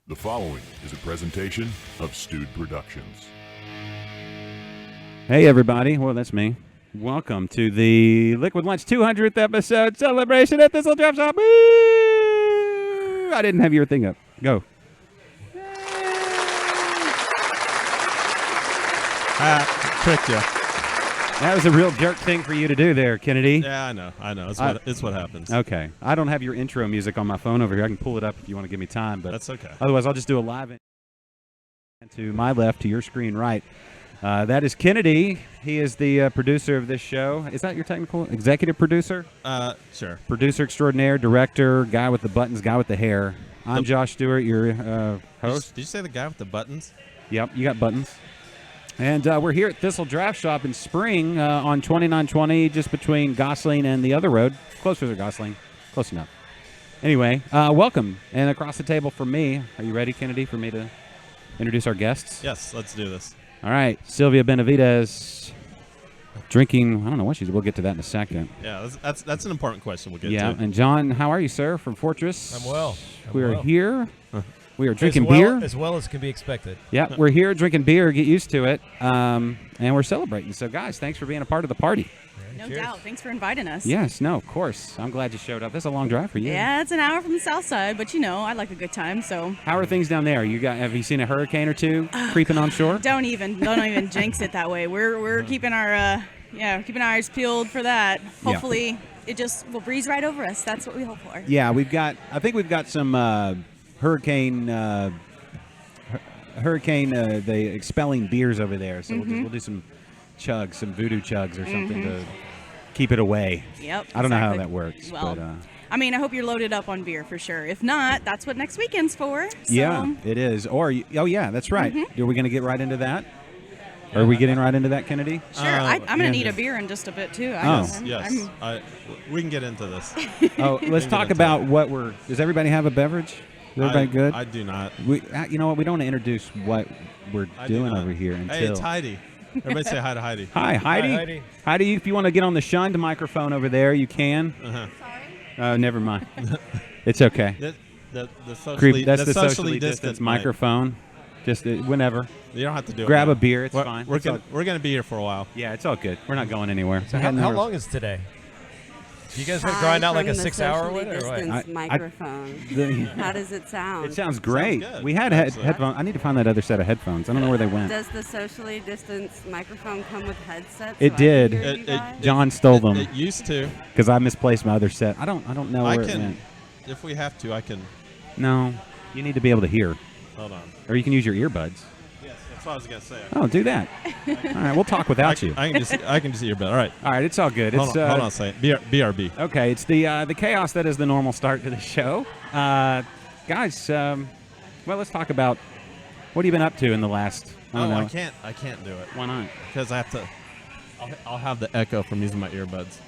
The following is a presentation of Stewed Productions. Hey, everybody. Well, that's me. Welcome to the Liquid Lunch 200th episode celebration at Thistle Draftshop. Woo! I didn't have your thing up. Go. Tricked you. That was a real jerk thing for you to do there, Kennedy. Yeah, I know. It's what happens. Okay. I don't have your intro music on my phone over here. I can pull it up if you want to give me time. But That's okay. Otherwise, I'll just do a live. To my left, to your screen right. That is Kennedy. He is the producer of this show. Is that your technical executive producer? Sure. Producer extraordinaire, director, guy with the buttons, guy with the hair. I'm Josh Stewart, your host. Did you say the guy with the buttons? Yep, you got buttons. And we're here at Thistle Draftshop in Spring on 2920, just between Gosling and the other road. Closer to Gosling. Close enough. Anyway, welcome. And across the table from me, are you ready, Kennedy, for me to introduce our guests? Yes, let's do this. All right, Sylvia Benavides drinking, I don't know what she's, we'll get to that in a second. Yeah, that's an important question we'll get to. Yeah, and John, how are you, sir, from Fortress? I'm well. We are here. We are drinking as beer. As well as can be expected. Yeah, we're here drinking beer. Get used to it. And we're celebrating. So, guys, thanks for being a part of the party. No doubt. Thanks for inviting us. Yes, no, of course. I'm glad you showed up. That's a long drive for you. Yeah, it's an hour from the south side, but I like a good time. So. How are things down there? Have you seen a hurricane or two creeping on shore? Don't even jinx it that way. We're keeping our keeping our eyes peeled for that. Hopefully, it just will breeze right over us. That's what we hope for. Yeah, I think we've got some hurricane the expelling beers over there. So we'll do some chugs, some voodoo chugs or something to keep it away. Yep. I don't know how that works. Well, but, I mean, I hope you're loaded up on beer for sure. If not, that's what next weekend's for. So. Yeah, it is. Or, yeah, that's right. Are we going to get right into that? Are we getting right into that, Kennedy? Sure. I'm going to need a beer in just a bit, too. Yes. We can get into this. Let's talk about does everybody have a beverage? Is everybody good? I do not. You know what? We don't want to introduce what we're doing over here until. Hey, it's Heidi. Everybody say hi to Heidi. Hi, Heidi. Hi, Heidi. Heidi, if you want to get on the shunned microphone over there, you can. Sorry. Never mind. It's okay. That's the socially distanced microphone. Just whenever. You don't have to do it. Grab a beer. It's fine. We're going to be here for a while. Yeah, it's all good. We're not going anywhere. So how long is today? You guys going to grind out like a 6-hour one? Or what? Microphone. How does it sound? It sounds great. Sounds good, we had headphones. I need to find that other set of headphones. I don't know where they went. Does the socially distanced microphone come with headsets? It did. John stole them. It used to. Because I misplaced my other set. I don't know where it went. If we have to, I can. No, you need to be able to hear. Hold on. Or you can use your earbuds. Yes, that's what I was going to say. Oh, do that. All right, we'll talk without you. I can just see your bed. All right. All right, it's all good. Hold on a second. BRB. Okay, it's the chaos that is the normal start to the show. Guys, well, let's talk about what have you been up to in the last, I don't know. I can't do it. Why not? Because I have to, I'll have the echo from using my earbuds,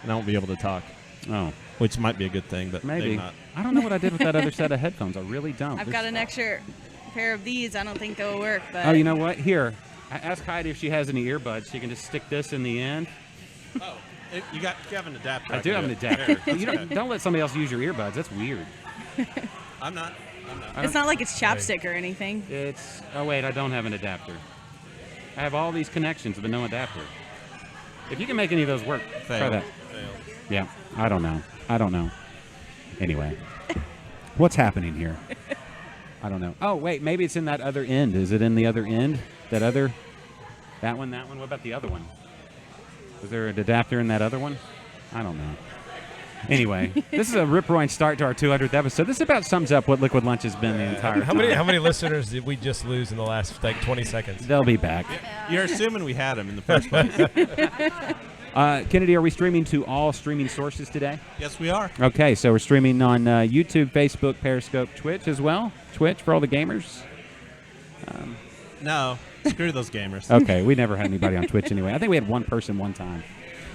and I won't be able to talk. Oh. Which might be a good thing, but maybe not. I don't know what I did with that other set of headphones. I really don't. I've got an extra pair of these. I don't think they'll work. But oh, you know what? Here, ask Heidi if she has any earbuds. She can just stick this in the end. Oh, you have an adapter. I do have an adapter. You don't let somebody else use your earbuds. That's weird. I'm not. It's not like it's chapstick or anything. Oh, wait, I don't have an adapter. I have all these connections with no adapter. If you can make any of those work, try that. Fail. Yeah, I don't know. Anyway, what's happening here? I don't know. Oh, wait, maybe it's in that other end. Is it in the other end? That one? What about the other one? Is there an adapter in that other one? I don't know. Anyway, this is a rip-roaring start to our 200th episode. This about sums up what Liquid Lunch has been the entire time. How many listeners did we just lose in the last 20 seconds? They'll be back. You're assuming we had them in the first place. Kennedy, are we streaming to all streaming sources today? Yes, we are. Okay, so we're streaming on YouTube, Facebook, Periscope, Twitch as well. Twitch for all the gamers. No, screw those gamers. Okay, we never had anybody on Twitch anyway. I think we had one person one time.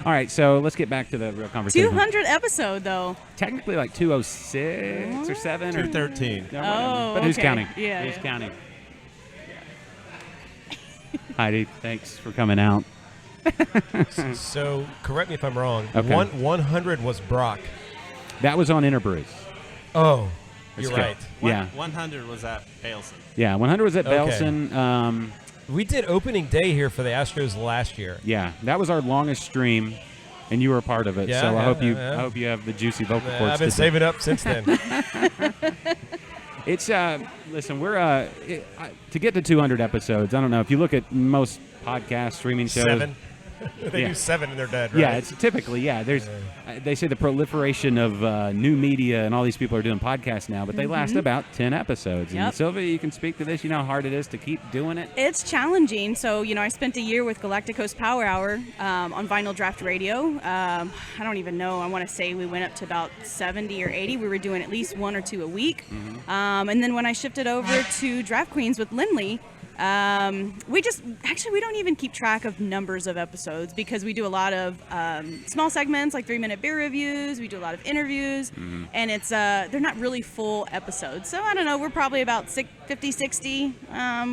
All right, so let's get back to the real conversation. 200 episode, though. Technically like 206 or 7 or 213. But who's counting? Yeah. Who's counting? Heidi, thanks for coming out. So, correct me if I'm wrong. Okay. 100 was Brock. That was on Interbrews. Oh. You're go. right. Yeah. 100 was at Ailson. Yeah, 100 was at Okay. Belson. We did opening day here for the Astros last year. Yeah, that was our longest stream, and you were a part of it. Yeah, so I yeah. hope you have the juicy vocal cords. I've been to saving up since then. It's listen, we're to get to 200 episodes. I don't know if you look at most podcast streaming shows. 7. They Yeah. do 7 and they're dead, right? Yeah, it's typically There's they say the proliferation of new media and all these people are doing podcasts now, but they last about 10 episodes. And Yep. Sylvia, you can speak to this. You know how hard it is to keep doing it. It's challenging. So, I spent a year with Galactic Coast Power Hour on Vinyl Draft Radio. I don't even know. I want to say we went up to about 70 or 80. We were doing at least 1 or 2 a week. And then when I shifted over to Draught Queens with Lindley, we don't even keep track of numbers of episodes because we do a lot of small segments like 3-minute beer reviews. We do a lot of interviews, and it's they're not really full episodes. So I don't know. We're probably about 50, 60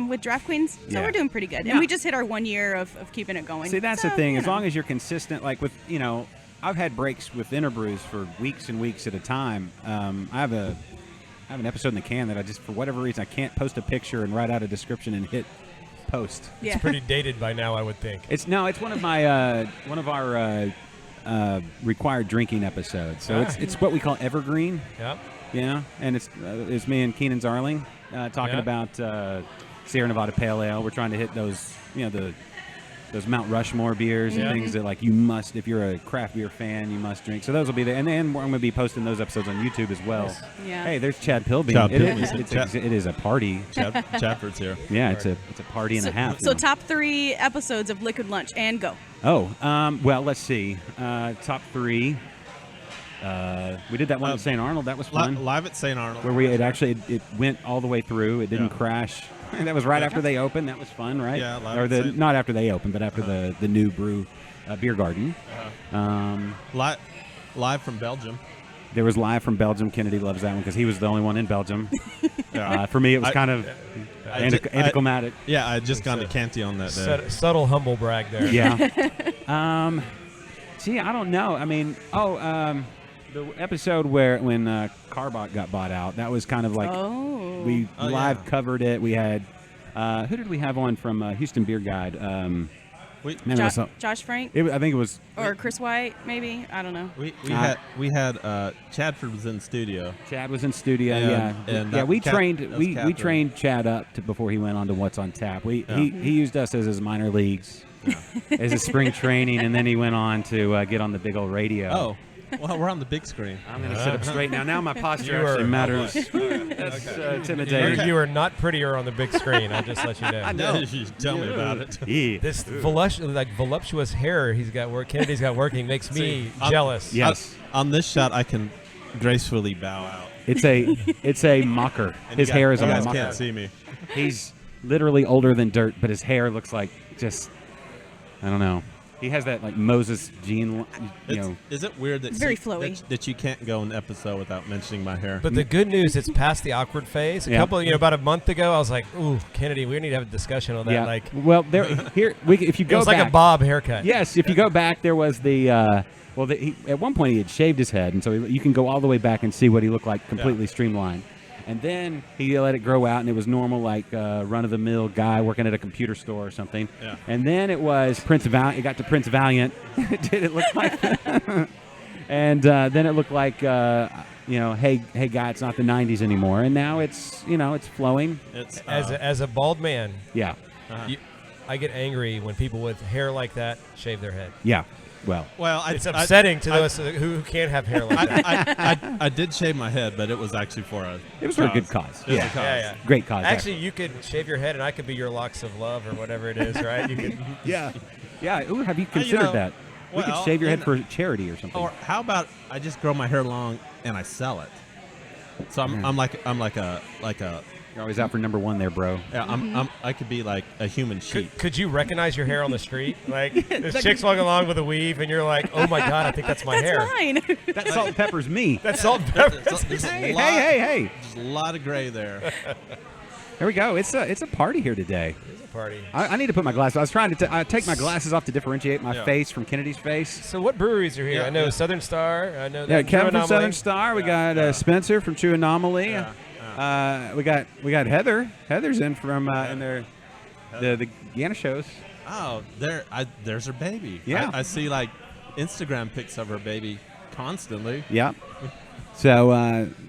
with Draught Queens. So Yeah. we're doing pretty good. Yeah. And we just hit our 1 year of keeping it going. See, that's So, the thing. you As know. long as you're consistent, like with, I've had breaks with Interbrews for weeks and weeks at a time. I have an episode in the can that I just, for whatever reason, I can't post a picture and write out a description and hit post. Yeah. It's pretty dated by now, I would think. It's one of my one of our required drinking episodes. So it's what we call evergreen. Yep. And it's me and Keenan Zarling talking Yeah. about Sierra Nevada Pale Ale. We're trying to hit those those Mount Rushmore beers and things that like you must, if you're a craft beer fan, you must drink. So those will be there, and then I'm going to be posting those episodes on YouTube as well. Yeah. Hey, there's Chad Pilbeam. Chad It Pilbeam. it is a party. Chadford's here. Yeah, it's a party and a half. So now. top 3 episodes of Liquid Lunch and go. Well, let's see. Top 3. We did that one at St. Arnold. That was fun. Live at St. Arnold. Where it went all the way through. It didn't crash. That was right after they opened. That was fun, right? Yeah, live or at St. not after they opened, but after the new brew beer garden. Live from Belgium. There was live from Belgium. Kennedy loves that one because he was the only one in Belgium. For me, it was kind of anticlimactic. Yeah, I just gone to Canty on that day. Subtle humble brag there. Yeah. See, I don't know. I mean, the episode when Carbot got bought out, that was kind of like we live covered it. We had who did we have on from Houston Beer Guide? Josh Frank I think it was or Chris White, maybe. I don't know. We had Chadford was in studio. Chad was in studio. And we Catherine. trained Chad up before he went on to What's on Tap. He used us as his minor leagues, as his spring training, and then he went on to get on the big old radio. Oh. Well, we're on the big screen. I'm going to sit up straight now. Now my posture You actually are- matters. That's intimidating. You are not prettier on the big screen. I'll just let you know. I know. You tell me about it. Yeah. This voluptuous hair he's got Kennedy's got working makes me jealous. Yes. On this shot, I can gracefully bow out. It's a mocker. And His you hair is a guys mocker. can't see me. He's literally older than dirt, but his hair looks like just, I don't know. He has that like Moses gene, Is it weird that It's very flowy. that you can't go an episode without mentioning my hair? But the good news, it's past the awkward phase. About a month ago, I was like, "Ooh, Kennedy, we need to have a discussion on that." Yeah. Like, Well, if you it go was back, like a bob haircut. Yes, if you go back, there was the. At one point he had shaved his head, and so you can go all the way back and see what he looked like, completely streamlined. And then he let it grow out, and it was normal, like run-of-the-mill guy working at a computer store or something. Yeah. And then it was Prince Valiant. It got to Prince Valiant. Did it look like? And then it looked like, hey guy, it's not the '90s anymore. And now it's flowing. It's As a bald man, Yeah, I get angry when people with hair like that shave their head. yeah. Well, It's upsetting to those who can't have hair like that. I did shave my head, but it was actually for a. it was for a good cause. It was a Yeah, cause. Yeah. great cause. Actually, you could shave your head, and I could be your locks of love or whatever it is, right? You could. yeah. Ooh, have you considered that? We could well, shave your head and- for charity or something. Or how about I just grow my hair long and I sell it? So I'm like a You're always out for number one there, bro. yeah, I could be like a human sheep. Could you recognize your hair on the street? Like, this chick's walking along with a weave, and you're like, "Oh my god, I think that's my hair." That's mine. That salt and pepper's me. That's salt and pepper. There's Hey, a lot, hey. There's a lot of gray there. There we go. It's a party here today. It is a party. I need to put my glasses. I was trying to take my glasses off to differentiate my face from Kennedy's face. So what breweries are here? Yeah, I know yeah. Southern Star. I know Yeah, that Kevin from Anomoly. Southern Star. We got Spencer from True Anomoly. We got Heather. Heather's in from in the Gana shows. Oh, there's her baby. Yeah. I see like Instagram pics of her baby constantly. Yep. So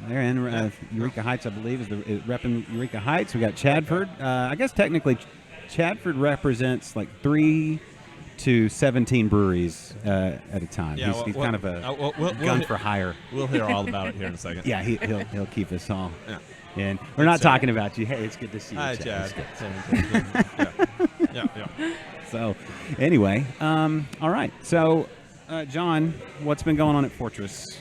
they're in Eureka Heights, I believe, is repping Eureka Heights. We got Chadford. I guess technically Chadford represents like 3 to 17 breweries at a time. Yeah, he's kind of a we'll gun for hire. We'll hear all about it here in a second. Yeah, he'll keep us all. Yeah. And we're not talking about you. Hey, it's good to see you, Hi, Chad. Chad. Yeah. So, anyway, all right. So, John, what's been going on at Fortress?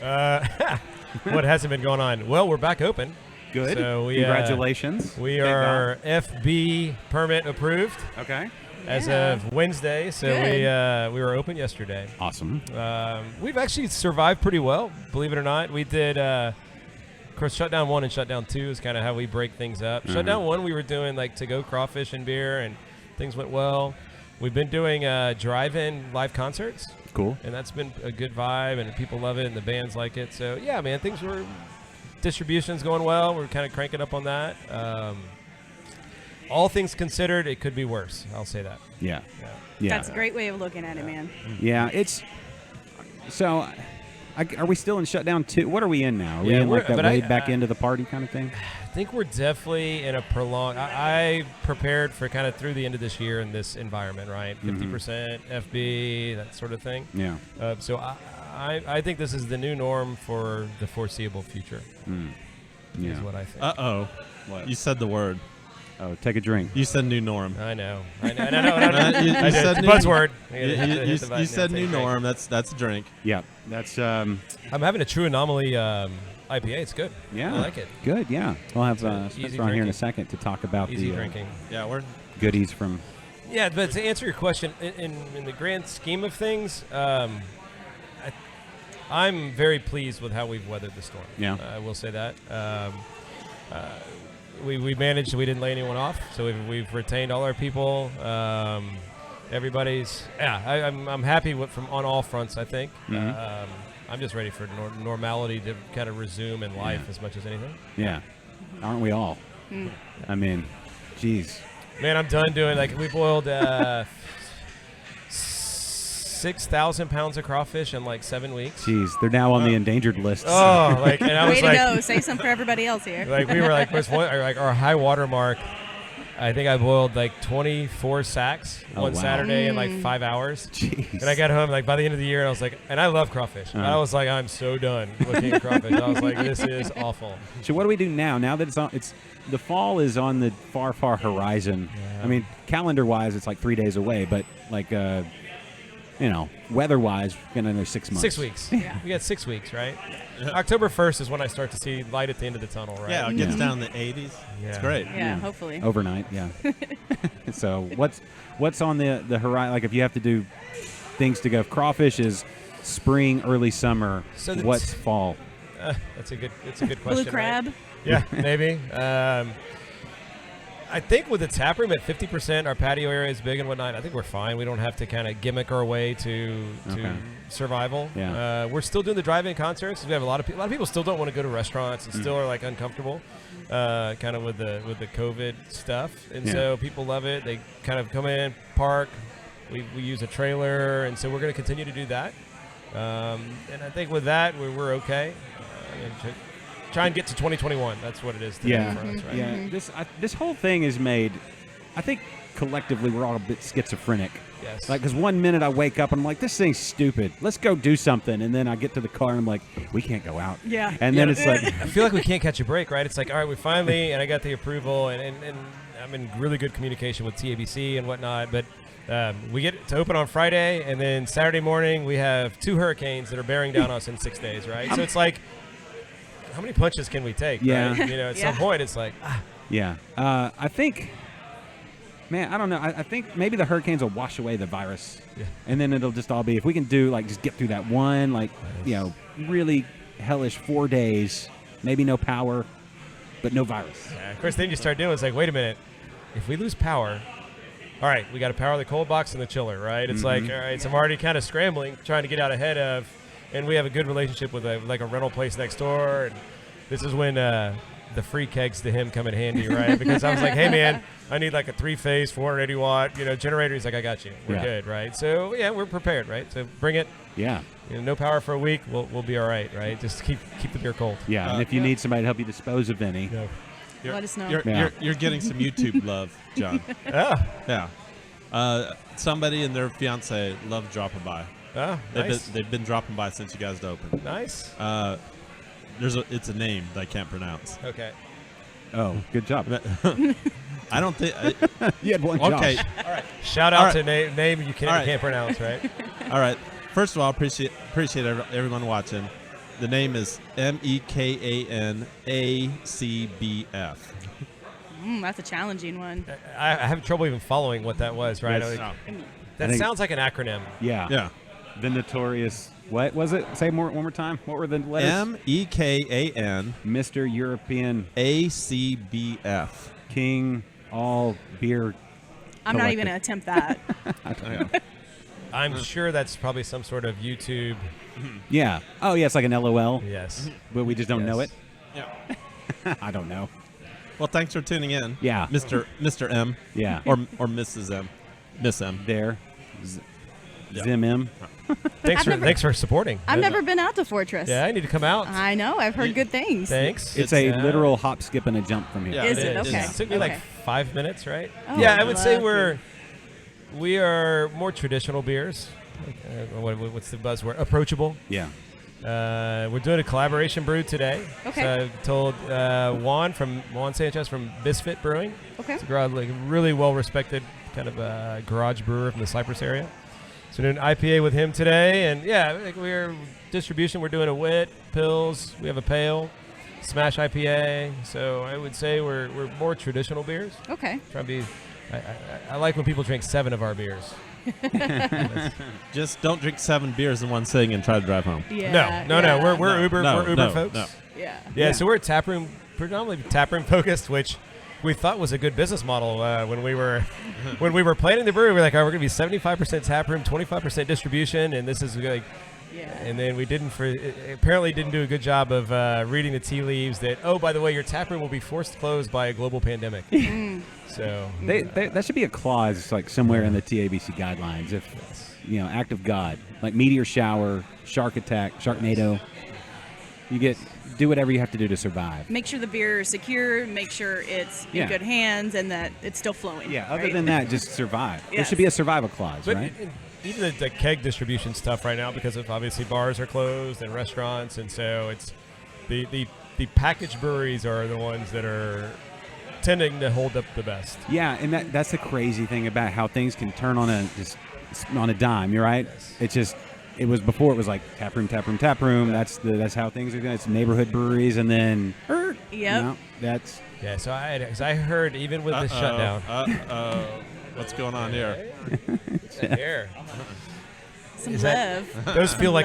What hasn't been going on? Well, we're back open. Good. So Congratulations. We Thank are FB permit approved God. Okay. as Yeah. of Wednesday. So we were open yesterday. Awesome. We've actually survived pretty well, believe it or not. We did, of course, Shutdown 1 and Shutdown 2 is kind of how we break things up. Shutdown 1, we were doing like to-go crawfish and beer, and things went well. We've been doing drive-in live concerts. Cool. And that's been a good vibe, and people love it, and the bands like it. So, yeah, man, distribution's going well. We're kind of cranking up on that. All things considered, it could be worse. I'll say that. Yeah. That's a great way of looking at it, man. Yeah, it's so. Are we still in shutdown 2? What are we in now? Are we Yeah, in like that but way back into the party kind of thing? I think we're definitely in a prolonged. I prepared for kind of through the end of this year in this environment, right? 50% FB, that sort of thing. Yeah. So I think this is the new norm for the foreseeable future. Yeah. Is what I think. Uh-oh. What? You said the word. Oh, take a drink. You said new norm. I know. I You did. said It's a new- buzzword. You said new norm. That's a drink. Yeah. That's I'm having a True Anomoly IPA. It's good. yeah. I like it. Good. Yeah. We'll have Easy Spencer on here in a drinking. second to talk about Easy the drinking. Yeah, we're goodies from. Yeah, but to answer your question, in the grand scheme of things, I'm very pleased with how we've weathered the storm. Yeah. I will say that. We managed. We didn't lay anyone off, so we've retained all our people. Everybody's. Yeah, I'm happy from on all fronts. I think. I'm just ready for normality to kind of resume in life as much as anything. Yeah. Aren't we all? I mean, geez. Man, I'm done doing we boiled 6,000 pounds of crawfish in like 7 weeks. Jeez, they're now on the endangered list. Oh, and I was Way to like, go. Say something for everybody else here. we were our high water mark. I think I boiled 24 sacks one wow. Saturday in 5 hours. Jeez. And I got home by the end of the year, and I was like, and I love crawfish. I was like, I'm so done looking at crawfish. I was like, this is awful. So what do we do now? Now that it's the fall is on the far, far horizon. Yeah. I mean, calendar-wise, it's 3 days away, but weather-wise, we're gonna know 6 months. 6 weeks. We got 6 weeks, right? October 1st is when I start to see light at the end of the tunnel, right? it gets down in the 80s. It's Yeah. great. Yeah, hopefully. Overnight, yeah. So what's on the horizon? If you have to do things to go, crawfish is spring, early summer. So what's fall? It's a good question. Blue right? crab. Yeah, maybe. I think with the tap room at 50%, our patio area is big and whatnot. I think we're fine. We don't have to kind of gimmick our way to survival. Yeah. We're still doing the drive-in concerts. We have a lot of people still don't want to go to restaurants and still are uncomfortable, kind of with the COVID stuff. And so people love it. They kind of come in, park. We use a trailer, and so we're going to continue to do that. And I think with that, we're okay. Try and get to 2021. That's what it is today for us, right? Yeah. This whole thing is made. I think collectively we're all a bit schizophrenic. Yes. Because 1 minute I wake up and I'm like, this thing's stupid. Let's go do something. And then I get to the car and I'm like, we can't go out. Yeah. And then it's like, I feel like we can't catch a break, right? It's all right, we finally, and I got the approval, and I'm in really good communication with TABC and whatnot, but we get to open on Friday, and then Saturday morning we have 2 hurricanes that are bearing down us in 6 days, right? So it's how many punches can we take? Yeah. Right? At some point it's yeah. I think, man, I don't know. I think maybe the hurricanes will wash away the virus. Yeah. And then it'll just all be, if we can do, just get through that one, really hellish 4 days, maybe no power. but no virus. Of course, then you start doing it's like, wait a minute, if we lose power, all right, we got to power the cold box and the chiller, right? It's like, all right, so I'm already kind of scrambling, trying to get out ahead of, and we have a good relationship with a rental place next door, and this is when the free kegs to him come in handy, right? Because I was like, hey man, I need like a 3-phase 480 watt, generator. He's like, I got you, we're good, right? So yeah, we're prepared, right? So bring it. Yeah. No power for a week, we'll be all right? Just keep the beer cold. Yeah, and if you need somebody to help you dispose of any. Let us know. You're getting some YouTube love, John. Yeah. Somebody and their fiance love dropping by. Nice. They've been dropping by since you guys opened. Nice. It's a name that I can't pronounce. Okay. Oh, good job. I don't think. You had one Okay. Josh. All right. Shout out to name you can't pronounce, right? All right. First of all, appreciate everyone watching. The name is MEKANACBF. That's a challenging one. I have trouble even following what that was, right? Yes. That sounds like an acronym. Yeah. Yeah. The notorious. What was it? Say one more time. What were the letters? MEKANACBF. Mr. European King all beer. I'm not even going to attempt that. I'm sure that's probably some sort of YouTube. Yeah. Oh, yeah. It's like an LOL. Yes. But we just don't know it. Yeah. I don't know. Well, thanks for tuning in. Yeah. Mr. M. Yeah. Or Mrs. M. Miss M. There. Yeah. Zim M. Thanks for supporting. I've never been out to Fortress. Yeah, I need to come out. I know. I've heard good things. Thanks. It's a literal hop, skip, and a jump from here. Yeah, Is it? Okay. It took me like 5 minutes, right? Oh, yeah, I I'd would say love we are more traditional beers. What's the buzzword? Approachable. Yeah. We're doing a collaboration brew today. Okay. So I told Juan Sanchez from Misfit Brewing. Okay. It's a really well-respected kind of garage brewer from the Cypress area. So we're doing an IPA with him today, and we're distribution. We're doing a wit, pills. We have a pale, smash IPA. So I would say we're more traditional beers. Okay. Trying to be. I like when people drink 7 of our beers. Just don't drink 7 beers in one sitting and try to drive home. Yeah. No. We're Uber. No, we're Uber no, folks. no. Yeah. So we're predominantly taproom focused, which we thought was a good business model when we were planning the brewery. We're like, we're going to be 75% taproom, 25% distribution, and this is like. Yeah. And then we apparently didn't do a good job of reading the tea leaves that, oh, by the way, your taproom will be forced closed by a global pandemic. So That should be a clause like somewhere in the TABC guidelines. If act of God, like meteor shower, shark attack, Sharknado, do whatever you have to do to survive. Make sure the beer is secure. Make sure it's in good hands and that it's still flowing. Yeah. Other right? than that, just survive. There Yes. should be a survival clause, But right? even the keg distribution stuff right now, because of obviously bars are closed and restaurants, and so it's the packaged breweries are the ones that are tending to hold up the best. Yeah, and that's the crazy thing about how things can turn on a dime. You're right. Yes. It's just it was before it was like taproom. That's how things are going. It's neighborhood breweries, and then Yep. that's Yeah, so I heard even with the shutdown. What's going on here? Here. Some Is that- love. Those feel like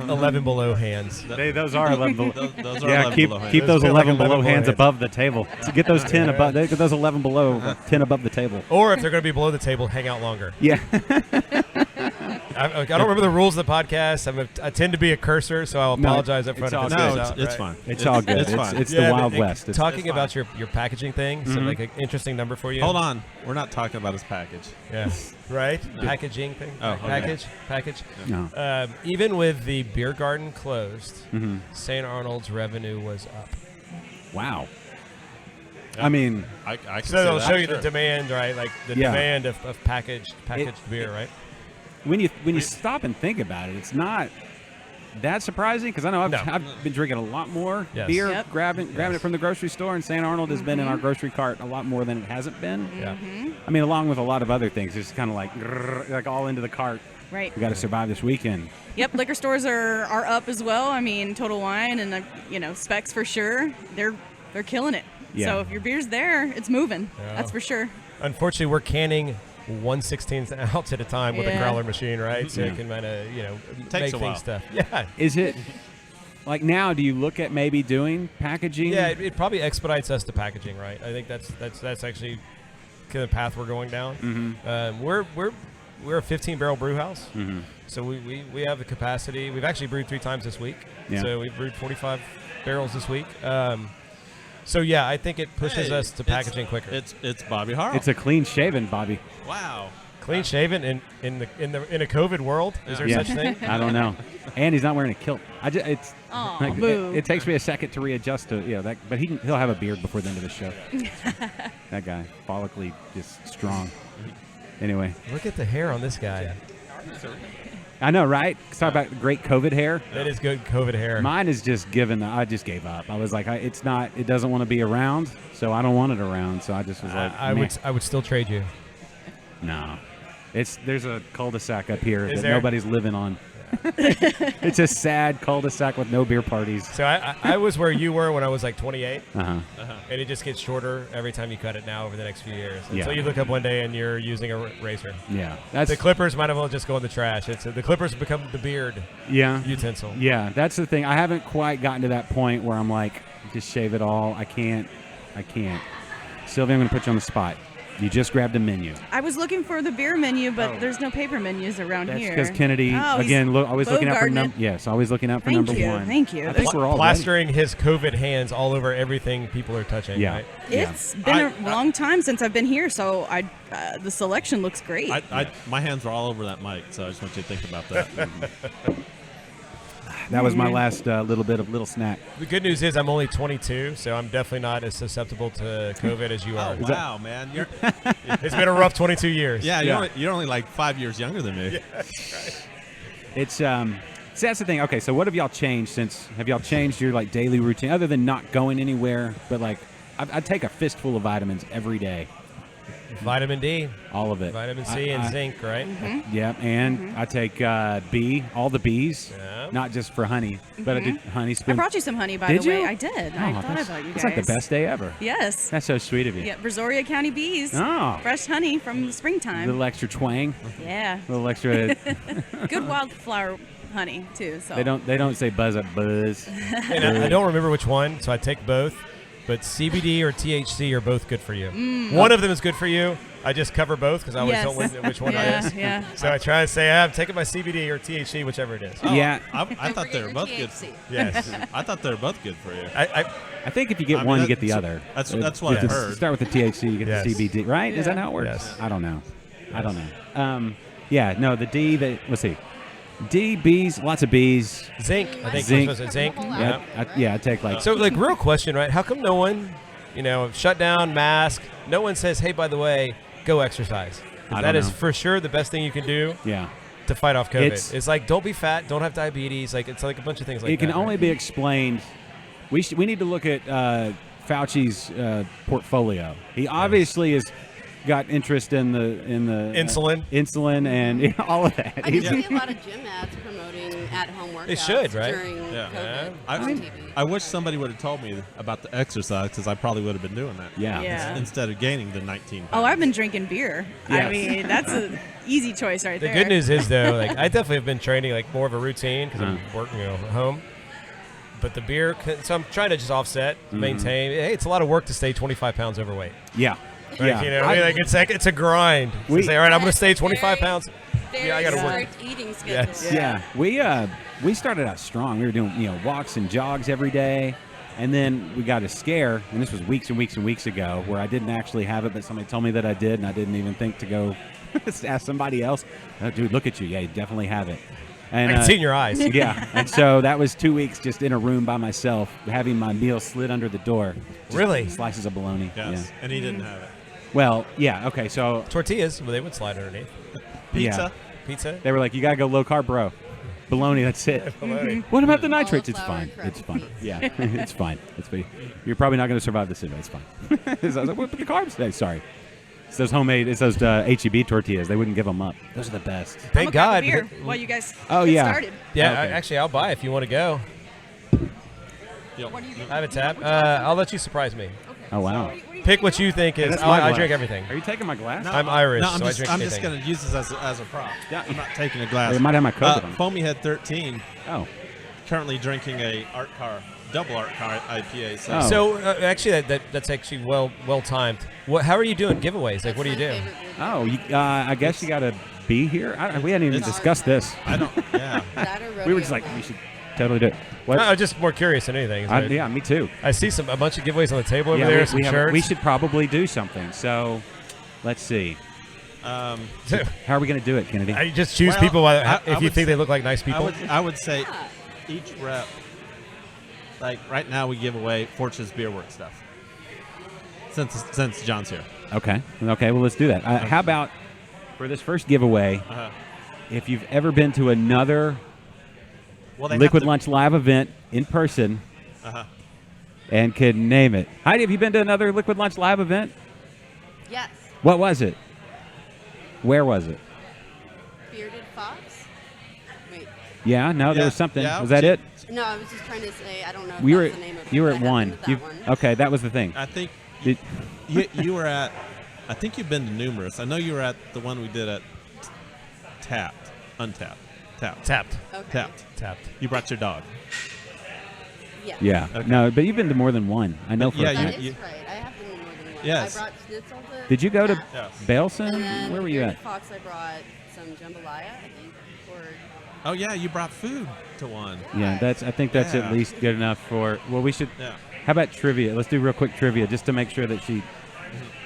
11 below hands. those are 11 below. Those are Yeah, 11 keep below hands. keep those Those feel like 11 below 11 hands below above the table. So get those 10 above. Get those 11 below 10 above the table. Or if they're going to be below the table, hang out longer. Yeah. I don't remember the rules of the podcast. I tend to be a cursor, so I'll apologize up front. it's all if this good. goes No, out, it's right? fine. It's all good. It's fine. It's Yeah, the but Wild West. Talking it's about your packaging thing, so like an interesting number for you. Hold on. We're not talking about his package. Yeah. Right? Packaging thing. Oh, okay. Package. No. Even with the beer garden closed, Mm-hmm. St. Arnold's revenue was up. Wow. Yeah. I mean, I can So say it'll that, show you sure. the demand, right? Like the Yeah. demand of packaged beer, right? when you stop and think about it, it's not that surprising because I know I've been drinking a lot more Yes. beer, Yep. grabbing it from the grocery store, and St. Arnold has been in our grocery cart a lot more than it hasn't been. Yeah. I mean, along with a lot of other things, it's kind of like all into the cart. Right. We got to survive this weekend. Yep. Liquor stores are up as well. I mean, Total Wine and Specs for sure. They're killing it. Yeah. So if your beer's there, it's moving. Yeah. That's for sure. Unfortunately, we're canning 1/16 ounce at a time with a Yeah. growler machine, right? So Yeah. it can kind of Takes make a while. things tough. Yeah. Is it like now, do you look at maybe doing packaging? Yeah, it probably expedites us to packaging, right? I think that's actually kind of the path we're going down. Mm-hmm. We're a 15-barrel brew house, Mm-hmm. so we have the capacity. We've actually brewed 3 times this week, Yeah. so we've brewed 45 barrels this week. So yeah, I think it pushes us to packaging quicker. It's Bobby Harrell. It's a clean shaven, Bobby. Wow. Clean shaven in a COVID world. Is there Yeah. such thing? I don't know. And he's not wearing a kilt. It's Aw, like, boo. it takes me a second to readjust to that, but he'll have a beard before the end of the show. That guy, follically just strong. Anyway, Look at the hair on this guy. I know, right? Talk about great COVID hair. That is good COVID hair. Mine is just given. I just gave up. I was like, it doesn't want to be around, so I don't want it around. So I just was like, I would still trade you. no. There's a cul-de-sac up here Is that there? nobody's living on. It's a sad cul-de-sac with no beer parties. So I was where you were when I was like 28, Uh-huh. and it just gets shorter every time you cut it now over the next few years. Yeah. Until you look up one day and you're using a razor. Yeah. That's The clippers might as well just go in the trash. The clippers become the beard yeah. utensil. Yeah, that's the thing. I haven't quite gotten to that point where I'm like, just shave it all. I can't. Sylvia, I'm going to put you on the spot. You just grabbed a menu. I was looking for the beer menu, but there's no paper menus around That's here. because Kennedy, Oh, again, always looking out for bogarting it. Yes, always looking out for Thank number you. one. Thank you. I think we're all Plastering his COVID hands all over everything people are touching. Yeah. Right? Yeah. It's been a long time since I've been here, so the selection looks great. My hands are all over that mic, so I just want you to think about that. That was my last little snack. The good news is I'm only 22, so I'm definitely not as susceptible to COVID as you are. Oh, wow, man. It's been a rough 22 years. Yeah, Yeah. you're only like 5 years younger than me. It's see, that's the thing. Okay, so what have y'all changed have y'all changed your like daily routine other than not going anywhere? But like, I take a fistful of vitamins every day, Vitamin D, all of it. vitamin C, and zinc, right? Yeah, and I take all the bees, Yeah. not just for honey, but I did honey I spoon. brought you some honey, by Did the way. you? I did. Oh, I thought that's- about you guys. It's like the best day ever. Yes. That's so sweet of you. Yeah, Brazoria County bees. Oh, Fresh honey from the a springtime. little extra twang, Yeah. a little extra. Good wildflower honey too. So they don't say buzz up buzz. And I don't remember which one, so I take both. But CBD or THC are both good for you. One of them is good for you. I just cover both because I always Yes. don't know which one Yeah, it is. yeah. So I try to say I'm taking my CBD or THC, whichever it is. Yeah, I thought they were both good. Yes. I thought they were both good for you. I think if you get I mean, one, you that- get the other. that's what I If you heard. Start with the THC, you get Yes. the CBD, right? Is that Yeah. how it works? Yes. I don't know. I don't know. Yeah, no, the D. Let's see. D, bees, lots of bees. Zinc. I think Zinc. we're supposed to zinc. Yeah, I take like. So, like, real question, right? How come no one, shut down, mask, no one says, hey, by the way, go exercise? 'Cause I that don't is know. for sure the best thing you can do Yeah, to fight off COVID. It's- It's like, don't be fat, don't have diabetes. Like, it's like a bunch of things like that. it can only right? be explained. We need to look at Fauci's portfolio. He obviously has got interest in the insulin and all of that. I He's- can see a lot of gym ads promoting at-home workouts should, right? during Yeah. COVID I, on TV. I wish somebody would have told me about the exercise because I probably would have been doing that. Yeah. Yeah. Instead of gaining the 19 pounds. Oh, I've been drinking beer. I Yes. mean, that's an easy choice right The there. good news is, though, like, I definitely have been training, like, more of a routine because I'm Uh-huh. working, at home. But the beer, so I'm trying to just offset, Mm-hmm. maintain. Hey, it's a lot of work to stay 25 pounds overweight. Yeah. Like, Yeah. I mean, like it's a grind. We- To say, all right, I'm going to stay 25 Very- pounds. Very Yeah, I gotta work. strict eating schedule. Yes. Yeah, we started out strong. We were doing walks and jogs every day, and then we got a scare, and this was weeks and weeks and weeks ago, where I didn't actually have it, but somebody told me that I did, and I didn't even think to go ask somebody else. Oh, dude, look at you! Yeah, you definitely have it. And I can see in your eyes. yeah, and so that was 2 weeks just in a room by myself, having my meal slid under the door. Just Really? slices of bologna. Yes. Yeah. And he didn't have it. Well, yeah. Okay, so Tortillas, well, they would slide underneath. Pizza. Pizza. they were like, "You gotta go low carb, bro. Bologna, that's it." Bologna. What about the nitrates? It's Cauliflower fine. and It's crappy fine. beans. Yeah, it's fine. It's fine. You're probably not going to survive this anyway. It's fine. So I was like, "What? But the carbs?" Hey, sorry. It's those homemade. It's those HEB tortillas. They wouldn't give them up. Those are the best. I'm Thank gonna grab God. a beer while you guys Oh, get yeah. started. Yeah, Okay. actually, I'll buy if you want to go. I have a tab. I'll let you surprise me. Oh wow. Pick what you think is. That's my I glass. drink everything. Are you taking my glass? I'm Irish, No, I'm so I just, drink I'm just anything. going to use this as a prop. Yeah. I'm not taking a glass. It might have my COVID on. Foamy Head 13. Oh. currently drinking a double art car IPA. So, Oh. So actually, that's actually well timed. How are you doing giveaways? Like, what do you do? Oh, I guess you got to be here. We hadn't even discussed this. I don't. Yeah. That or We were just like, we should totally do it. What? I was just more curious than anything. Yeah, me too. I see a bunch of giveaways on the table over Yeah, there. Some shirts. we should probably do something. So, let's see. How are we going to do it, Kennedy? I just choose Well, people I if you would think they say- look like nice people. I would say each rep. Like right now, we give away Fortune's Beerworks stuff. Since John's here. Okay. Well, let's do that. How about for this first giveaway, if you've ever been to another Well, they Liquid have to, Lunch live event in person and can name it. Heidi, have you been to another Liquid Lunch live event? Yes. What was it? Where was it? Bearded Fox? Wait. Yeah, no, there Yeah, was something. yeah, Was that it? No, I was just trying to say, I don't know if You were that's the name of it. you were but at I have one. been to that one. Okay, that was the thing. I think Did- you were at. I think you've been to numerous. I know you were at the one we did at Untapped. Tapped. Okay. Tapped. You brought your dog. Yeah. Yeah. Okay. No, but you've been to more than one. I know for Yeah, a That fact. is you- right. I have been to more than one. Yes. I brought Schnitzel to Did you go to Yes. Belson? And then Where were you Bearded at? Fox, I brought some jambalaya, I think. Or Oh yeah, you brought food to one. Yeah, I think that's Yeah. at least good enough for. Well, we should. Yeah. How about trivia? Let's do real quick trivia just to make sure that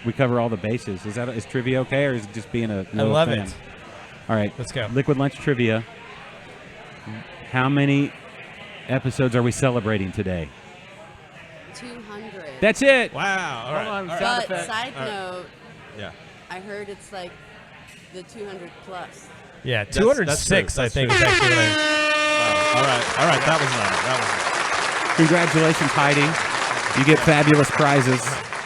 we cover all the bases. Is trivia okay, or is it just being a I loyal love fan? it. All right, Let's go. Liquid Lunch trivia. How many episodes are we celebrating today? 200. That's it. Wow. All right. on, all right. sound But effect. side All right. note, Yeah. I heard it's like the 200 plus. Yeah, That's 206, true. I think, is actually what I. All right. All right. That was loud. That Congratulations, Heidi. You get fabulous prizes.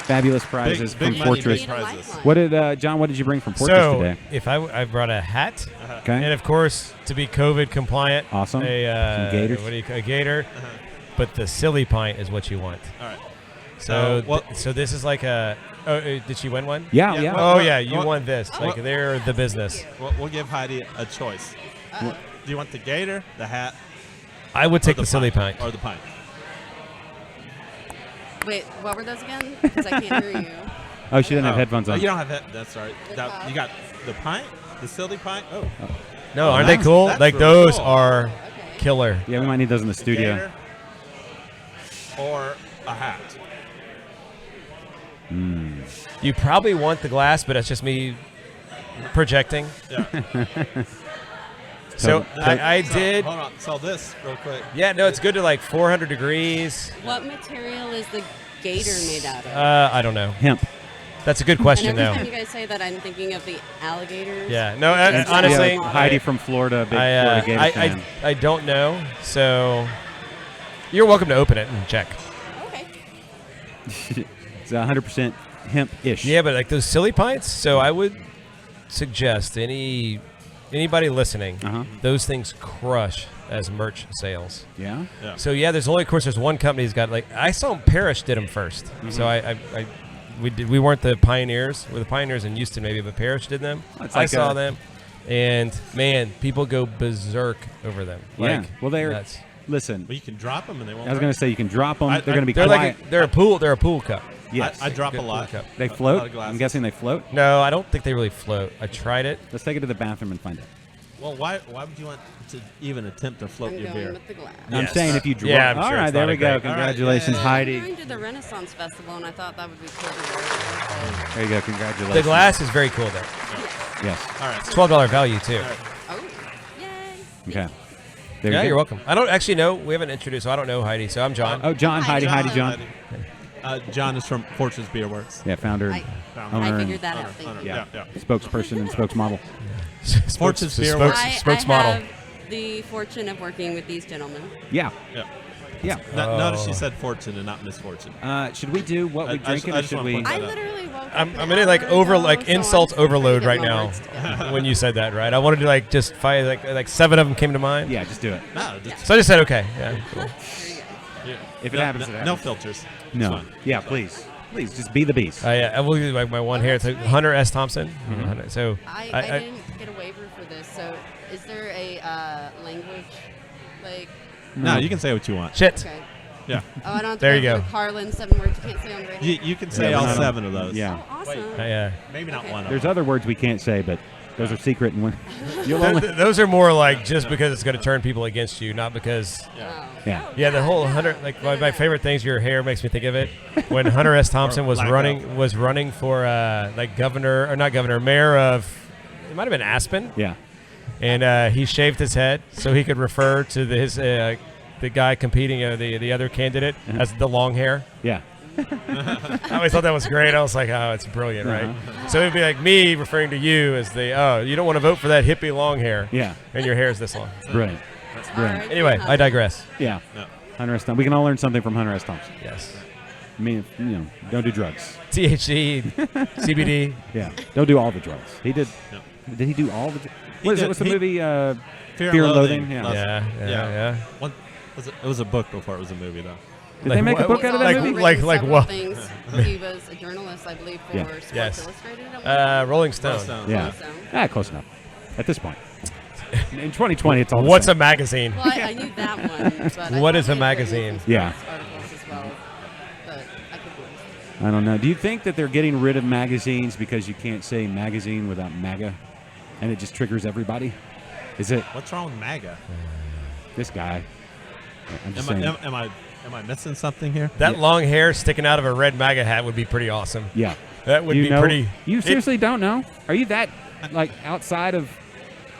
Fabulous prizes big from money, Fortress. big prizes. What did John? What did you bring from Fortress So, today? if I brought a hat, Okay. and of course, to be COVID compliant, Awesome. a Some gators. a gator, but the silly pint is what you want. All right. So, what- so this is like a. Oh, did she win one? Yeah, Yeah, yeah. well- Oh yeah, you what- won this. Like what- they're the business. We'll give Heidi a choice. Do you want the gator, the hat, I would or take the silly pint. or the pint? Wait, what were those again? Because I can't hear you. Oh, she didn't have headphones Oh, on. you don't have that. That's all right. The That, top. you got the pint, the silly pint. Oh, No, aren't nice. they cool? That's Like really those cool. are Okay. killer. Yeah, we might need those in the the studio. gator, or a hat. You probably want the glass, but that's just me projecting. Yeah. So I So, did. Hold on. So this real quick. Yeah, no, it's good to like 400 degrees. What material is the gator made out of? I don't know. Hemp. That's a good And question, every though. time you guys say that, I'm thinking of the alligators. Yeah, no, And- honestly, yeah, Heidi from Florida, big Florida Gator fan. I don't know. So you're welcome to open it and check. Okay. It's 100% hemp-ish. Yeah, but like those silly pints. So I would suggest anybody listening, Uh-huh. those things crush as merch sales. Yeah? So yeah, there's one company who's got like I saw Parrish did them 1st. Mm-hmm. So we weren't the pioneers. We're the pioneers in Houston maybe, but Parrish did them. It's I like saw a- them, and man, people go berserk over them. Yeah. Like, Well, they're nuts. listen. Well, you can drop them and they won't. I was going to say you can drop them. I- They're going to be They're quiet. like they're a pool cup. Yes. I drop a Good lot. cup. They A lot float. of glasses. I'm guessing they float. No, I don't think they really float. I tried it. Let's take it to the bathroom and find out. Well, why would you want to even attempt to float I'm your going beer? with the glass. I'm Yes. saying if you drop. Yeah, I'm all sure right, it's there not we a go. great- Congratulations, All I'm Heidi. going to the Renaissance Festival, and I thought that would be cool. to There you go. Congratulations. The glass is very cool though. Yes. All right. It's $12 value too. All right. Oh, yay! Okay. There Yeah, you go. you're welcome. I don't actually know. We haven't introduced, so I don't know Heidi. So I'm John. Oh, John, Heidi, John. John is from Fortune's Beerworks. Yeah, founder, I owner, figured that out. Owner, Thank owner. you. Yeah. spokesperson, and spokesmodel. Fortune's Beerworks. Spokesmodel. I have the fortune of working with these gentlemen. Yeah. Yeah. Yeah. Notice she said fortune and not misfortune. Should we do what we I drinking, just or should wanna we? point I that out. literally woke up. I'm an in like hour over ago, like so I'm insult just trying to overload get right my now words together. when you said that, right? I wanted to like just fire like 7 of them came to mind. Yeah, just do it. No, just, So I just said okay. Yeah. Cool. There you go. yeah. If it no, happens, no, it no happens. filters. It's No. fine. Yeah, please. Please, just be the beast. Yeah, I will do like my one Oh, here. It's that's like right. Hunter S. Thompson. So I didn't get a waiver for this, so is there a language like No, you can say what you want. Shit. Okay. Yeah. Oh, I don't have to There you go go. through Carlin, 7 words you can't say on the radio. You can say Yeah, all we're not 7 of those. Yeah. Oh, awesome. Yeah. Maybe not Okay. one of There's them. other words we can't say, but those are secret. And you'll only. Those are more like just because it's going to turn people against you, not because. Oh. Yeah. Yeah, the whole Hunter, like my favorite things. Your hair makes me think of it. When Hunter S. Thompson was Black running for like governor or not governor, mayor of, it might have been Aspen, Yeah. and he shaved his head so he could refer to the guy competing, the other candidate as the long hair. Yeah. I always thought that was great. I was like, oh, it's brilliant, right? So it'd be like me referring to you as you don't want to vote for that hippie long hair. Yeah. And your hair is this long. Brilliant. That's brilliant. Alright. Anyway, I digress. Yeah. No. Hunter S. Thompson. We can all learn something from Hunter S. Thompson. Yes. I mean, don't do drugs. THC, CBD. Yeah. Don't do all the drugs. He did. No. Did he do all the? He What is did- it? What's the he- movie? Fear Fear and and Loathing. Loathing. Yeah. Yeah. One, it was a book before it was a movie, though. Did they make a book He's out of that also movie? written Like several what? things. He was a journalist, I believe, for Yeah. Sports Yes. Illustrated. at one point. Rolling Stone. Stone. Yeah. So- Ah, close enough. At this point, in 2020, it's all. the What's same. a magazine? Well, I knew that one. But I What thought is a he had written magazine? some Yeah. sports articles as well. But I could be wrong. I don't know. Do you think that they're getting rid of magazines because you can't say magazine without MAGA, and it just triggers everybody? Is it What's wrong with MAGA? this guy? I'm just Am saying. I missing something here? That long hair sticking out of a red MAGA hat would be pretty awesome. Yeah. That would you be know, pretty. You seriously don't know? Are you that like outside of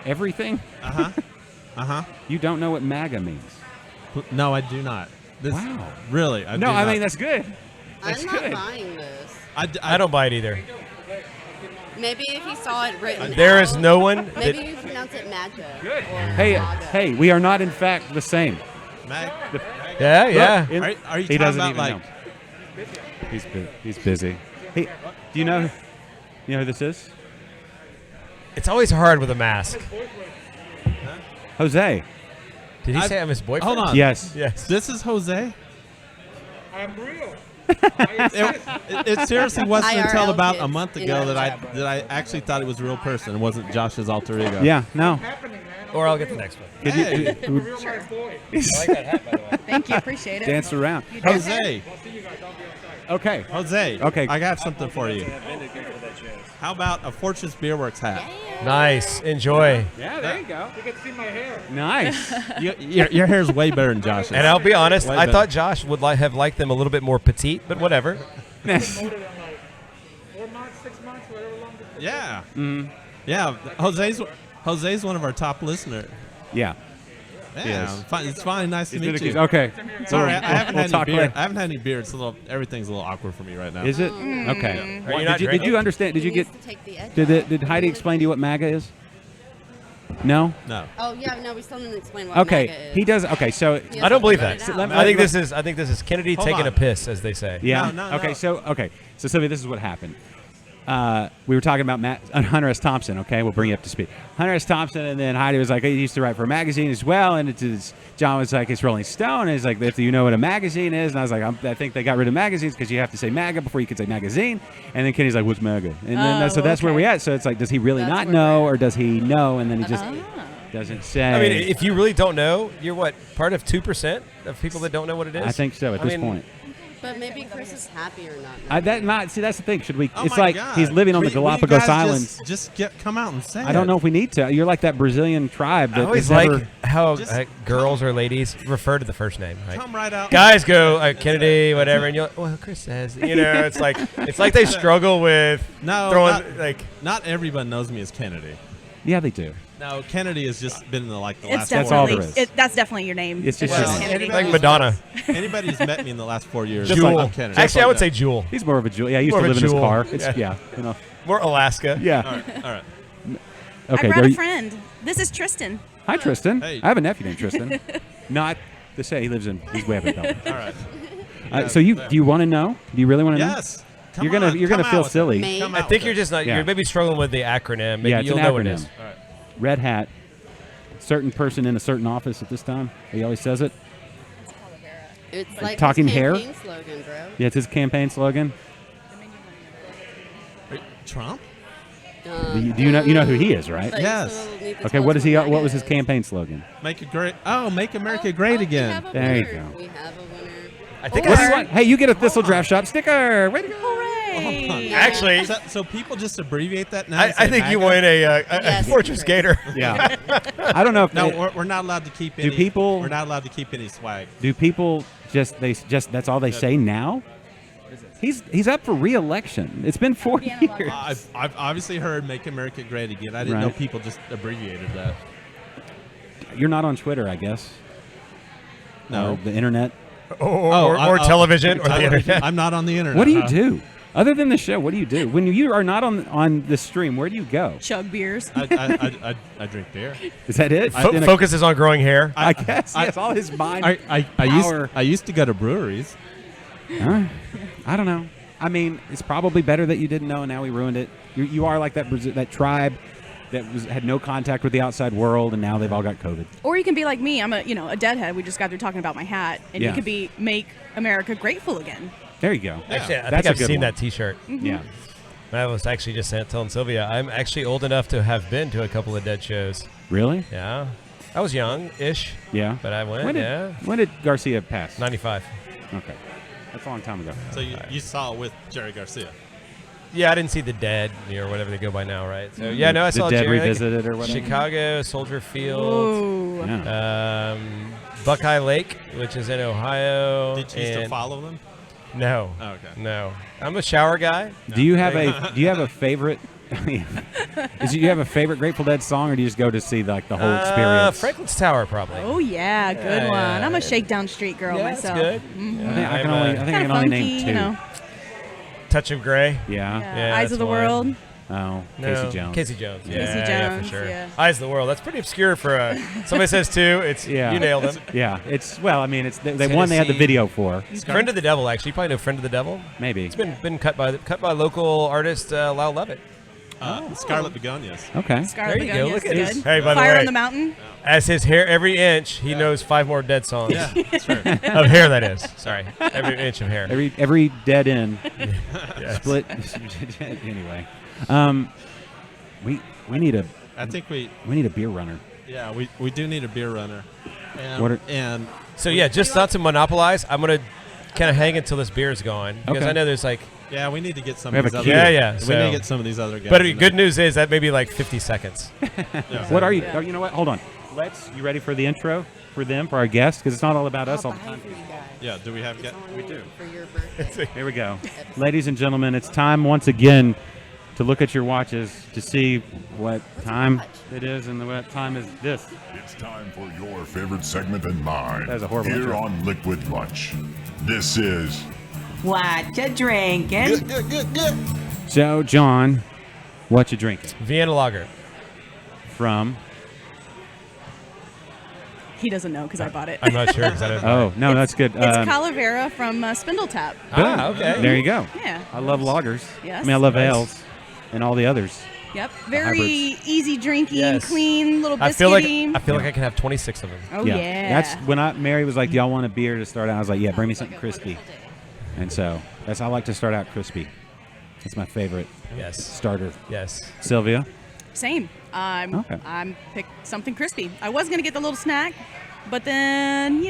everything? Uh-huh. You don't know what MAGA means? No, I do not. This, Wow. Really? No, do I not. mean that's good. That's I'm not good. buying this. I don't buy it either. Maybe if he saw it written There out, is no one Maybe that. you pronounce it MAGA. Good. Or Hey, MAGA. hey, we are not in fact the same. Yeah, yeah. Look, Are you he talking doesn't about even like? know. He's busy. Hey, do you know who this is? It's always hard with a mask. Jose. Did he say I'm his boyfriend? Hold on. Yes. Yes. This is Jose. I'm real. It seriously wasn't IRL until about a kids, month you ago know. that I actually thought it was a real person. It wasn't Josh's alter ego. Yeah. No. Happening, man. Or I'll get the next one. Could Hey. you Real life boy. I like that hat, by the way. Thank you. Appreciate it. dance around? Jose. I'll see you guys. I'll be outside. Okay. Jose. Okay. I got something for you. How about a Fortune's Beerworks hat? Nice. Enjoy. Yeah. There you go. You can see my hair. Nice. Your hair's way better than Josh's. And I'll be honest, Way I better. thought Josh would have liked them a little bit more petite, but whatever. Promoted in like 4 months, 6 months, whatever long. Yeah. Mm-hmm. Yeah. Jose's one of our top listeners. Yeah. Yeah. It's fine. Nice to He's meet been you. Okay. Sorry, I haven't We'll had talk any beer. later. I haven't had any beer. Everything's a little awkward for me right now. Is it? Okay. Are you not Did you drinking? understand? Did He you get? needs to take the edge Did off. Heidi explain to you what MAGA is? No. No. Oh yeah, no, we still didn't explain what Okay. MAGA is. He does. Okay. So. He has I don't to believe figure that. it out. Let me- I think this is Kennedy Hold taking on. a piss, as they say. Yeah. No. Okay. So Sylvia, this is what happened. We were talking about Hunter S. Thompson. Okay, we'll bring you up to speed. Hunter S. Thompson, and then Heidi was like, he used to write for a magazine as well, and John was like, it's Rolling Stone, and he's like, if you know what a magazine is, and I was like, I think they got rid of magazines because you have to say MAGA before you can say magazine, and then Kenny's like, what's MAGA? And then so that's where okay. we at. So it's like, does he really That's not where know, we're at. or does he know, and then he just doesn't say? I mean, if you really don't know, you're what, part of 2% of people that don't know what it is? I think so at I this mean, point. But maybe Chris is happy or not. See, that's the thing. Should we? Oh it's my like God. he's living on the Will you Galapagos guys Islands. Just come out and say I don't it. know if we need to. You're like that Brazilian tribe I that always is like never. how Just girls or ladies refer to the first name. Right? Come right out. Guys go Kennedy, whatever, and you're like, well, Chris says, it's like they struggle with No, throwing not everyone knows me as Kennedy. Yeah, they do. No, Kennedy has just been in the It's last That's 4 all definitely there is. that's definitely your name. It's just Well, his name. anybody like who's- Madonna. Anybody who's met me in the last 4 years, Just knows like- I'm Kennedy. Actually, I would say Jewel. He's more of a jewel. Yeah, he used More to of a live in his jewel. car. It's, Yeah. yeah. More Alaska. Yeah. All right. Okay. I brought there a you- friend. This is Tristan. Hi, Tristan. Hey. I have a nephew named Tristan. Not to say he's way up in Belgium. All right. So do you want to know? Do you really want to know? Yes. You're gonna Come feel out with silly. it. May. Come I out think with you're it. just not. Yeah. You're maybe struggling with the acronym. Maybe Yeah, it's you'll an know what it acronym. is. All right. Red hat. Certain person in a certain office at this time. He always says it. It's like Talking his hair? campaign slogan, bro. Yeah, it's his campaign slogan. Trump? Do you know who he is, right? Like, Yes. so we'll need to Okay, tell what us is he? that What was his is. campaign slogan? Make America great We again. have a There you winner. go. We have a winner. I think Or- this What is do you want? Hey, you get a Thistle Draft Shop sticker. Way to go! Hooray! actually. So people just abbreviate that now. I and say think you MAGA? win a Yes, Fortress Chris. Gator. Yeah. I don't know if No, they- we're not allowed to keep Do any. people- We're not allowed to keep any swag. do people just that's all they say now? He's up for re-election. It's been 4 years. I've obviously heard "Make America Great Again." I didn't know Right. people just abbreviated that. You're not on Twitter, I guess. No. Or the internet. Or television or the internet. I'm not on the internet. What do you huh? do other than the show? What do you do when you are not on the stream? Where do you go? Chug beers. I drink beer. Is that it? In a- Focuses on growing hair. I guess. Yes, all his mind. I used to go to breweries. I don't know. I mean, it's probably better that you didn't know, and now we ruined it. You are like that tribe that had no contact with the outside world, and now they've all got COVID. Or you can be like me. I'm a deadhead. We just got through talking about my hat, and Yeah. you could be Make America Grateful Again. There you go. Actually, I That's think a I've good seen one. that T-shirt. Yeah. I was actually just telling Sylvia, I'm actually old enough to have been to a couple of Dead shows. Really? Yeah. I was young-ish, Yeah. but I went, When did Garcia pass? 95. Okay. That's a long time ago. So you saw it with Jerry Garcia. Yeah, I didn't see the Dead or whatever they go by now, right? So yeah, no, I The saw Dead Jerry, like, Revisited or whatever? Chicago, Soldier Field, Ooh. Yeah. Buckeye Lake, which is in Ohio. Did you still and- follow them? No. Oh, okay. No. I'm a shower guy. Do you have a favorite? Do you have a favorite Grateful Dead song, or do you just go to see like the whole experience? Franklin's Tower, probably. Oh yeah, good Yeah, one. yeah, I'm a yeah. Shakedown Street girl Yeah, myself. that's good. Mhm. I think I can I'm, only. I think I Kinda can only funky, name two. you know. Touch of Grey. Yeah. Yeah, Yeah, Eyes of that's the one. World. Oh, No, Casey Jones. Casey Jones. Yeah. Yeah, Casey yeah, Jones, for sure. yeah. Eyes of the World. That's pretty obscure for somebody says two. It's Yeah. you nailed it. Yeah. It's well. I mean, it's they one they had the Tennessee. video for. Friend of the Devil, actually. You probably know Friend of the Devil. Maybe. It's been cut by local artist Lyle Lovett. Scarlet Begonias. Okay. Scarlet There you go. Begonias, Look at good. this. Hey, by the Fire way- on the Mountain. As his hair, every inch, he knows 5 more Dead songs. Yeah, that's true. Of hair, that is. Sorry. Every inch of hair. Every dead end Yes. split. Anyway, we need a I think we beer runner. do need a beer runner. And, What are- and So, yeah, just not to monopolize, I'm going to kind of hang until this beer's gone. Because Okay. I know there's like. yeah, we need to get some We of have these a other queue. Yeah, yeah. We So- need to get some of these other guys. But in good there. news is that maybe like 50 seconds. Yeah. What are you? Oh, you know what? Hold on. You ready for the intro for them, for our guests? Because it's not all about us all the time. Yeah, do we have We do. For your birthday. Here we go. Ladies and gentlemen, it's time once again to look at your watches to see what time it is and what time is this. It's time for your favorite segment and mine. That was a horrible Here intro. on Liquid Lunch. This is What you drinking? So, John, what you drinking? Vienna Lager. From? He doesn't know because I bought it. I'm not sure because I don't know. Oh, no, that's good. It's Calavera from Spindle Tap. Ah, okay. There you go. Yeah. I love lagers. Yes. I mean, I love Nice. ales and all the others. Yep. Very hybrids. easy drinking, Yes. clean, little I feel like biscuity. I can have 26 of them. Oh yeah. That's when Mary was like, "Do y'all want a beer to start out?" I was like, "Yeah, bring me something crispy." And so I like to start out crispy. That's my favorite Yes. starter. Yes. Sylvia. Same. Okay. I'm picked something crispy. I was gonna get the little snack, but then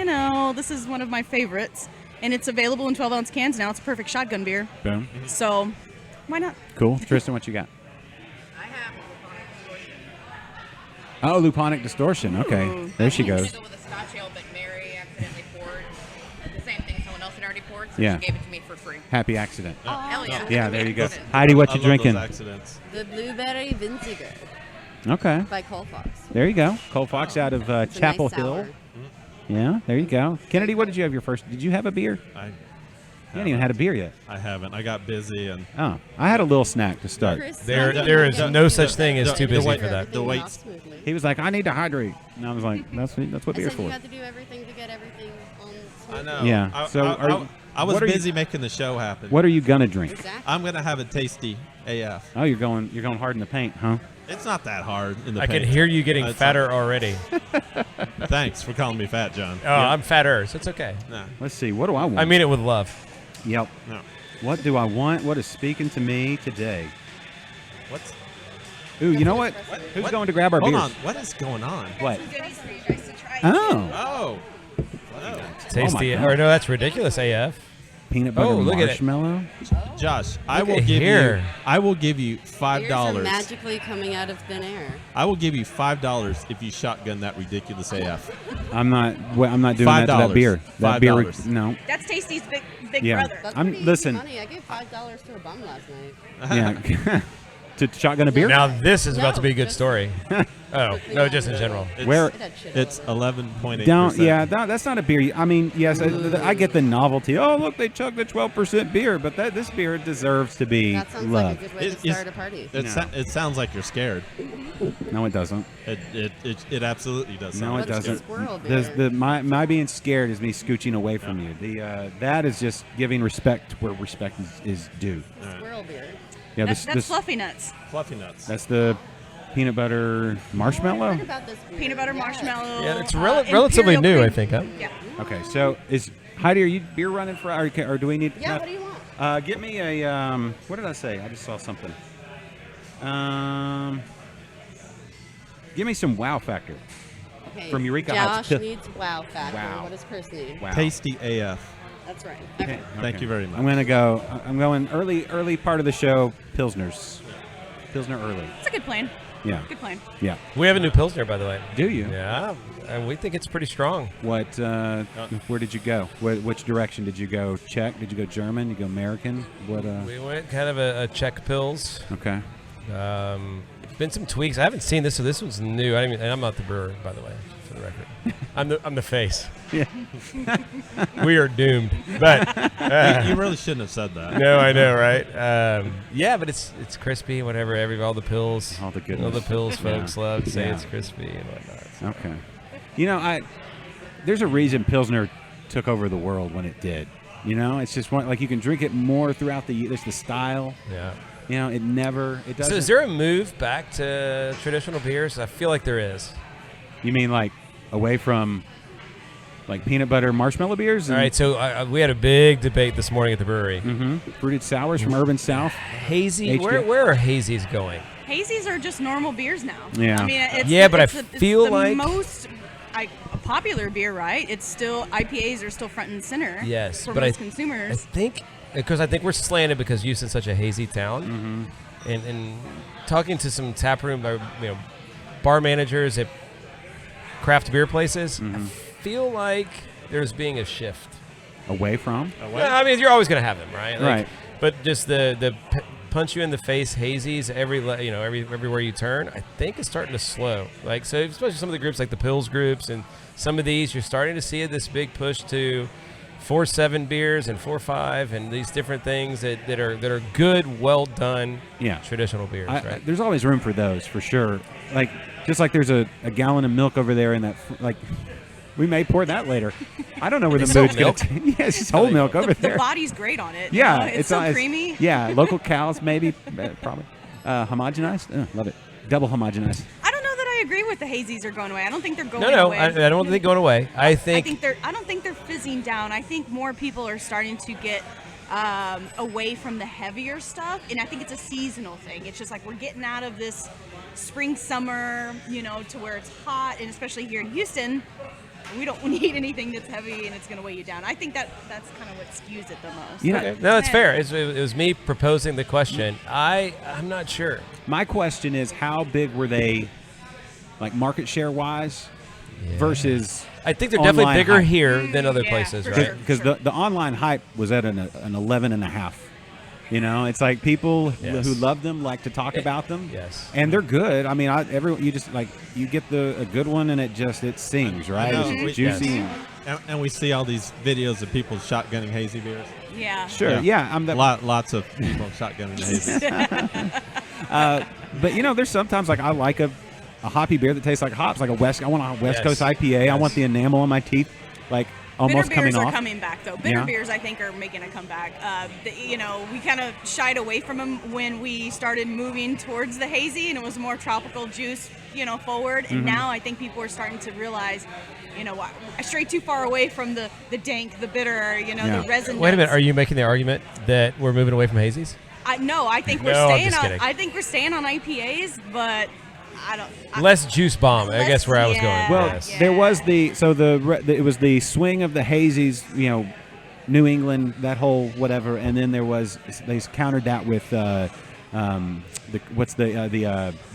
this is one of my favorites, and it's available in 12-ounce cans now. It's a perfect shotgun beer. Boom. So why not? Cool. Tristan, what you got? Oh, Luponic Distortion. Okay. Ooh. There she I goes. wanted to go with a Scotch ale, but Mary accidentally poured the same thing someone else had already poured, so Yeah. she gave it to me for free. Happy accident. Hell yeah. Yeah, there you go. Accident. Heidi, what I you love drinking? Those accidents. The Blueberry Vinegar Okay. by Cole Fox. There you go. Cole Fox out of It's a Chapel nice Hill. sour. Yeah, there you go. Kennedy, what did you have your first? Did you have a beer? You hadn't even had a beer yet. I haven't. I got busy and Oh, I had a little snack to start. Chris, There is no such thing as too busy wait- for that. everything The went weights. off smoothly. He was like, "I need to hydrate," and I was like, "That's what I beer's said you for." had to do everything to get everything on I smooth. know. Yeah, so I was what are you- busy making the show happen. What are you gonna drink? Exactly. I'm gonna have a tasty AF. Oh, you're going hard in the paint, huh? It's not that hard in the I can paint. hear you getting It's fatter already. Thanks for calling me fat, John. Oh, I'm fatter, so it's okay. Nah, Let's see. What do I want? I mean it with love. Yep. no. What do I want? What is speaking to me today? What's Ooh, you know what? Who's What? going to grab our Hold beers? on. What is going on? What? Goodies for you guys to try. Oh, Oh. Tasty. God. Or no, that's ridiculous AF. peanut butter Oh, look at it. marshmallow. Josh, I Look will at give here. I will give you Beers are $5. magically coming out of thin air. I will give you $5 if you shotgun that ridiculous AF. I'm not doing that to that $5. beer. That beer. $5. No. That's Tasty's big Yeah. brother. That's I'm- pretty listen. easy money. I gave $5 to a bum last night. Yeah. To shotgun a beer. Now this is about to be a good just- story. Oh no, just in general. Where? It had shit It's all over it. 11.8%. Don't. Yeah. That's not a beer. I mean, yes, I get the novelty. Oh, look, they chugged a 12% beer, but this beer deserves to be That sounds loved. like a good way to It's- start a party. It sounds like you're scared. No, it doesn't. It absolutely does. No, sound it like you're doesn't. squirrel There's beer. my being scared is me scooching away from you. That is just giving respect where respect is due. Squirrel beer. Yeah, That's fluffy nuts. Fluffy nuts. that's the peanut butter I marshmallow. heard about this beer. Peanut butter Yeah. marshmallow. Yeah, it's Imperial relatively new, cream. I think. Huh? Yeah. Okay, so is Heidi? Are you beer running for, or do we need? Yeah, what do you want? Get me a what did I say? I just saw something. Give me some Wow Factor. Okay. From Eureka Heights. Josh needs Wow Factor. Wow. What does Chris need? Wow. Tasty AF. That's right. Okay, Okay. Thank you very much. I'm going early part of the show. Pilsner early. It's a good plan. Yeah. Good plan. Yeah. We have a new Pilsner, by the way. Do you? Yeah, and we think it's pretty strong. What? Where did you go? Which direction did you go? Czech? Did you go German? Did you go American? What? We went kind of a Czech Pils. Okay. Been some tweaks. I haven't seen this, so this one's new. And I'm not the brewer, by the way, for the record. I'm the face. Yeah. We are doomed. But You really shouldn't have said that. no, I know, right? Yeah, but it's crispy. Whatever. All the pills. All the goodness. All the pills folks Yeah. love to say Yeah. it's crispy and whatnot. Okay. You know, there's a reason Pilsner took over the world when it did. You know, it's just like you can drink it more throughout the year. There's the style. Yeah. You know, it doesn't. So is there a move back to traditional beers? I feel like there is. You mean like away from like peanut butter marshmallow beers? All right, so we had a big debate this morning at the brewery. Mm-hmm. Fruited sours from Urban South. Hazy, HJ. where are hazies going? Hazies are just normal beers now. Yeah. I mean, it's Yeah, but I it's feel the like- most a popular beer, right? It's still IPAs are still front and center. Yes, for but most I consumers. think we're slanted because Houston's such a hazy town, Mm-hmm. and talking to some taproom, bar managers at craft beer places, Mm-hmm. I feel like there's being a shift. Away from? Well, I mean, you're always going to have them, right? Right. But just the punch you in the face hazies everywhere you turn, I think it's starting to slow. Like, so especially some of the groups like the Pils groups and some of these, you're starting to see this big push to 4.7 beers and 4.5 and these different things that are good, well done, Yeah. traditional beers, right? There's always room for those, for sure. Like, just like there's a gallon of milk over there in that, like, we may pour that later. I don't know where the It's milk's whole going to Yeah, it's just whole milk over the there. body's great on it. you Yeah. know? It's so creamy. Yeah, local cows, maybe, probably. Homogenized? Love it. Double homogenized. I don't know that I agree with the hazies are going away. I don't think they're going No, away. I don't think going away. I I think don't think they're fizzing down. I think more people are starting to get away from the heavier stuff, and I think it's a seasonal thing. It's just like we're getting out of this spring, summer, to where it's hot, and especially here in Houston, we don't need anything that's heavy and it's going to weigh you down. I think that's kind of what skews it the most. You know- no, that's fair. It was me proposing the question. I'm not sure. My question is, how big were they, like, market share-wise versus I think they're definitely online bigger hype? here than other Yeah, places, for right? sure. Because the online hype was at an 11.5. It's like people Yes. who love them like to talk about them. Yes. And they're good. I mean, you just like you get a good one and it sings, right? know. It's Mhm. juicy. Yes. And we see all these videos of people shotgunning hazy beers. Yeah. Sure. Yeah. I'm the, Lots of people shotgunning hazy. but there's sometimes like I like a hoppy beer that tastes like hops, like I want a West Yes. Coast IPA. I Yes. want the enamel on my teeth, like almost Bitter coming beers are off. coming back, though. Bitter Yeah. beers, I think, are making a comeback. We kind of shied away from them when we started moving towards the hazy, and it was more tropical juice, forward. And now I think people are starting to realize, I strayed too far away from the dank, the bitter, Yeah. the resin. Wait a minute. notes. Are you making the argument that we're moving away from hazies? I think we're No, I'm staying just on. kidding. I think we're staying on IPAs, but I don't. Less juice bomb. I guess where I was going. Yeah. Well, Yes. there was it was the swing of the hazies, New England, that whole whatever, and then they countered that with the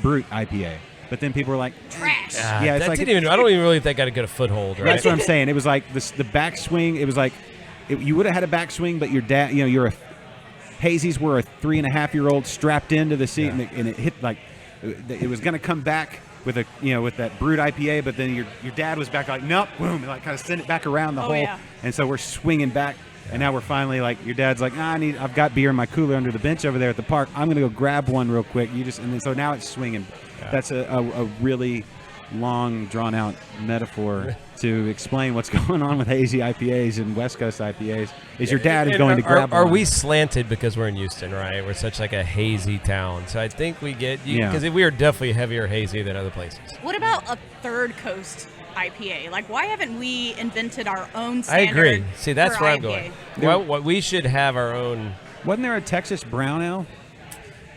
Brute IPA. But then people were like, trash. Yeah, it's that like didn't even, I don't even really think I got a foothold. Right? that's what I'm saying. It was like the backswing. It was like you would have had a backswing, but your dad, hazies were a 3.5-year-old strapped into the seat, and it hit like it was going to come back with with that Brute IPA, but then your dad was back like, nope, boom, and like kind of send it back around the hole, yeah. and so we're swinging back. And now we're finally like, your dad's like, I've got beer in my cooler under the bench over there at the park. I'm gonna go grab one real quick. So now it's swinging. Yeah. That's a really long, drawn out metaphor to explain what's going on with hazy IPAs and West Coast IPAs. Is your dad is going to grab Are one. we slanted because we're in Houston, right? We're such like a hazy town. So I think we get because we are definitely heavier hazy than other places. What about a third coast IPA? Like, why haven't we invented our own I standard? agree. See, that's for where I'm IPA? going. Well, we should have our own. Wasn't there a Texas brown ale?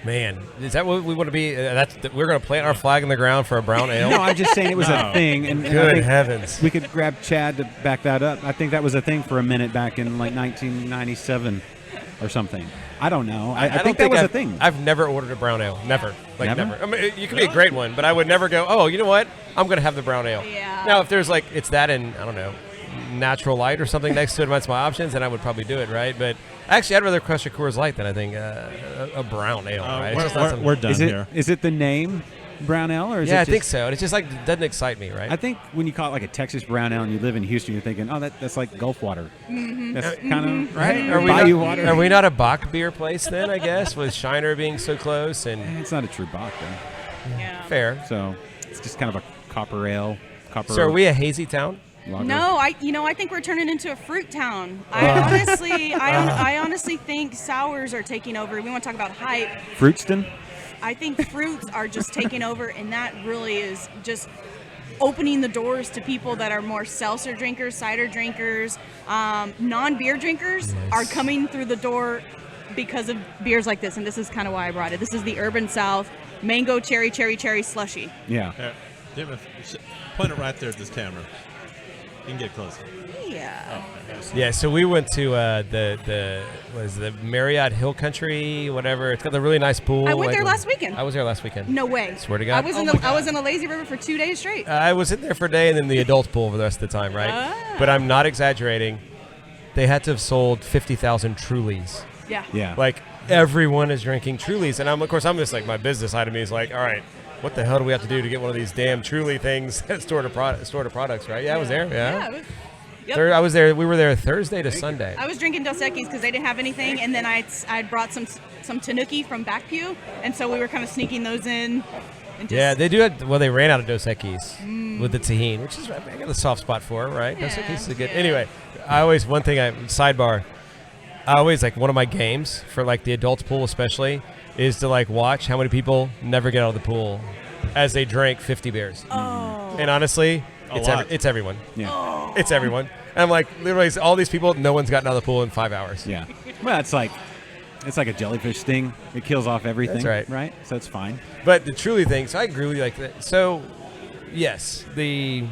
Man, is that what we want to be? We're going to plant our flag in the ground for a brown ale. No, I'm just saying it was a thing. And I Good think heavens! we could grab Chad to back that up. I think that was a thing for a minute back in like 1997 or something. I don't know. I think that was a thing. I've never ordered a brown ale. Never. Like Never? never. I mean, you could be a great one, but I would never go, oh, you know what? I'm going to have the brown ale. Yeah. Now, if there's like, it's that and, I don't know, Natural Light or something next to it amongst my options, then I would probably do it, right? But actually, I'd rather crush a Coors Light than I think a brown ale, right? It's just not something- We're done here. Is it the name brown ale, or is Yeah, it I just, think so. And it's just like, it doesn't excite me, right? I think when you call it like a Texas brown ale and you live in Houston, you're thinking, oh, that's like Gulf water. Mm-hmm. That's kind of right. Are we Bayou not, water. Are we not a Bach beer place then, I guess, with Shiner being so close? And It's not a true Bach, though. Yeah. fair. So it's just kind of a copper ale. So are we a hazy town? lager. No, I think we're turning into a fruit town. I honestly think sours are taking over. We want to talk about hype. Fruitston? I think fruits are just taking over, and that really is just opening the doors to people that are more seltzer drinkers, cider drinkers, non-beer drinkers are coming through the door because of beers like this, and this is kind of why I brought it. This is the Urban South Mango Cherry Slushy. Yeah. Point it right there at this camera. You can get closer. Yeah. Yeah, so we went to the Marriott Hill Country, whatever. It's got the really nice pool. I went there last weekend. I was there last weekend. No way. Swear to God. I was in a lazy river for 2 days straight. I was in there for a day and then the adult pool for the rest of the time, right? Ah. But I'm not exaggerating. They had to have sold 50,000 Trulies. Yeah. Yeah. Like, everyone is drinking Trulies. And of course, I'm just like, my business side of me is like, all right, what the hell do we have to do to get one of these damn Truly things stored to products, right? Yeah, I was there. Yeah. Yep. I was there. We were there Thursday to Sunday. I was drinking Dos Equis because they didn't have anything, and then I brought some Tanuki from Back Pew, and so we were kind of sneaking those in. And just, Yeah, they do it. Well, they ran out of Dos Equis with the tahini, which is I got a soft spot for, right? Dos Equis is good. Yeah. Anyway, I always sidebar. I always like one of my games for like the adults pool especially is to like watch how many people never get out of the pool as they drink 50 beers. Oh. And honestly, it's everyone. Yeah. It's everyone. And I'm like, literally, all these people, no one's gotten out of the pool in 5 hours. Yeah. Well, it's like a jellyfish sting. It kills off everything. That's right. Right? So it's fine. But the Truly thing, so I agree with you like that. So, yes, the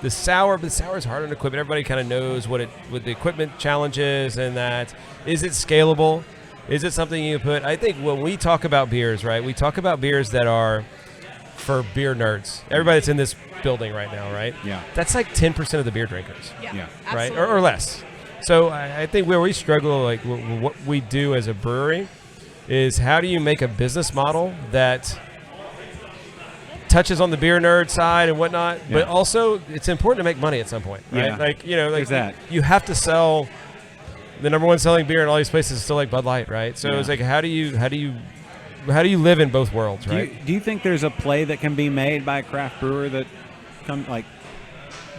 sour, but the sour is hard on equipment. Everybody kind of knows what the equipment challenges and that. Is it scalable? Is it something you put? I think when we talk about beers, right, we talk about beers that are for beer nerds. Everybody that's in this building right now, right? Yeah. That's like 10% of the beer drinkers. Yeah. Right? Absolutely. Or less. So I think where we struggle, like what we do as a brewery, is how do you make a business model that touches on the beer nerd side and whatnot, but also it's important to make money at some point, right? Yeah. Like, There's that. You have to sell. The number one selling beer in all these places is still like Bud Light, right? So it's like, how do you live in both worlds, right? Do you think there's a play that can be made by a craft brewer that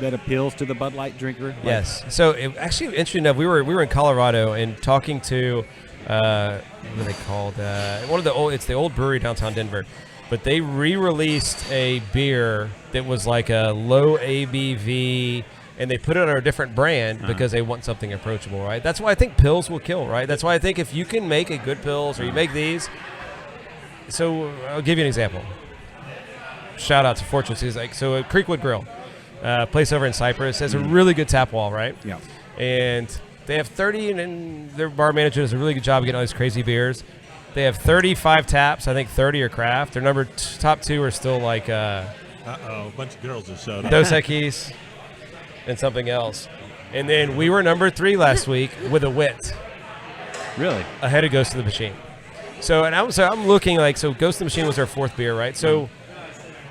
that appeals to the Bud Light drinker? Like, Yes. So actually, interesting enough, we were in Colorado and talking to what are they called? It's the old brewery downtown Denver, but they re-released a beer that was like a low ABV and they put it under a different brand because they want something approachable, right? That's why I think pills will kill, right? That's why I think if you can make a good pills or you make these. So I'll give you an example. Shout out to Fortunes. He's like, so at Creekwood Grill, place over in Cypress, has a really good tap wall, right? Yeah. And they have 30, and their bar manager does a really good job of getting all these crazy beers. They have 35 taps. I think 30 are craft. Their top 2 are still like A bunch of girls just showed up. Dos Equis and something else. And then we were number 3 last week with a wit. Really? Ahead of Ghost of the Machine. So I'm looking like, so Ghost of the Machine was our 4th beer, right? So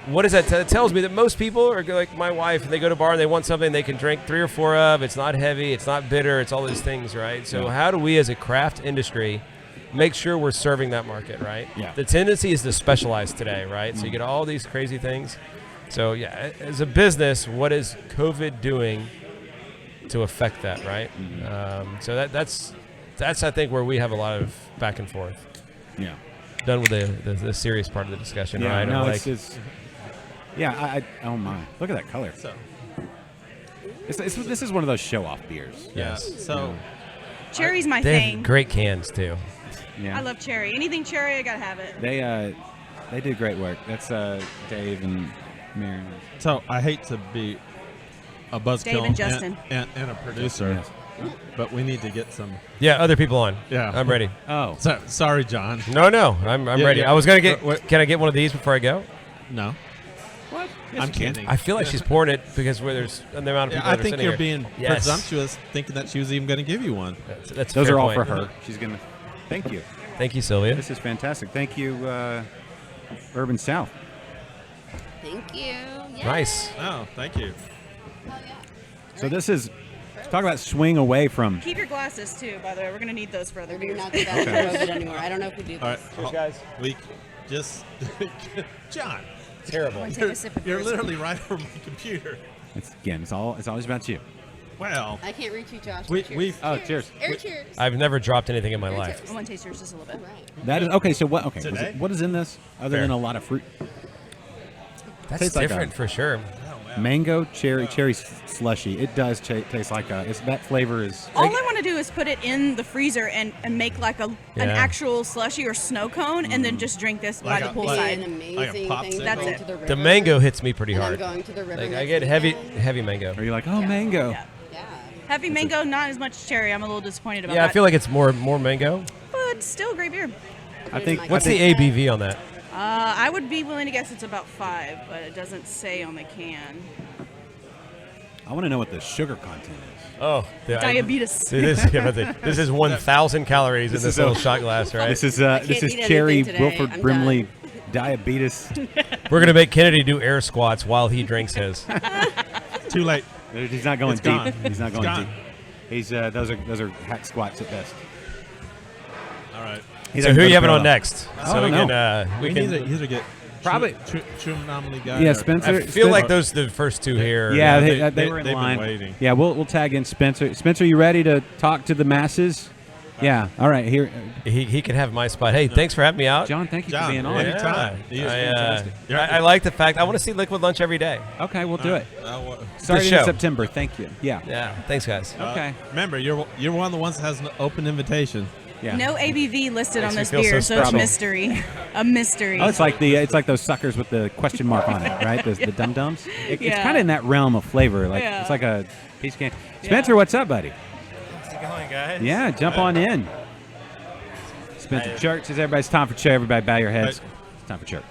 what does that it tells me that most people are like my wife, and they go to a bar and they want something they can drink 3 or 4 of. It's not heavy, it's not bitter, it's all these things, right? So how do we as a craft industry make sure we're serving that market, right? Yeah. The tendency is to specialize today, right? So you get all these crazy things. So yeah, as a business, what is COVID doing to affect that, right? So that's I think where we have a lot of back and forth. Yeah. Done with the serious part of the discussion, right? No, Like, it's yeah. Oh my! Look at that color. So, this is one of those show-off beers. yes. So, Cherry's my They thing. have great cans too. Yeah. I love cherry. Anything cherry, I gotta have it. They did great work. That's Dave and Mary. so I hate to be a buzzkill Dave and Justin. and a producer, Yes. but we need to get some. Yeah, other people on. Yeah. I'm ready. Oh. Sorry, John. No, I'm Yeah, ready. yeah. I was gonna get. What- Can I get one of these before I go? No. What? I'm kidding. I feel like she's pouring it because where there's the amount of people I that are think sitting you're here. being Yes. presumptuous, thinking that she was even going to give you one. That's a Those fair are all point. for her. She's gonna. Thank you. Thank you, Sylvia. This is fantastic. Thank you, Urban South. Thank you. Yay. Nice. Oh, thank you. So this is talk about swing away from. Keep your glasses too, by the way. We're gonna need those for other We do beers. not do that for COVID anymore. I don't know if we do All right, this. Cheers, guys. We just John. Terrible. Take a sip of You're yours. literally right over my computer. It's always about you. Well, I can't reach you, Josh. we Cheers. we've Oh, cheers. Air cheers. I've never dropped anything in my Air life. cheers. I want to taste yours just a little bit. All right. That is okay. So what? Okay, Today? what is in this other Fair. than a lot of fruit? That's Tastes like different for sure. Mango, cherry slushy. It does taste like that flavor is. All I want to do is put it in the freezer and make like an Yeah. actual slushy or snow cone, and then just drink this Like by a- the It'd be poolside. an amazing thing. popsicle? That's going it. to the river. The mango hits me pretty And hard. I'm going to the river. Like I next get heavy weekend. mango. Are you like, oh, mango? Yeah. Yeah. Heavy mango, not as much cherry. I'm a little disappointed about Yeah, that. I feel like it's more mango. but still a great beer. I think. What's I the think, ABV on that? I would be willing to guess it's about 5, but it doesn't say on the can. I want to know what the sugar content is. Oh, Diabetes. This is 1,000 calories in This this is little a- shot glass, right? This is can't eat cherry anything today. Wilford I'm Brimley done. diabetes. We're gonna make Kennedy do air squats while he drinks his. too late. He's not going It's deep. gone. He's not It's going gone. deep. He's those are hack squats at best. All right. He So doesn't who go are you to having on parallel. next? I So don't we know. can We we need can. to either get Probably- true anomaly guy. Yeah, or- Spencer. I feel like those are the first two here. Yeah, Yeah, they were in they've been line. waiting. Yeah, we'll tag in Spencer. Spencer, you ready to talk to the masses? Yeah. All right. Here, He can have my spot. Hey, thanks for having me out. John. Thank you John, for being on. yeah. Anytime. He is fantastic. I like the fact I want to see Liquid Lunch every day. Okay, we'll do it. Uh, Starting show. in September. Thank you. Yeah. Yeah, thanks guys. Okay. Remember, you're one of the ones that has an open invitation. Yeah. No ABV listed on Makes this me feel beer, so so it's a special. mystery. A mystery. Oh, it's like those suckers with the question mark on it, right? The dum dums. It's Yeah. kind of in that realm of flavor. Like Yeah. it's like a piece of candy. Spencer, what's up, buddy? How's it going, guys? Yeah, jump on in. Spencer Church. Is everybody's time for church? Everybody, bow your heads. It's time for church.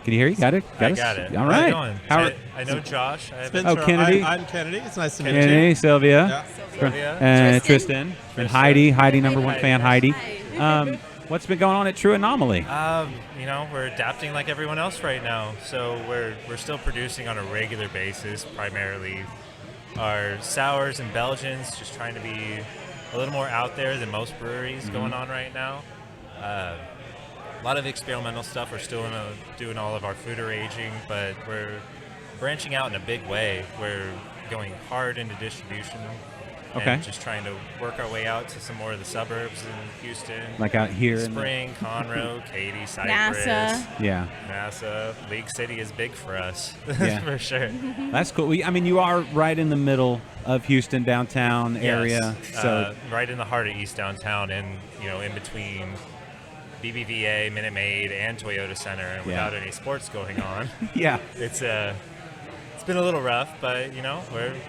Can you hear? You got it. I us? got it. All How right. you doing? How I know Josh. I haven't- Spencer, Kennedy. I'm Kennedy. It's nice to meet Kennedy, you. Sylvia, Sylvia. and Tristan, and Heidi. Heidi, number one Hi. fan, Heidi. Hi. What's been going on at True Anomoly? We're adapting like everyone else right now. So we're still producing on a regular basis, primarily our sours and Belgians, just trying to be a little more out there than most breweries going on right now. A lot of experimental stuff. We're still doing all of our foeder aging, but we're branching out in a big way. We're going hard into distribution Okay. And just trying to work our way out to some more of the suburbs in Houston. Like out here in the- Spring, Conroe, Katy, Cypress. NASA. Yeah. NASA. League City is big for us, Yeah. for sure. That's cool. I mean, you are right in the middle of Houston downtown area, Yes. so Right in the heart of East Downtown, and in between BBVA, Minute Maid, and Toyota Center, and without any sports going on. yeah. It's been a little rough, but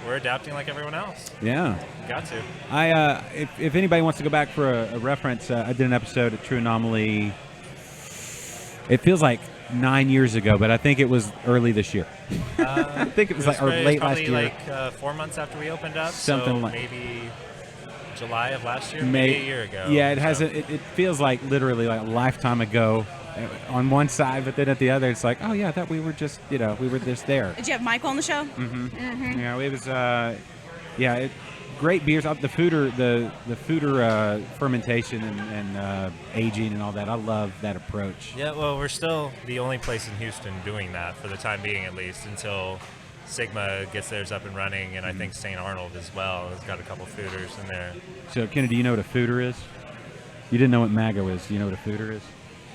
we're adapting like everyone else. Yeah. Got to. If anybody wants to go back for a reference, I did an episode of True Anomoly. It feels like 9 years ago, but I think it was early this year. I think it was like or late last year. Like 4 months after we opened up. Something so like maybe July of last year, maybe a year ago. Yeah, it feels like literally like a lifetime ago on one side, but then at the other, it's like, oh yeah, I thought we were just we were just there. Did you have Michael on the show? Mm-hmm. Yeah, it was great beers. The foeder fermentation and aging and all that. I love that approach. Yeah, well, we're still the only place in Houston doing that for the time being, at least, until Sigma gets theirs up and running, and I think St. Arnold as well has got a couple foeders in there. So, Kenny, do you know what a foeder is? You didn't know what MAGA is. Do you know what a foeder is?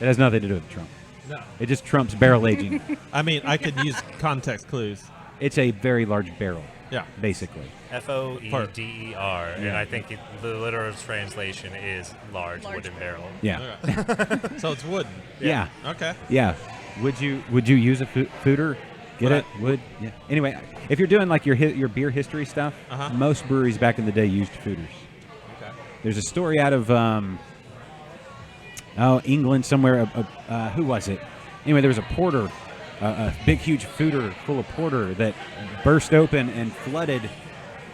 It has nothing to do with Trump. No. It just trumps barrel aging. I mean, I could use context clues. It's a very large barrel. Yeah. Basically. FOEDER, and I think the literal translation is large wooden barrel. Yeah. Okay. So it's wooden. Yeah. Okay. Yeah. Would you use a foeder? Get it? Would? Yeah. Anyway, if you're doing like your beer history stuff, most breweries back in the day used foeders. Okay. There's a story out of England somewhere. Who was it? Anyway, there was a porter, a big, huge foeder full of porter that burst open and flooded.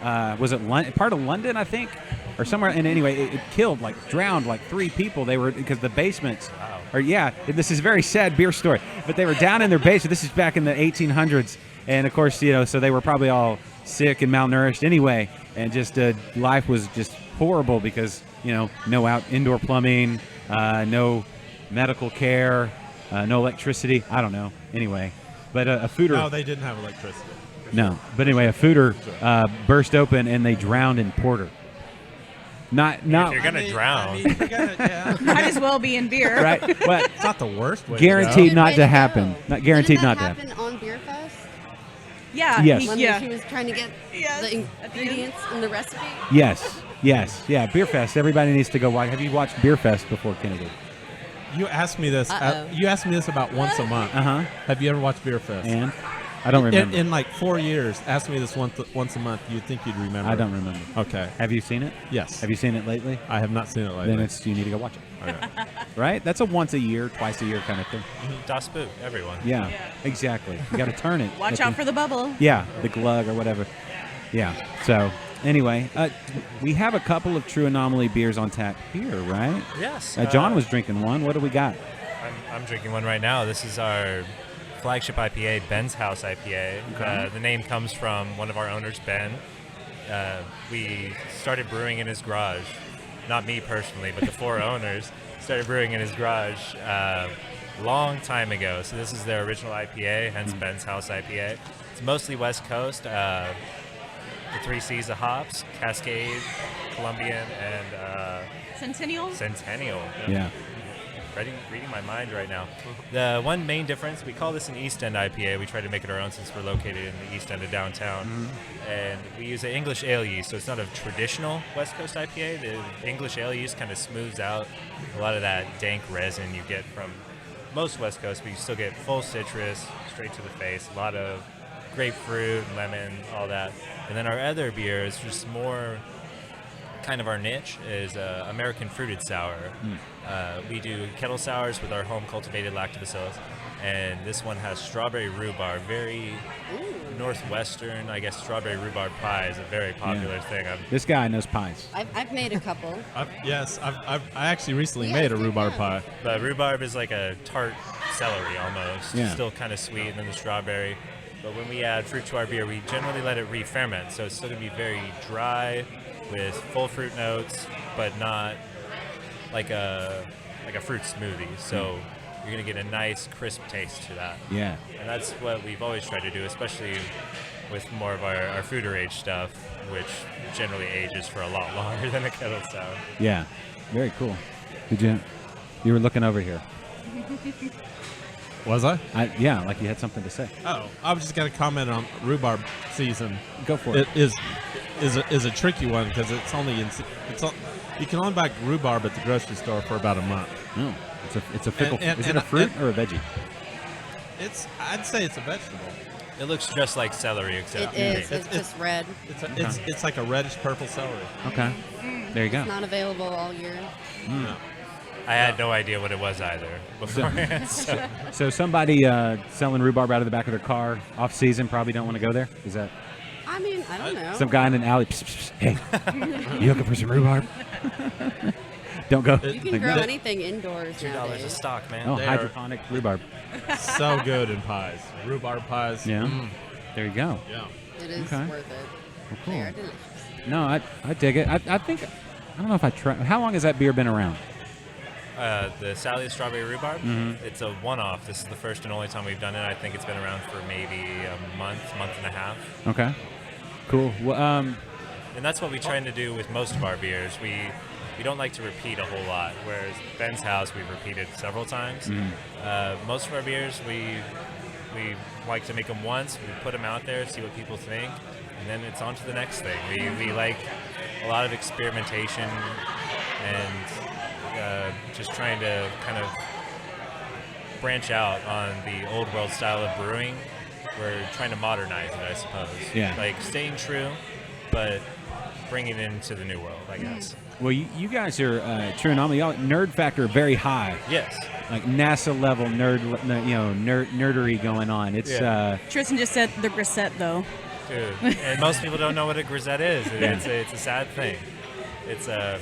Was it part of London, I think, or somewhere? And anyway, it killed, drowned 3 people. They were because the basements. Wow. This is a very sad beer story. But they were down in their basement. This is back in the 1800s, and of course, so they were probably all sick and malnourished anyway, and just life was just horrible because no indoor plumbing, no medical care, no electricity. I don't know. Anyway, but a foeder. No, they didn't have electricity. No, but anyway, a foeder burst open and they drowned in porter. Not. If you're gonna drown, Might as well be in beer. Right, but it's not the worst way. Guaranteed not to happen. Not guaranteed not to happen. Didn't that happen on Beer Fest? Yeah. Yes. When Yeah. she was trying to get the ingredients in the recipe? Yes. Yeah, Beer Fest. Everybody needs to go watch. Have you watched Beer Fest before, Kennedy? You ask me this. You ask me this about once a month. Have you ever watched Beer Fest? And I don't remember. In 4 years, ask me this once a month. You'd think you'd remember. I don't remember. Okay. Have you seen it? Yes. Have you seen it lately? I have not seen it lately. Then you need to go watch it. Okay. Right? That's a once a year, twice a year kind of thing. Das Boot, everyone. Yeah. Exactly. You got to turn it. Watch out for the bubble. Yeah, the glug or whatever. Yeah. So anyway, we have a couple of True Anomoly beers on tap here, right? Yes. John was drinking one. What do we got? I'm drinking one right now. This is our flagship IPA, Ben's House IPA. Okay. The name comes from one of our owners, Ben. We started brewing in his garage. Not me personally, but the 4 owners started brewing in his garage long time ago. So this is their original IPA, hence Ben's House IPA. It's mostly West Coast. The 3 C's of hops, Cascade, Colombian, and Centennial. Yeah. Reading my mind right now. The one main difference, we call this an East End IPA. We try to make it our own since we're located in the East End of downtown. And we use an English ale yeast, so it's not a traditional West Coast IPA. The English ale yeast kind of smooths out a lot of that dank resin you get from most West Coast, but you still get full citrus, straight to the face, a lot of grapefruit, lemon, all that. And then our other beer is just more kind of our niche is American fruited sour. We do kettle sours with our home cultivated lactobacillus, and this one has strawberry rhubarb. Very northwestern, I guess. Strawberry rhubarb pie is a very popular thing. This guy knows pies. I've made a couple. I actually recently made a rhubarb pie. But rhubarb is like a tart celery almost. Yeah. Still kind of sweet, and then the strawberry. But when we add fruit to our beer, we generally let it re-ferment, so it's still going to be very dry with full fruit notes, but not like a fruit smoothie. So you're going to get a nice, crisp taste to that. Yeah. And that's what we've always tried to do, especially with more of our foeder age stuff, which generally ages for a lot longer than a kettle sour. Yeah, very cool. You were looking over here. Was I? Yeah, like you had something to say. Oh, I was just going to comment on rhubarb season. Go for it. It is a tricky one because you can only buy rhubarb at the grocery store for about a month. Oh, it's a fickle. Is it a fruit or a veggie? I'd say it's a vegetable. It looks just like celery, except It is. It's just red. It's like a reddish purple celery. Okay, there you go. It's not available all year. No. I had no idea what it was either beforehand. So somebody selling rhubarb out of the back of their car off season probably don't want to go there. Is that I mean, I don't know. some guy in an alley? Psst, psst, hey, you looking for some rhubarb? Don't go. You can grow anything indoors $2 a nowadays. stock, man. Oh, They hydroponic rhubarb. So good in pies. Rhubarb pies. Yeah. There you go. Yeah. It is Okay. worth it. Well, cool. They are delicious. No, I dig it. I think I don't know if I try. How long has that beer been around? The Sally's Strawberry Rhubarb, Mm-hmm. it's a one-off. This is the first and only time we've done it. I think it's been around for maybe a month and a half. Okay. Cool. Well, And that's what we try to do with most of our beers. We don't like to repeat a whole lot, whereas Ben's House we've repeated several times. Most of our beers, we like to make them once, we put them out there, see what people think, and then it's on to the next thing. We like a lot of experimentation and just trying to kind of branch out on the old world style of brewing. We're trying to modernize it, I suppose. Yeah. Like staying true, but bringing it into the new world, I guess. well, you guys are true anomaly. Y'all nerd factor very high. Yes. Like NASA level nerdery going on. It's Yeah. Tristan just said the grisette, though. Dude. And most people don't know what a grisette is. Yeah. It's a sad thing. It's a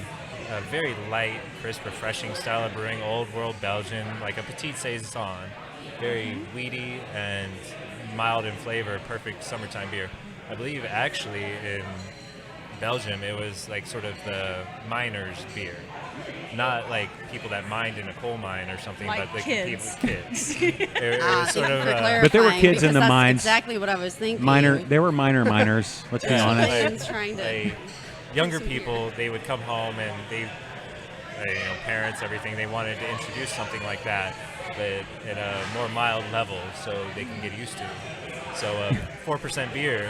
very light, crisp, refreshing style of brewing, old world Belgian, like a petite saison. Very weedy and mild in flavor, perfect summertime beer. I believe actually in Belgium it was like sort of the miners' beer. Not like people that mined in a coal mine or something, Like but the kids. kids. It was sort of But there were kids in the that's mines. Exactly what I was thinking. There were miners. Let's be honest. Planes trying to. Like, younger people, they would come home and parents, everything, they wanted to introduce something like that, but at a more mild level so they can get used to it. So 4% beer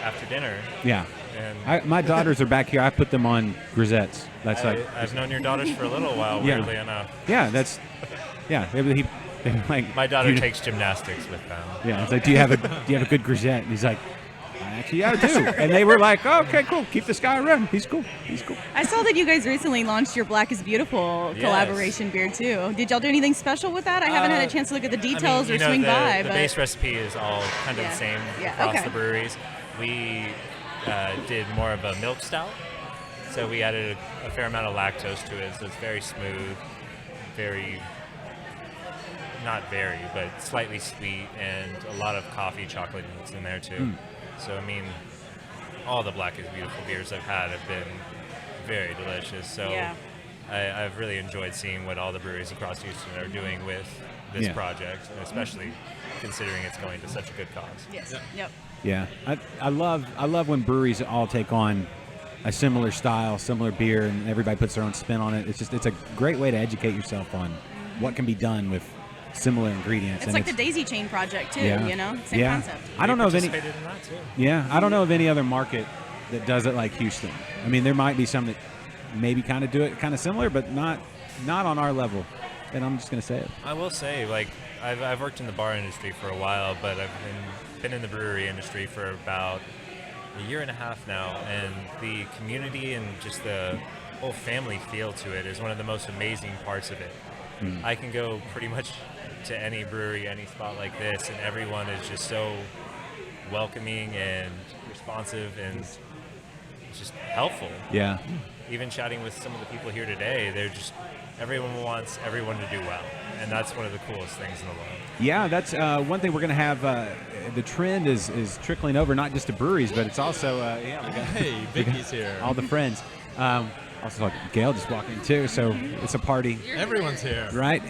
after dinner. Yeah. And My daughters are back here. I put them on grisettes. That's I've known your daughters for a little while, Yeah. weirdly enough. Yeah, that's. Yeah, they like. My daughter you- takes gymnastics with them. Yeah, it's like, do you have a good grisette? And he's like, actually, yeah, I do. And they were like, oh, okay, cool. Keep this guy around. He's cool. I saw that you guys recently launched your Black is Beautiful Yes. collaboration beer, too. Did y'all do anything special with that? I haven't had a chance to look at the details or swing by. The but base recipe is all kind of Yeah. the same Yeah, across okay. the breweries. We did more of a milk stout, so we added a fair amount of lactose to it, so it's very smooth, but slightly sweet, and a lot of coffee chocolate notes in there too. So I mean, all the Black is Beautiful beers I've had have been very delicious. So Yeah. I've really enjoyed seeing what all the breweries across Houston are doing with this Yeah. project, and especially considering it's going to such a good cause. Yes. Yep. Yeah, I love when breweries all take on a similar style, similar beer, and everybody puts their own spin on it. It's a great way to educate yourself on what can be done with similar ingredients. It's and like the Daisy Chain project, too, Yeah. you know? Same Yeah. concept. I don't know of any. Participated in that too. Yeah, I don't know of any other market that does it like Houston. I mean, there might be some that maybe kind of do it kind of similar, but not on our level. And I'm just gonna say it. I will say, like, I've worked in the bar industry for a while, but I've been in the brewery industry for about a year and a half now, and the community and just the whole family feel to it is one of the most amazing parts of it. I can go pretty much to any brewery, any spot like this, and everyone is just so welcoming and responsive and just helpful. Yeah. Even chatting with some of the people here today, everyone wants everyone to do well, and that's one of the coolest things in the world. Yeah, that's one thing we're going to have. The trend is trickling over not just to breweries, but it's also we got, Hey, Vicky's here. all the friends. Also, like Gale just walked in too, so it's a party, Everyone's here. right?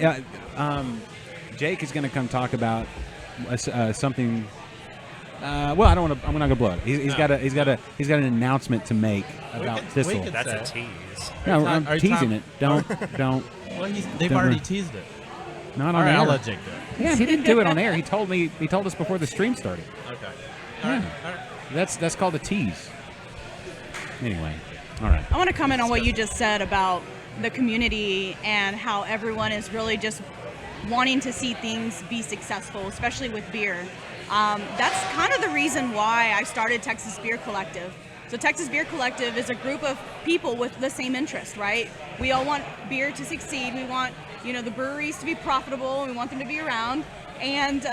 Jake is going to come talk about something Well, I don't want to. I'm not going to blow it. He's got an announcement to make about Thistle. That's a tease. No, I'm teasing it. Don't. Well, they've already teased it. Not on All right, air. I'll let Jake do it. Yeah, he didn't do it on air. He told me. He told us before the stream started. Okay. Yeah. All right. That's called a tease. Anyway, all right. I want to comment on what you just said about the community and how everyone is really just wanting to see things be successful, especially with beer. That's kind of the reason why I started Texas Beer Collective. So Texas Beer Collective is a group of people with the same interest, right? We all want beer to succeed. We want, the breweries to be profitable. We want them to be around, and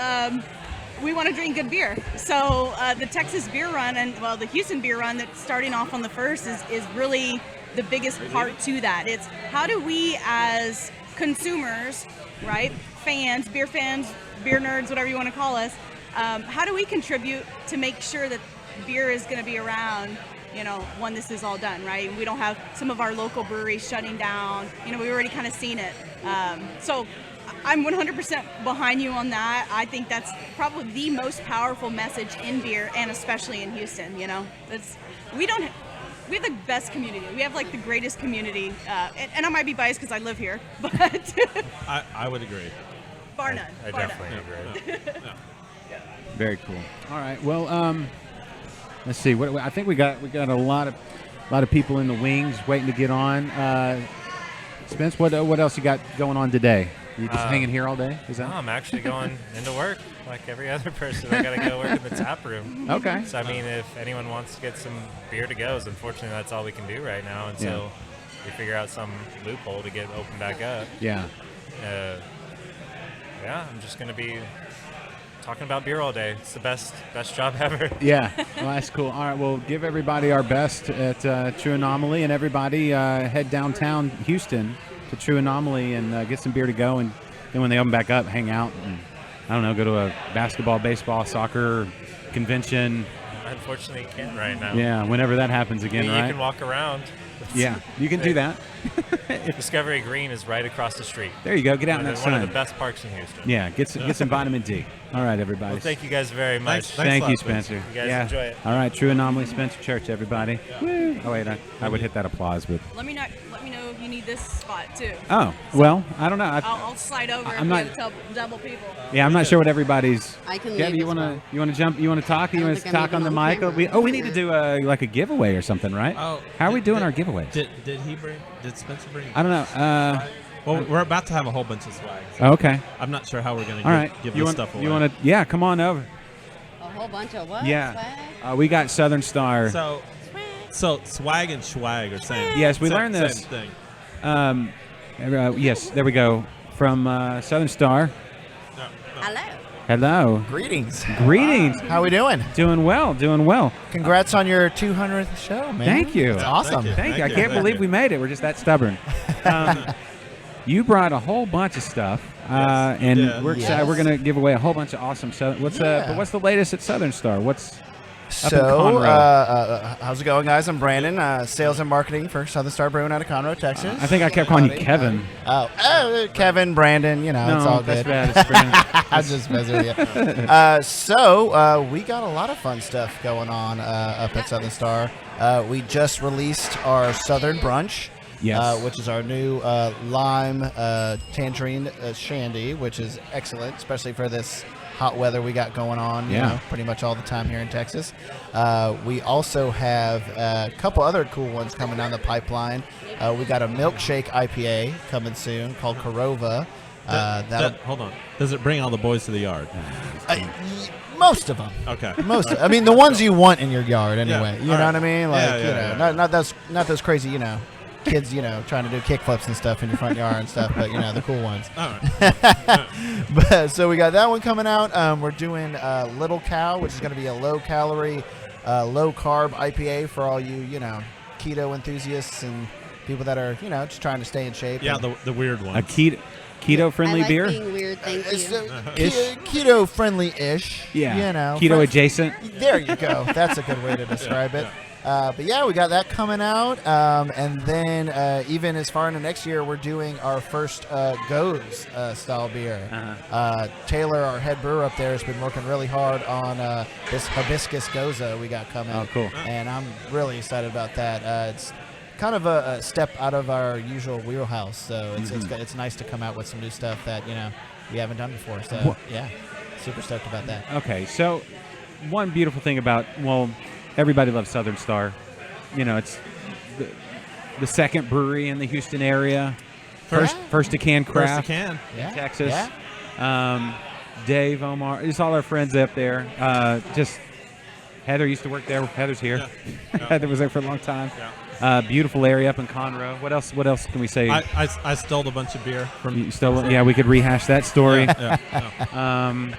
we want to drink good beer. So the Texas Beer Run and the Houston Beer Run that's starting off on the 1st is really the biggest part to that. It's how do we as consumers, right, fans, beer nerds, whatever you want to call us, how do we contribute to make sure that beer is going to be around, when this is all done, right? We don't have some of our local breweries shutting down. We've already kind of seen it. So I'm 100% behind you on that. I think that's probably the most powerful message in beer, and especially in Houston. We have the best community. We have the greatest community, and I might be biased because I live here, but I would agree. Bar none. I definitely agree. Very cool. All right. Well, let's see. What I think we got a lot of people in the wings waiting to get on. Spence, what else you got going on today? You just hanging here all day? Is that? No, I'm actually going into work like every other person. I got to go work in the tap room. Okay. So, I mean, if anyone wants to get some beer to go, unfortunately that's all we can do right now until we figure out some loophole to get open back up. Yeah. I'm just going to be talking about beer all day. It's the best job ever. Yeah. Well, that's cool. All right. Well, give everybody our best at True Anomoly, and everybody head downtown Houston to True Anomoly and get some beer to go, and then when they open back up, hang out and, I don't know, go to a basketball, baseball, soccer convention. Unfortunately, you can't right now. Yeah, whenever that happens again, right? You can walk around. Yeah, you can do that. Discovery Green is right across the street. There you go. Get out in that sun. One of the best parks in Houston. Yeah, get some vitamin D. All right, everybody. Well, thank you guys very much. Thank you, Spencer. You guys enjoy it. All right, True Anomoly, Spencer Church, everybody. Woo. Oh wait, I would hit that applause, but let me know if you need this spot too. Oh, well, I don't know. I'll slide over I'm and not, double people. Yeah, I'm not sure what everybody's. I can Gabby, you want to jump? You want to talk? You want to talk on the mic? We need to do a giveaway or something, right? Oh, how are we doing our giveaways? Did Spencer bring? I don't know. Well, we're about to have a whole bunch of swag. So okay. I'm not sure how we're going to give this stuff away. You want to? Yeah, come on over. A whole bunch of what? Yeah. We got Southern Star. So swag and swag are same. Yes, we learned this. Same thing. Yes, there we go. From Southern Star. Hello. Hello. Greetings. How we doing? Doing well. Congrats on your 200th show, man. Thank you. That's awesome. Thank you. I can't believe we made it. We're just that stubborn. You brought a whole bunch of stuff, and we're excited. We're going to give away a whole bunch of awesome stuff. What's the latest at Southern Star? What's up in Conroe? How's it going, guys? I'm Brandon, sales and marketing for Southern Star Brewing out of Conroe, Texas. I think I kept calling you Kevin. Kevin, Brandon, it's all good. That's bad. I'm just messing with you. So we got a lot of fun stuff going on up at Southern Star. We just released our Southern Brunch. Yes. Which is our new lime tangerine shandy, which is excellent, especially for this hot weather we got going on, you know, pretty much all the time here in Texas. We also have a couple other cool ones coming down the pipeline. We got a milkshake IPA coming soon called Corova. Hold on. Does it bring all the boys to the yard? Most of them. Okay. I mean, the ones you want in your yard anyway. You know what I mean? Like, not those crazy, kids, trying to do kickflips and stuff in your front yard and stuff, but the cool ones. All right. But so we got that one coming out. We're doing Little Cow, which is going to be a low-calorie, low-carb IPA for all you, keto enthusiasts and people that are, just trying to stay in shape. Yeah, the weird one. A keto-friendly beer. Being weird, thank you. Keto-friendly-ish. Yeah. Keto adjacent. There you go. That's a good way to describe it. But yeah, we got that coming out. And then even as far into next year, we're doing our first Goes style beer. Taylor, our head brewer up there, has been working really hard on this hibiscus goza we got coming. Oh, cool. And I'm really excited about that. It's kind of a step out of our usual wheelhouse. So it's nice to come out with some new stuff that, we haven't done before. So, yeah, super stoked about that. Okay, so one beautiful thing about, everybody loves Southern Star. It's the second brewery in the Houston area. First to can craft in Texas. Yeah. Dave, Omar, just all our friends up there. Just Heather used to work there. Heather's here. Yeah. Heather was there for a long time. Yeah. Beautiful area up in Conroe. What else can we say? I stole a bunch of beer from you. Yeah, we could rehash that story. Yeah.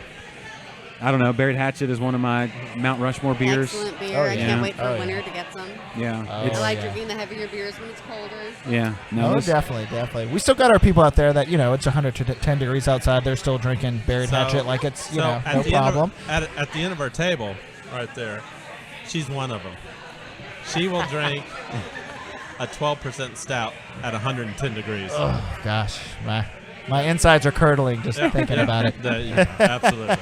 I don't know. Buried Hatchet is one of my Mount Rushmore beers. Excellent beer. I can't wait for winter to get some. Yeah. I like drinking the heavier beers when it's colder. Yeah. No, definitely. We still got our people out there that, it's 110 degrees outside. They're still drinking Buried Hatchet like it's, no problem. At the end of our table, right there, she's one of them. She will drink a 12% stout at 110 degrees. Oh, gosh. My insides are curdling just thinking about it. Absolutely.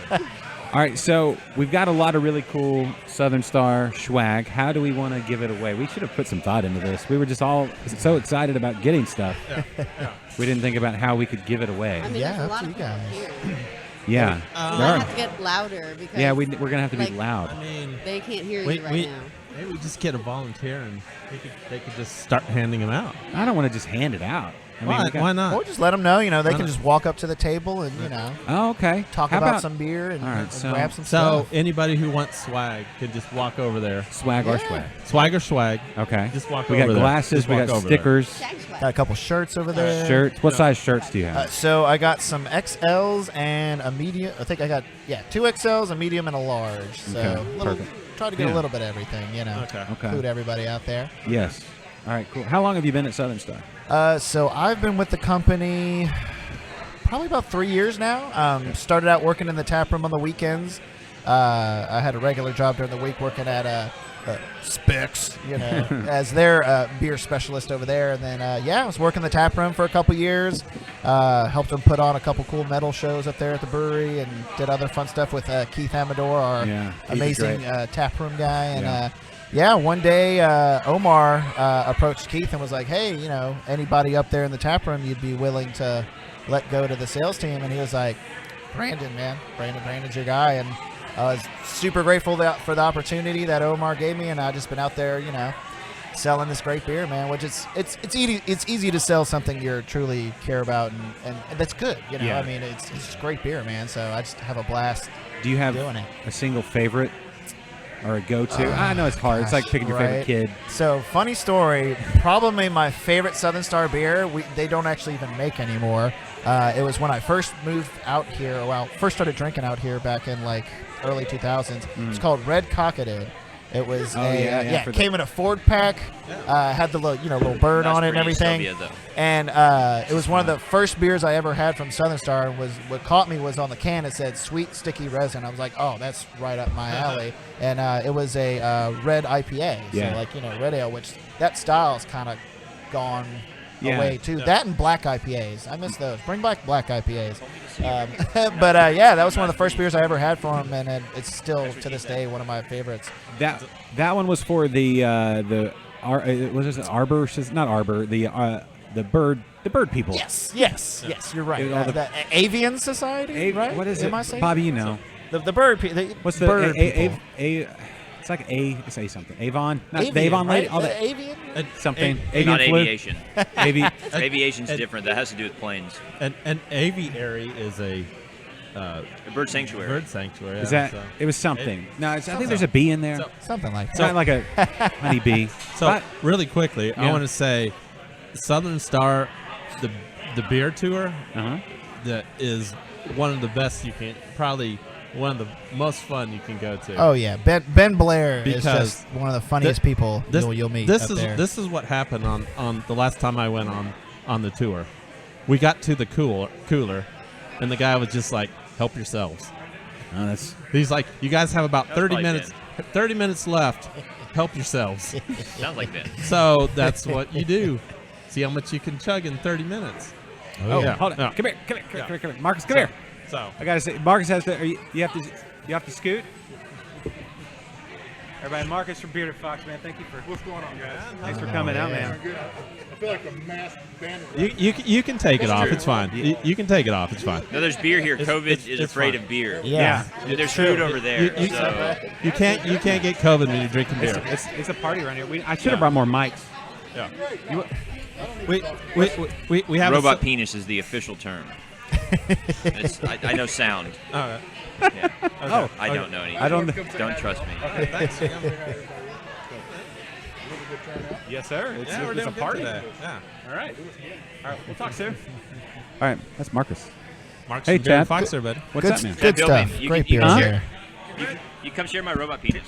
All right, so we've got a lot of really cool Southern Star swag. How do we want to give it away? We should have put some thought into this. We were just all so excited about getting stuff. We didn't think about how we could give it away. I mean, there's a lot of people here. Yeah. We might have to get louder because we're going to have to be loud. I mean, they can't hear you right now. Maybe we just get a volunteer and they could just start handing them out. I don't want to just hand it out. Why not? Or just let them know, they can just walk up to the table and, Oh, okay. talk about some beer and, right, and so- grab some stuff. So anybody who wants swag could just walk over there. Swag or swag. Swag or swag. Okay. Just walk we over got there. glasses. Just We walk got over stickers. Got a couple shirts over there. Shirts. What size shirts do you have? So I got some XLs and a medium. I think I got, 2 XLs, a medium, and a large. So perfect. Try to get a little bit of everything, Okay. Include everybody out there. Yes. All right, cool. How long have you been at Southern Star? So I've been with the company probably about 3 years now. Started out working in the tap room on the weekends. I had a regular job during the week working at Specs, as their beer specialist over there. And then, I was working the tap room for a couple years. Helped them put on a couple cool metal shows up there at the brewery and did other fun stuff with Keith Amador, our amazing tap room guy. And one day Omar approached Keith and was like, hey, anybody up there in the tap room you'd be willing to let go to the sales team? And he was like, Brandon, man. Brandon's your guy. And I was super grateful for the opportunity that Omar gave me, and I've just been out there, selling this great beer, man. Which it's easy to sell something you truly care about, and that's good, I mean, it's great beer, man. So I just have a blast. Do you have doing it. a single favorite or a go-to? I know it's hard. It's like picking your favorite kid. So funny story. Probably my favorite Southern Star beer. They don't actually even make anymore. It was when I first moved out here. First started drinking out here back in early 2000s. It's called Red Cockaded. It was it came in a Ford pack. Had the little bird on it and everything. Sylvia, and it was one of the first beers I ever had from Southern Star. And what caught me was on the can it said sweet sticky resin. I was like, oh, that's right up my alley. And it was a red IPA, so red ale, which that style's kind of gone away too. That and black IPAs, I miss those. Bring back black IPAs. But that was one of the first beers I ever had from them, and it's still to this day one of my favorites. That one was for the Arbor? Not Arbor. The bird people. Yes, you're right. The Avian Society, right? What is Am it, I saying? Bobby? You know the bird people. What's the bird people? It's like say something. Avon, not Avian, the Avon lady. Right? All that Avian. Something. Not Avian flu? aviation. Aviation's different. That has to do with planes. An aviary is a bird sanctuary. Bird sanctuary. Is that? It was something. I think there's a bee in there. Something like that. It's not like a honey bee. So really quickly, I want to say, Southern Star, the beer tour, that is one of the best you can probably. One of the most fun you can go to. Oh yeah, Ben Blair is just one of the funniest people you'll meet. This is what happened on the last time I went on the tour. We got to the cooler, and the guy was just like, "Help yourselves." Oh, he's like, "You guys have about 30 minutes. 30 minutes left. Help yourselves. Sounds like that. So that's what you do. See how much you can chug in 30 minutes. Oh, yeah. Hold on. Yeah. Come here. Marcus, come here. So I gotta say, Marcus has to. You have to scoot. Everybody, Marcus from Bearded Fox, man. Thank you for. What's going on, guys? Thanks for coming out, man. I feel like a masked bandit. You can take it off. It's fine. You can take it off. It's fine. No, there's beer here. COVID is afraid of beer. Yeah. There's food over there. You can't get COVID when you're drinking beer. It's a party around here. I should have brought more mics. Yeah. We have Robot penis is the official term. I know sound. All right. Yeah. Oh, I don't know anything. I don't. Don't trust me. Okay, thanks. Yes, sir. We're doing it's a good party. today. Yeah. All right. We'll talk soon. All right. That's Marcus. Mark's Hey, from Bearded Chad. Fox there, bud. What's Good, up, man? good Pilbeam, stuff. you Great can- you beer can here. You come share my robot penis.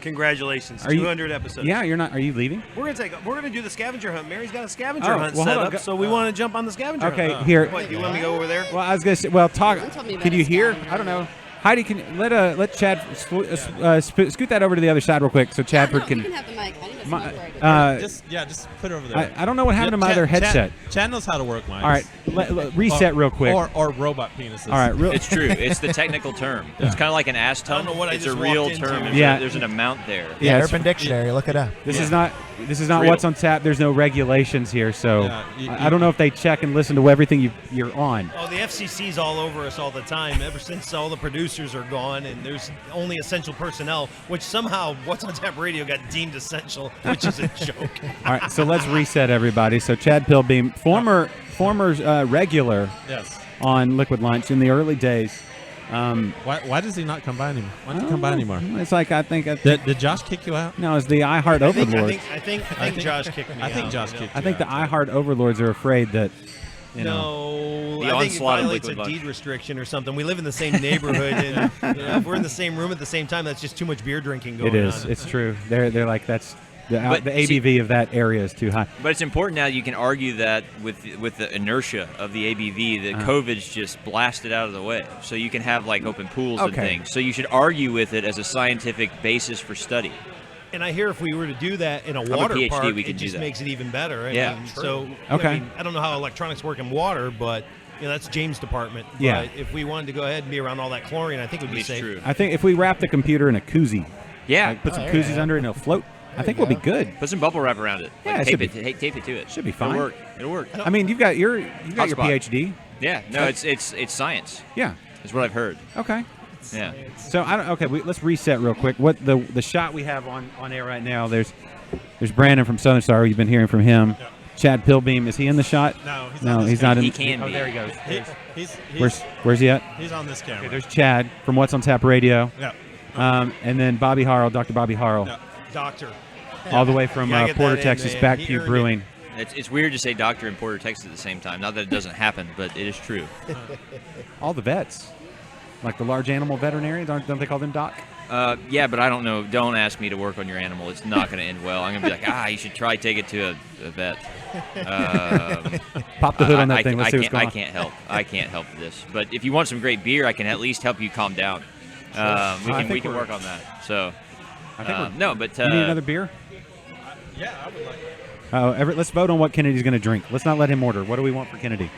Congratulations, Are you- 200 episodes. Yeah, you're not. Are you leaving? We're gonna do the scavenger hunt. Mary's got a scavenger Oh, hunt well, set hold on. up, so we want to jump on the scavenger Okay, hunt. here. What, you want me to go over there? Well, I was gonna say. Well, talk. Don't tell me about Can you a hear? scavenger I don't know. Heidi, can let Chad scoot that over to the other side real quic, so Chadford You can. can have the mic. I need to My- smoke right Just put it over there. I don't know what happened to my other headset. Chad knows how to work mine. All right, reset real quick. Or robot penises. All right, It's true. It's the technical term. It's kind of like an ass I don't tongue. know what I It's a just real walked into. term. Yeah. There's an amount there. Yeah, it's- Urban Dictionary. Look it up. This Yeah. is not Real. what's on tap. There's no regulations here, so Yeah, I don't know if they check and listen to everything you're on. Oh, the FCC's all over us all the time. Ever since all the producers are gone and there's only essential personnel, which somehow What's on Tap Radio got deemed essential, which is a joke. All right, so let's reset everybody. So Chad Pilbeam, former regular Yes. on Liquid Lunch in the early days. Why does he not come by anymore? Why doesn't he come by anymore? It's like I think Did Josh kick you out? no, it's the iHeart overlords. I think Josh kicked me I think out, Josh you know? kicked I think the you out. iHeart overlords are afraid that you know. No, The I think it onslaught of violates a Liquid Lunch. deed restriction or something. We live in the same neighborhood, and if we're in the same room at the same time, that's just too much beer drinking going It is. on. It's true. They're like that's the But ABV of that area is too high. But it's important now. You can argue that with the inertia of the ABV, that COVID's just blasted out of the way. So you can have like open pools and Okay. things. So you should argue with it as a scientific basis for study. And I hear if we were to do that in a a water PhD, park, we it could do just that. makes it even better. Yeah. So Okay. I don't know how electronics work in water, but that's James' department. Yeah. But if we wanted to go ahead and be around all that chlorine, I think it would be It's safe. true. I think if we wrap the computer in a koozie, Yeah. like put some Oh, koozies yeah. under it and it'll float. I think we'll be good. Put some bubble wrap around it. Yeah, Like, it should tape it to it. Should be fine. It'll work. It'll work. I mean, you got your Hotspot. PhD. Yeah. No, it's science. Yeah. Is what I've heard. Okay. Yeah. So I don't. Okay, let's reset real quick. What the shot we have on air right now? There's Brandon from Southern Star. You've been hearing from him. Chad Pilbeam, is he in the shot? No, he's No, not. he's not in. He can Oh, be. there he goes. He's Where's he at? he's on this camera. Okay, there's Chad from What's on Tap Radio. Yeah. And then Bobby Harrell, Dr. Bobby Harrell, Yeah. Doctor. all the way from Gotta get Porter, that in, Texas, man. Backview He earned Brewing. It's weird to say doctor in Porter, Texas at the same time. Not that it doesn't happen, but it is true. All the vets, like the large animal veterinarians, don't they call them doc? Yeah, but I don't know. Don't ask me to work on your animal. It's not going to end well. I'm going to be like, you should try take it to a vet. Pop the hood on that thing. Let's see what's going I on. can't help. I can't help this. But if you want some great beer, I can at least help you calm down. We think can we're- work on that. So I think we're- no, but You need another beer? Yeah, I would like. Everett, let's vote on what Kennedy's going to drink. Let's not let him order. What do we want for Kennedy?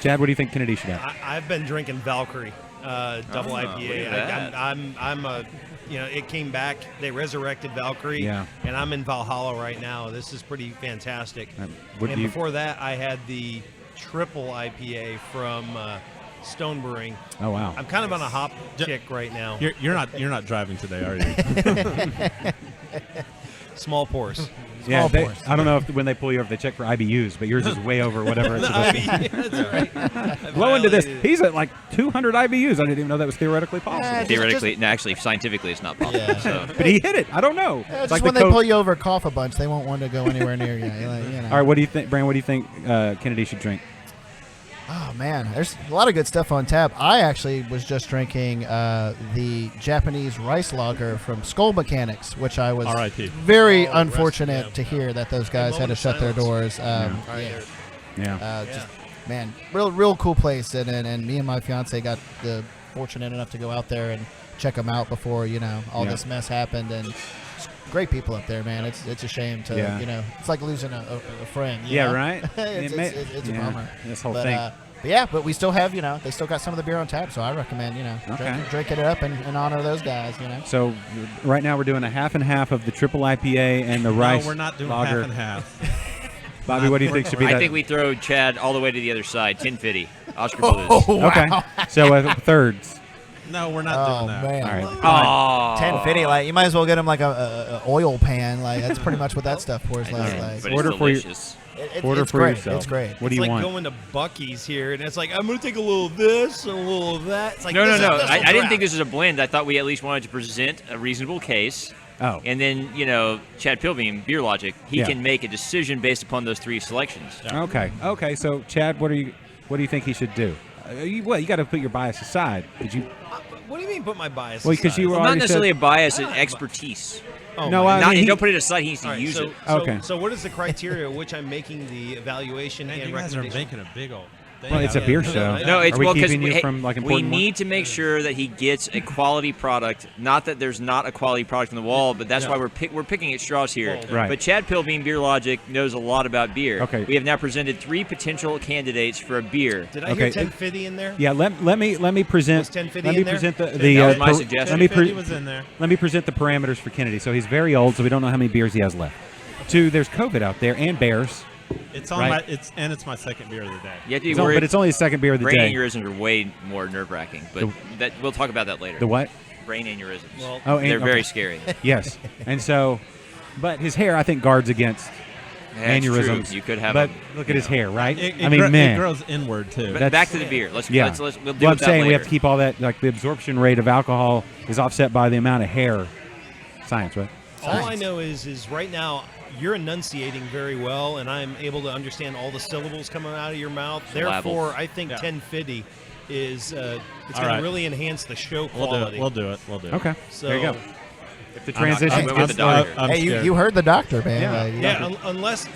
Chad, what do you think Kennedy should have? I've been drinking Valkyrie, double look IPA. at that. I'm a, it came back. They resurrected Valkyrie, Yeah. and I'm in Valhalla right now. This is pretty fantastic. What And do you- before that, I had the triple IPA from Stone Brewing. Oh wow! I'm kind of on a hop kick right now. You're not driving today, are you? Small pours. Yeah, Small pours. I don't know if when they pull you over, they check for IBUs, but yours is way over whatever it's supposed to be. That's all right. Blow into this. He's at like 200 IBUs. I didn't even know that was theoretically possible. theoretically, no, actually, scientifically, it's not possible. Yeah. So. But he hit it. I don't know. Yeah, It's just like when the they co- pull you over, cough a bunch. They won't want to go anywhere near you. All right, what do you think, Brandon? What do you think Kennedy should drink? Oh man, there's a lot of good stuff on tap. I actually was just drinking the Japanese rice lager from Skull Mechanics, which I was R.I.P. very Oh, unfortunate rest- to hear that those guys had to moment of shut their silence. doors. Yeah. Just man, real cool place, and me and my fiance got the fortunate enough to go out there and check them out before all this mess happened. And great people up there, man. It's a shame to it's like losing a friend. You know? Right. it's a bummer. This whole thing. But we still have they still got some of the beer on tap, so I recommend drinking it up and honor those guys. So right now we're doing a half and half of the triple IPA and the rice. No, we're not doing lager. half and half. Bobby, what do you think should be that? I think we throw Chad all the way to the other side. 1050. Oscar Blues. Wow. Okay. So thirds. No, we're not doing that. Man. All right. 1050. Like you might as well get him like a oil pan. Like that's pretty much what that stuff pours like. But order it's for you. delicious. Order it's for great. yourself. It's great. What do you it's want? like going to Buc-ee's here, and it's like, I'm going to take a little of this and a little of that. It's like, No. Thistle I didn't Draft. think this was a blend. I thought we at least wanted to present a reasonable case. Oh. And then, Chad Pilbeam, Beer Logic, he can make a decision based upon those three selections. Okay. So Chad, what do you think he should do? You got to put your bias aside. Did you? What do you mean put my bias Well, because aside? you were Not already necessarily said, a bias, an expertise. Oh, No, my I mean, Don't put it aside. He needs to All right, use it. Okay. So what is the criteria of which I'm making the evaluation Man, and you guys are recommendation? making a big old thing. Well, it's a out beer of it. show. No, it's Are we well because keeping you from like we important need to make sure that he gets a quality product. Not that there's not a quality product on the wall, but that's why we're picking at straws here. Right. But Chad Pilbeam, Beer Logic, knows a lot about beer. Okay. We have now presented 3 potential candidates for a beer. Did I hear 1050 in there? Yeah, let me present. Was 1050 let me in there? present the That was my suggestion. Let me 1050 was in there. Let me present the parameters for Kennedy. So he's very old, so we don't know how many beers he has left. 2, there's COVID out there and bears. It's on Right. it's my second beer of the day. You have to be It's only- worried. but it's only the second beer of the brain day. aneurysms are way more nerve-wracking, but we'll talk about that later. The what? Brain aneurysms. Oh, they're okay. very scary. Yes, and so, but his hair I think guards against That's true. aneurysms. You could have but a- look at his hair, right? It man. grows inward too. But back to the beer. We'll do Well, with I'm that saying we later. have to keep all that, like the absorption rate of alcohol is offset by the amount of hair. Science, right? All I know is right now you're enunciating very well, and I'm able to understand all the syllables coming out of your mouth. Therefore, I think 1050 is it's going right. to really enhance the show We'll quality. do it. Okay, So, there you go. If the transition, I'm with the doctor. I'm Hey, scared. you heard the doctor, man. Yeah. Like, unless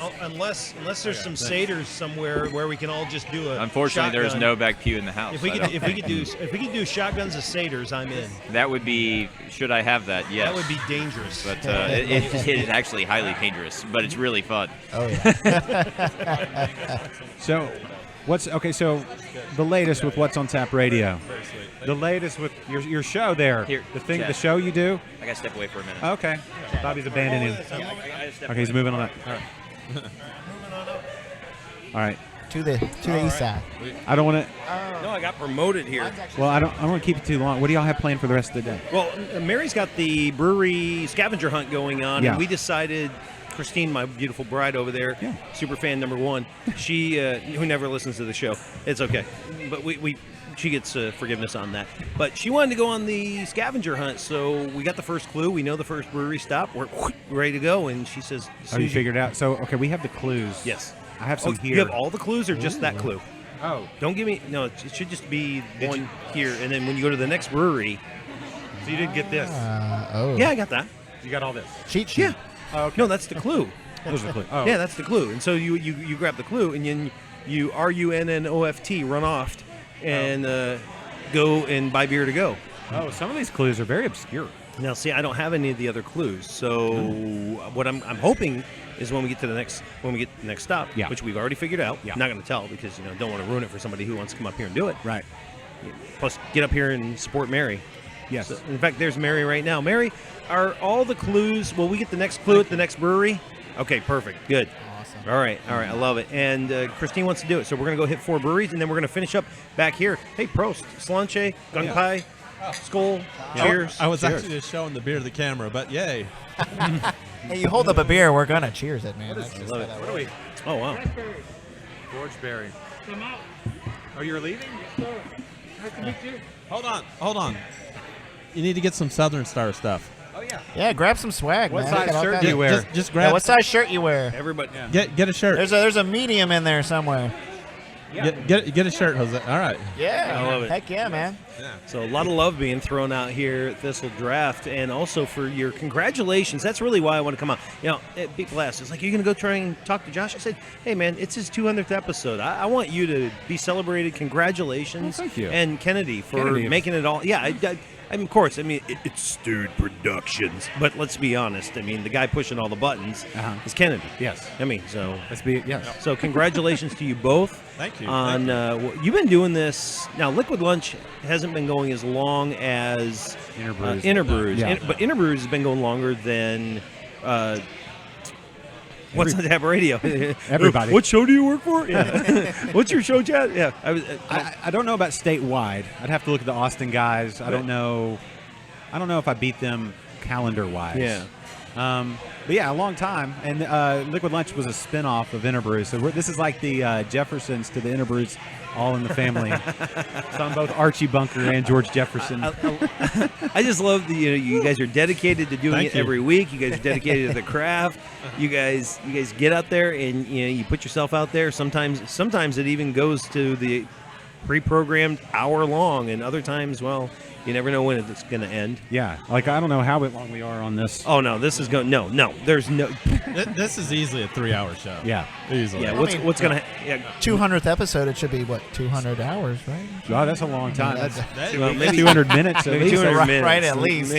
there's some satyrs somewhere where we can all just do a. Unfortunately, there's shotgun. no back pew in the house. If we I could don't- do shotguns of satyrs, I'm in. that would be. Should I have that? Yes. That would be dangerous. But it is actually highly dangerous, but it's really fun. Oh yeah. So, So, the latest with What's on Tap Radio. The latest with your show there. Here, the Chad. show you do. I gotta step away for a minute. Okay. Bobby's abandoning. Okay, he's moving on up. All right. All right. to the east side. I don't want to. No, I got promoted here. Well, I don't want to keep it too long. What do y'all have planned for the rest of the day? Well, Mary's got the brewery scavenger hunt going on, Yeah. and we decided. Christine, my beautiful bride over there, super fan number one. She who never listens to the show. It's okay, but she gets forgiveness on that. But she wanted to go on the scavenger hunt, so we got the first clue. We know the first brewery stop. We're ready to go, and she says, Oh, you figured it out. So, okay, we have the clues. Yes. I have some here. You have all the clues, or just that clue? Oh. Don't give me. No, it should just be one here, and then when you go to the next brewery. So you didn't get this. Yeah, I got that. You got all this. Cheat sheet. Yeah. No, that's the clue. Those are the clue. Oh. Yeah, that's the clue. And so you grab the clue, and then you RUNNOFT run off and go and buy beer to go. Oh, some of these clues are very obscure. Now, see, I don't have any of the other clues. So what I'm hoping is when we get to the next stop, which we've already figured out. Yeah. I'm not going to tell because don't want to ruin it for somebody who wants to come up here and do it. Right. Plus, get up here and support Mary. Yes. So, in fact, there's Mary right now. Mary, are all the clues? Will we get the next clue at the next brewery? Okay, perfect. Good. Awesome. All right. I love it. And Christine wants to do it. So we're going to go hit 4 breweries, and then we're going to finish up back here. Hey, Prost, Slanche, Gunpie, Skull, cheers. I was Cheers. actually just showing the beer to the camera, but yay. Hey, you hold up a beer, we're gonna cheers it, man. I love it. What are we? Oh, wow. George Berry. Come out. Oh, you're leaving? Nice to meet you. Hold on. You need to get some Southern Star stuff. Oh, yeah. Yeah, grab some swag, What man. size Look at all shirt that. do you wear? Just Yeah, grab. what size shirt you wear? Everybody. Get a shirt. There's a medium in there somewhere. Get a shirt, Jose. All right. Yeah. I love it. Heck yeah, man. So a lot of love being thrown out here at Thistle Draft, and also for your congratulations. That's really why I want to come out. People ask, it's like, you're going to go try and talk to Josh? I said, hey, man, it's his 200th episode. I want you to be celebrated. Congratulations. Well, thank you. And Kennedy for making it all. Yeah, I mean, of course, I mean, it's Stewed Productions. But let's be honest. I mean, the guy pushing all the buttons is Kennedy. Yes. I mean, so. Yes. So congratulations to you both. Thank you. On you've been doing this now. Liquid Lunch hasn't been going as long as Interbrews. Yeah. But Interbrews has been going longer than What's on Tap Radio. Everybody. What show do you work for? Yeah. What's your show, Chad? Yeah. I don't know about statewide. I'd have to look at the Austin guys. I don't know if I beat them calendar-wise. Yeah. But yeah, a long time. And Liquid Lunch was a spin-off of Interbrews. So this is like the Jeffersons to the Interbrews, all in the family. So I'm both Archie Bunker and George Jefferson. I just love you guys are dedicated to doing it every week. You guys are dedicated to the craft. You guys get out there and you put yourself out there. Sometimes it even goes to the pre-programmed hour long, and other times, well, you never know when it's going to end. Yeah, like I don't know how long we are on this. Oh no, this is going. No, there's no. This is easily a 3-hour show. Yeah, easily. Yeah, what's going to? 200th episode, it should be what 200 hours, right? Oh, that's a long time. Maybe 200 minutes. Maybe 200 minutes. Right, at least.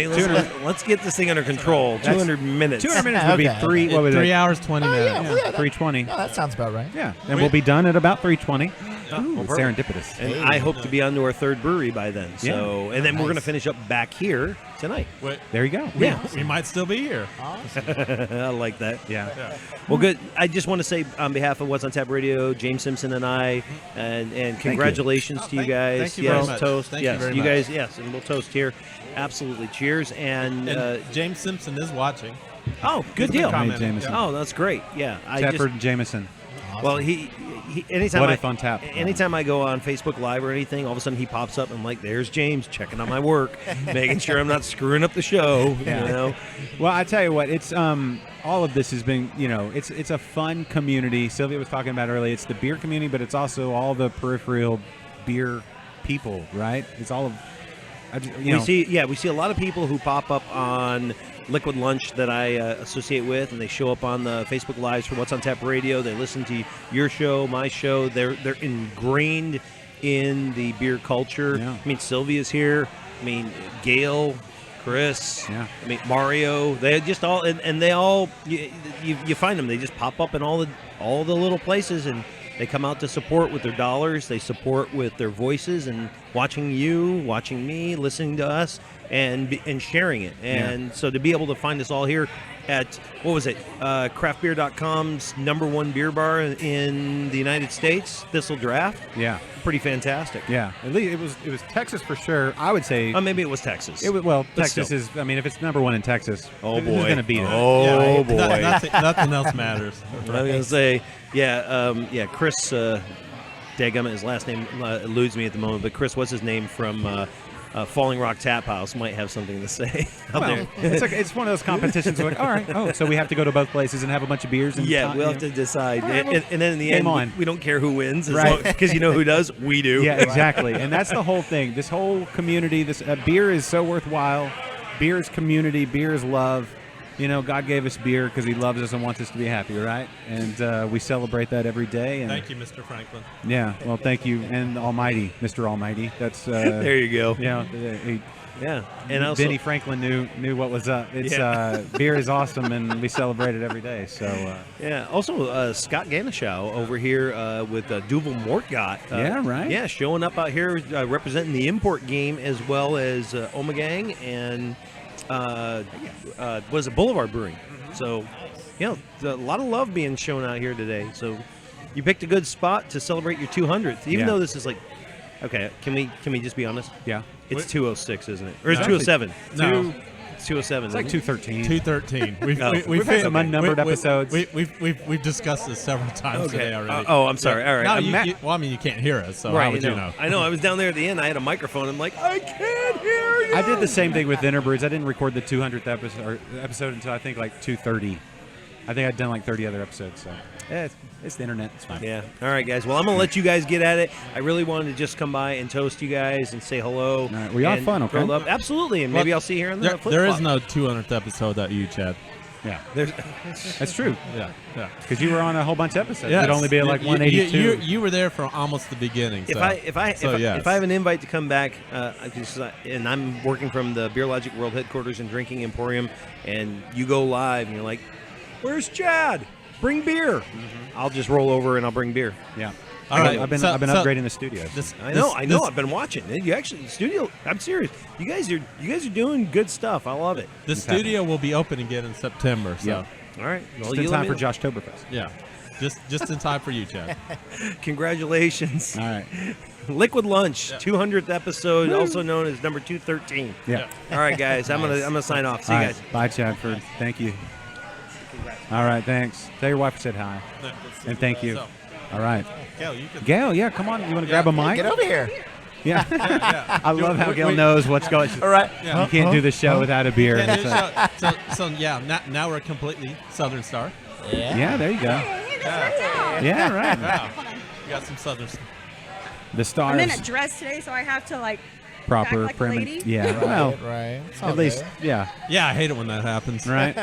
Let's get this thing under control. 200 minutes. 200 minutes would be three. What was 3 it? hours 20 minutes. Yeah, 3:20. No, that sounds about right. Yeah, and we'll be done at about 3:20. Ooh, perfect. serendipitous. And I hope to be on to our third brewery by then. So, and then we're going to finish up back here tonight. There you go. Yeah, we might still be here. I like that. Yeah. Well, good. I just want to say on behalf of What's on Tap Radio, James Simpson and I, and congratulations to you guys. Thank you very much. Toast. Thank yes, you very you much. guys. Yes, and we'll toast here. Absolutely. Cheers. And James Simpson is watching. Oh, good deal. Jameson. Oh, that's great. Yeah, Tedford and Jameson. Well, he anytime What if on tap? Anytime I go on Facebook Live or anything, all of a sudden he pops up and I'm like, there's James checking on my work, making sure I'm not screwing up the show. Yeah. You know. Well, I tell you what, it's all of this has been, it's a fun community. Sylvia was talking about earlier. It's the beer community, but it's also all the peripheral beer people, right? It's all of, We see a lot of people who pop up on Liquid Lunch that I associate with, and they show up on the Facebook Lives for What's on Tap Radio. They listen to your show, my show. They're ingrained in the beer culture. Yeah. I mean, Sylvia's here. I mean, Gale, Chris. Yeah. I mean, Mario. They just all and they all you find them. They just pop up in all the little places, and they come out to support with their dollars. They support with their voices and watching you, watching me, listening to us, and sharing it. And so to be able to find us all here at, what was it, craftbeer.com's #1 beer bar in the United States, Thistle Draft. Yeah. Pretty fantastic. Yeah. At least it was Texas for sure. I would say. Maybe it was Texas. Texas is. I mean, if it's #1 in Texas, oh boy, who's going to beat it? Oh boy, nothing else matters. I was going to say, Chris. Daggum, his last name eludes me at the moment, but Chris, what's his name from Falling Rock Tap House, might have something to say out there. It's one of those competitions where, like, all right, so we have to go to both places and have a bunch of beers. And we'll have to decide. Right, and then in the end, we don't care who wins, right? Because you know who does? We do. Yeah, exactly. And that's the whole thing. This whole community, this beer is so worthwhile. Beer is community. Beer is love. God gave us beer because He loves us and wants us to be happy, right? And we celebrate that every day. And thank you, Mr. Franklin. Yeah, well, thank you, and Almighty, Mr. Almighty. That's there you go. Yeah, and also Benny Franklin knew what was up. It's beer is awesome, and we celebrate it every day. So Also Scott Ganishow over here with Duvel Mortgott. Right. Yeah, showing up out here representing the import game as well as Omegang and. Was it Boulevard Brewing? So, a lot of love being shown out here today. So, you picked a good spot to celebrate your 200th, even though this is like, okay, can we just be honest? Yeah, it's 206, isn't it? Or it's 207? No. It's 207. It's like 213. 213. We've had some unnumbered episodes. We've discussed this several times today already. I'm sorry. All right. You can't hear us, so right, how would you know? I know. I was down there at the end. I had a microphone. I'm like, I can't hear you. I did the same thing with Interbrews. I didn't record the 200th episode until I think like 230. I think I'd done like 30 other episodes. So it's the internet. It's fine. Yeah. All right, guys. Well, I'm gonna let you guys get at it. I really wanted to just come by and toast you guys and say hello. All right. We are fun, okay? Absolutely, and maybe I'll see you here on the flip There flop. is no 200th episode that you, Chad. Yeah. That's true. Yeah. Because you were on a whole bunch of episodes. Yes. It'd only be like 182. You were there for almost the beginning. If I have an invite to come back, and I'm working from the Beer Logic World Headquarters and Drinking Emporium, and you go live, and you're like, "Where's Chad? Bring beer." I'll just roll over and I'll bring beer. Yeah. All right. I've been upgrading the studio. I know. I've been watching. You actually, the studio. I'm serious. You guys are doing good stuff. I love it. The studio will be open again in September. So. Yeah. All right. Well, just in time for Josh Toberfest. Yeah. Just in time for you, Chad. Congratulations. All right. Liquid Lunch, 200th episode, also known as number 213. Yeah. All right, guys. I'm gonna sign off. See you guys. Bye, Chadford. Thank you. All right. Thanks. Tell your wife I said hi. And thank you. All right. Gale, yeah, come on. You want to grab a mic? Get over here. Yeah. I love how Gale knows what's going on. All right. You can't do the show without a beer. Now we're completely Southern Star. Yeah, there you go. Yeah, right. Wow. You got some Southern Star. The stars. I'm in a dress today, so I have to proper act like a lady. Yeah, well, right. At least, yeah. Yeah, I hate it when that happens. Right.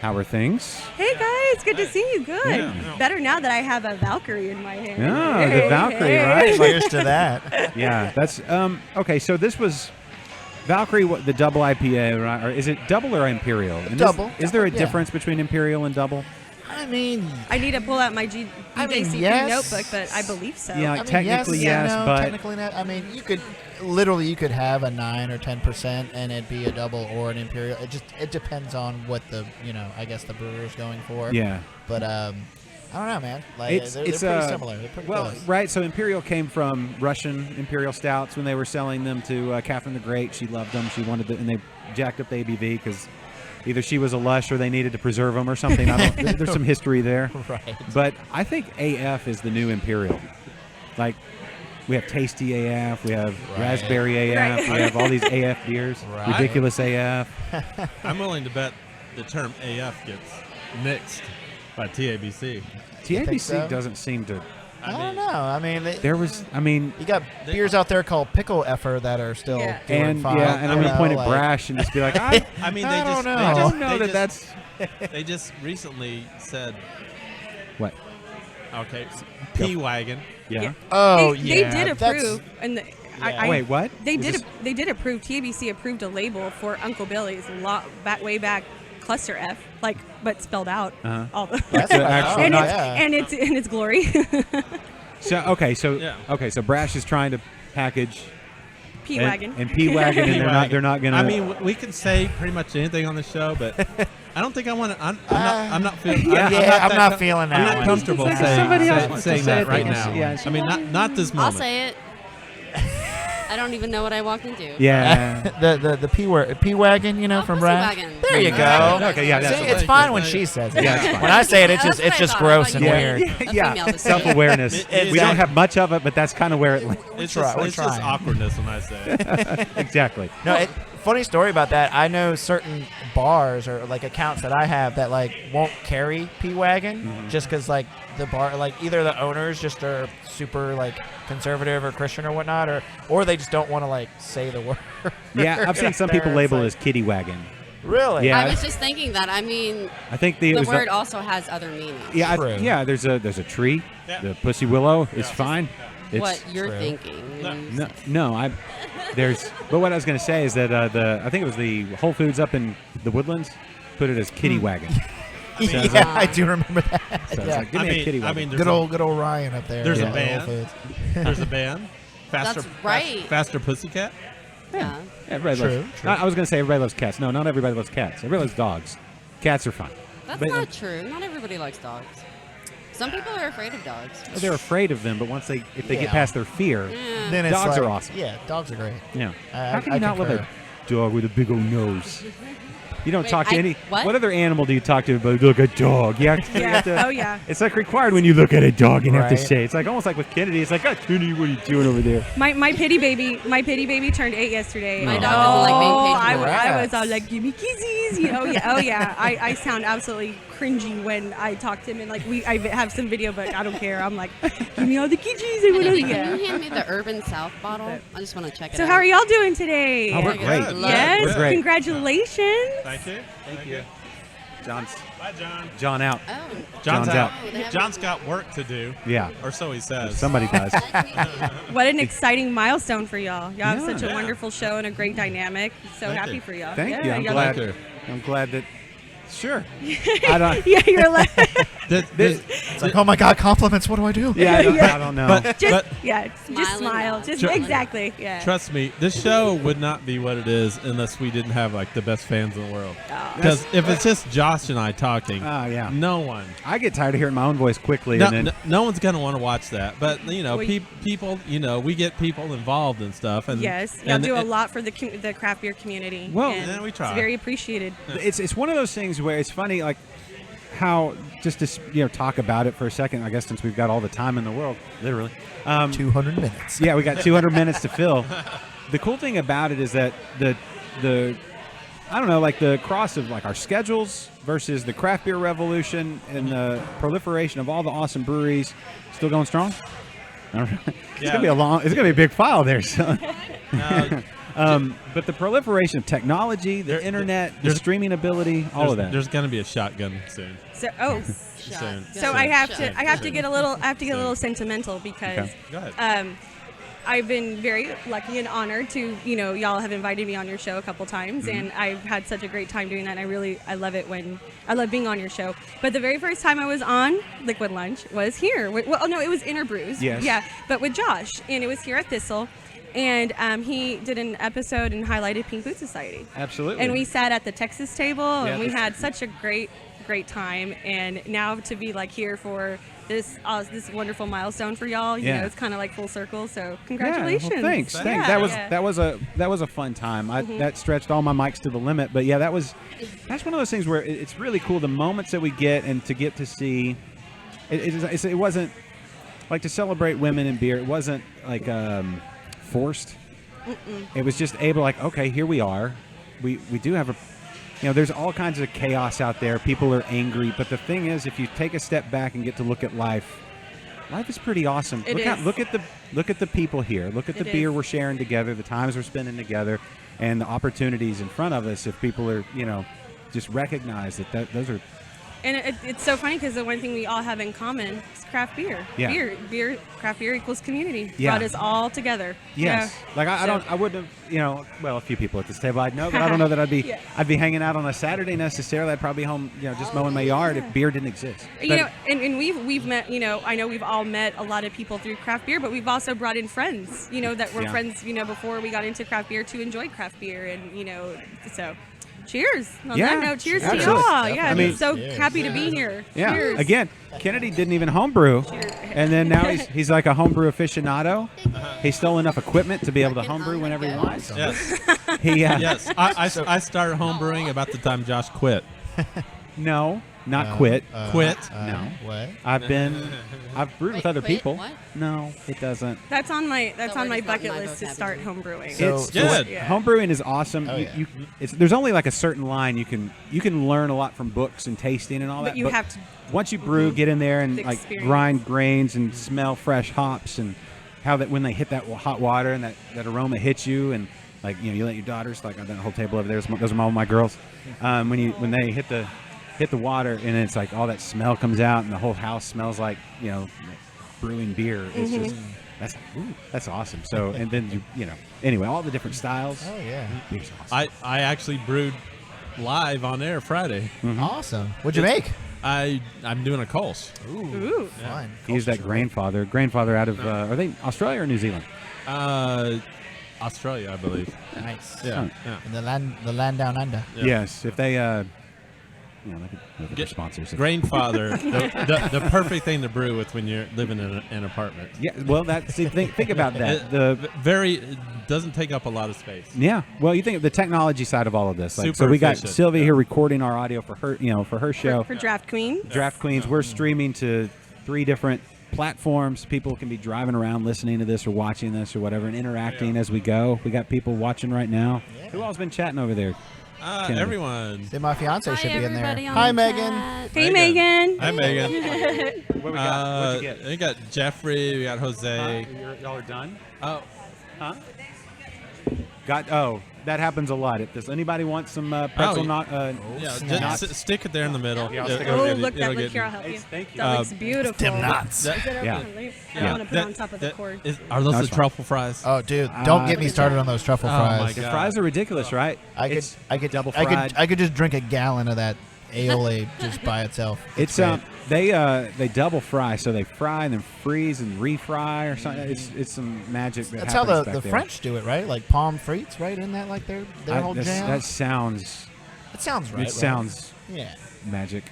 How are things? Hey guys, good to see you. Good. Yeah. Better now that I have a Valkyrie in my hand. Oh, the Valkyrie, right? Cheers to that. Yeah, that's okay. So this was Valkyrie, the double IPA, right? Or is it double or imperial? And Double. Is there a Yeah. difference between imperial and double? I mean, I need to pull out my GCP yes. notebook, but I believe so. Yeah, technically yes, no, but technically not. I mean, you could have a 9 or 10% and it'd be a double or an imperial. It depends on what the I guess the brewer's going for. Yeah. But I don't know, man. Like they're pretty similar. They're pretty close. Right. So imperial came from Russian imperial stouts when they were selling them to Catherine the Great. She loved them. She wanted them, and they jacked up the ABV because either she was a lush or they needed to preserve them or something. There's some history there. Right. But I think AF is the new imperial. Like, we have Tasty AF, we have Raspberry AF, we have all these AF beers. Right. Ridiculous AF. I'm willing to bet the term AF gets mixed by TABC. TABC so? doesn't seem to. I don't know. I mean, you got beers out there called Pickle Effer that are still doing fine. And I'm gonna point at Brash and just be like, I don't know that's. They just recently said. What? Okay, P-Wagon. Yeah. Oh, They did approve, and wait, what? They did approve. TABC approved a label for Uncle Billy's way back. Cluster F, but spelled out. All the and it's glory. So Brash is trying to package P-Wagon and P-Wagon, and they're not gonna. I mean, we can say pretty much anything on the show, but I don't think I want to. I'm not feeling. I'm not feeling that. I'm not comfortable saying that right now. Yeah, I mean, not this moment. I'll say it. I don't even know what I walked into. Yeah. the P-Wagon, from Brash. There you go. Okay, yeah. See, it's fine when she says it. Yeah, it's fine. When I say it, it's just gross and weird. Yeah. Self-awareness. We don't have much of it, but that's kind of where it. It's just awkwardness when I say it. Exactly. No. Funny story about that. I know certain bars or accounts that I have that won't carry P-Wagon just because the bar either the owners just are super conservative or Christian or whatnot or they just don't want to say the word. Yeah, I've seen some people label it as Kitty Wagon. Really? Yeah. I was just thinking that. I mean, I think the word also has other meanings. Yeah, there's a tree. Yeah. The pussy willow is fine. It's what you're thinking. But what I was going to say is that I think it was the Whole Foods up in the Woodlands put it as Kitty Wagon. I do remember that. So give me a Kitty Wagon. I mean, good old Ryan up there. There's a band. There's a band. That's right. Faster Pussycat. Yeah. Everybody loves. I was going to say everybody loves cats. No, not everybody loves cats. Everybody loves dogs. Cats are fun. That's not true. Not everybody likes dogs. Some people are afraid of dogs. They're afraid of them, but once if they get past their fear, then dogs are awesome. Yeah, dogs are great. Yeah. How can you not love a dog with a big old nose? You don't talk to any. What other animal do you talk to? But look, a dog. You have to, Oh yeah. It's required when you look at a dog and have to say. It's almost like with Kennedy. It's Kennedy, what are you doing over there? My pity baby turned 8 yesterday. My dog doesn't like being paid. I was all like, give me kisses. Oh yeah. I sound absolutely cringy when I talk to him and I have some video, but I don't care. I'm like, give me all the kisses. Can you hand me the Urban South bottle? I just want to check it out. So how are y'all doing today? Oh, we're great. Yes, we're great. Congratulations. Thank you. Bye, John. John out. Oh. John's out. Oh, John's got work to do. Yeah. Or so he says. Somebody does. What an exciting milestone for y'all. Y'all have such a Yeah. wonderul show and a great dynamic. So Thank happy you. for y'all. Thank yeah, you. I'm glad that. Sure. I don't. Yeah, you're like. It's like, oh my God, compliments. What do I do? Yeah, I don't know. Just Smile smile. and Just nod. exactly. Yeah. Trust me, this show would not be what it is unless we didn't have like the best fans in the world. Because if it's just Josh and I talking, yeah. no one. I get tired of hearing my own voice quickly. No, and then, no one's gonna want to watch that. But you know, Well, people, you know, we get people involved and stuff. And Yes, y'all and do a lot for the craft beer community. Well, and yeah, we try. It's very appreciated. it's one of those things where it's funny, like how just to talk about it for a second. I guess since we've got all the time in the world, literally, 200 minutes. Yeah, we got 200 minutes to fill. The cool thing about it is that the I don't know, like the cross of like our schedules versus the craft beer revolution and the proliferation of all the awesome breweries still going strong. I don't know. It's gonna be a big file there. So. But the proliferation of technology, the internet, the streaming ability, all of that. There's going to be a shotgun soon. So Soon. So I have to get a little sentimental because Okay. Go ahead. I've been very lucky and honored to, y'all have invited me on your show a couple times, and I've had such a great time doing that. And I love it when I love being on your show. But the very first time I was on Liquid Lunch was here. Well, no, it was Interbrews. Yes. Yeah, but with Josh, and it was here at Thistle. And he did an episode and highlighted Pink Boot Society. Absolutely. And we sat at the Texas table, and we that's- had such a great time. And now to be like here for this wonderful milestone for y'all, you know, it's kind of like full circle. So congratulations! Yeah, well, thanks. Yeah. That was a fun time. That stretched all my mics to the limit. But yeah, that's one of those things where it's really cool. The moments that we get and to get to see, it wasn't like to celebrate women in beer. It wasn't like forced. It was just able, like, okay, here we are. We do have there's all kinds of chaos out there. People are angry, but the thing is, if you take a step back and get to look at life is pretty awesome. Look at the people here. Look at the beer we're sharing together, the times we're spending together, and the opportunities in front of us. If people are, just recognize that those are. And it's so funny because the one thing we all have in common is craft beer. Yeah. Beer, craft beer equals community. Yeah. Brought us all together. Yes. Yeah. Like I wouldn't have, well, a few people at this table I'd know, but I don't know that I'd be I'd be hanging out on a Saturday necessarily. I'd probably be home, just mowing my yard if beer didn't exist. And we've met, I know we've all met a lot of people through craft beer, but we've also brought in friends, that were friends, before we got into craft beer to enjoy craft beer, and so. Cheers. On that note, cheers to y'all. Yeah, I'm so happy to be here. Yeah. Cheers. Again, Kennedy didn't even homebrew, and then now he's like a homebrew aficionado. He stole enough equipment to be able to homebrew whenever he wants. Yes. Yes. I started homebrewing about the time Josh quit. No, not quit. Quit? No. What? I've brewed with other quit? people. What? No, it doesn't. That's on my word is bucket not in my list to start vocabulary. homebrewing. It's good. Homebrewing is awesome. Oh, yeah. There's only like a certain line you can learn a lot from books and tasting and all But that. you have to. Once you brew, get in there and The like experience. grind grains and smell fresh hops and how that when they hit that hot water and that aroma hits you and like you let your daughters, like I've done a whole table over there. Those are all my girls. When they hit the water and it's like all that smell comes out and the whole house smells like brewing beer. It's just that's awesome. So and then anyway, all the different styles. Oh yeah. Beer's awesome. I actually brewed live on air Friday. Awesome. What'd you make? I'm doing a Kolsch. Ooh. Fun. He's that grandfather out of are they Australia or New Zealand? Australia, I believe. Nice. Yeah. In the land down under. Yeah. Yes, if they they could look at their sponsors. Grandfather, the perfect thing to brew with when you're living in an apartment. Yeah, well, think about that. It doesn't take up a lot of space. Yeah, well, you think of the technology side of all of this. Like, Super so we got efficient. Sylvia here recording our audio for her show. For Draught Queens. Draught Queens. We're streaming to 3 different platforms. People can be driving around listening to this or watching this or whatever and interacting as we go. We got people watching right now. Yeah. Who all's been chatting over there? Kennedy? Everyone. See, my fiance should be in there. everybody on Hi, the Megan. chat. Hey, Megan. Hi, Megan. What we got? What'd you get? We got Jeffrey. We got Jose. Y'all are done? Oh, Huh? That happens a lot. Does anybody want some pretzel? Stick it there in the middle. Yeah, look, that looks here. I'll help you. Thank you. That looks beautiful. Tim Knots. I want to put it on top of the cord. Are those the truffle fries? Oh, dude, don't get me started on those truffle fries. My The God. fries are ridiculous, right? I could double fried. I could just drink a gallon of that aioli just by itself. It's great. they double fry, so they fry and then freeze and refry or something. It's some magic. That's how the French do it, right? Like palm frites, right? Isn't that like their whole jam? That sounds. It sounds right. It sounds. Yeah. Magic.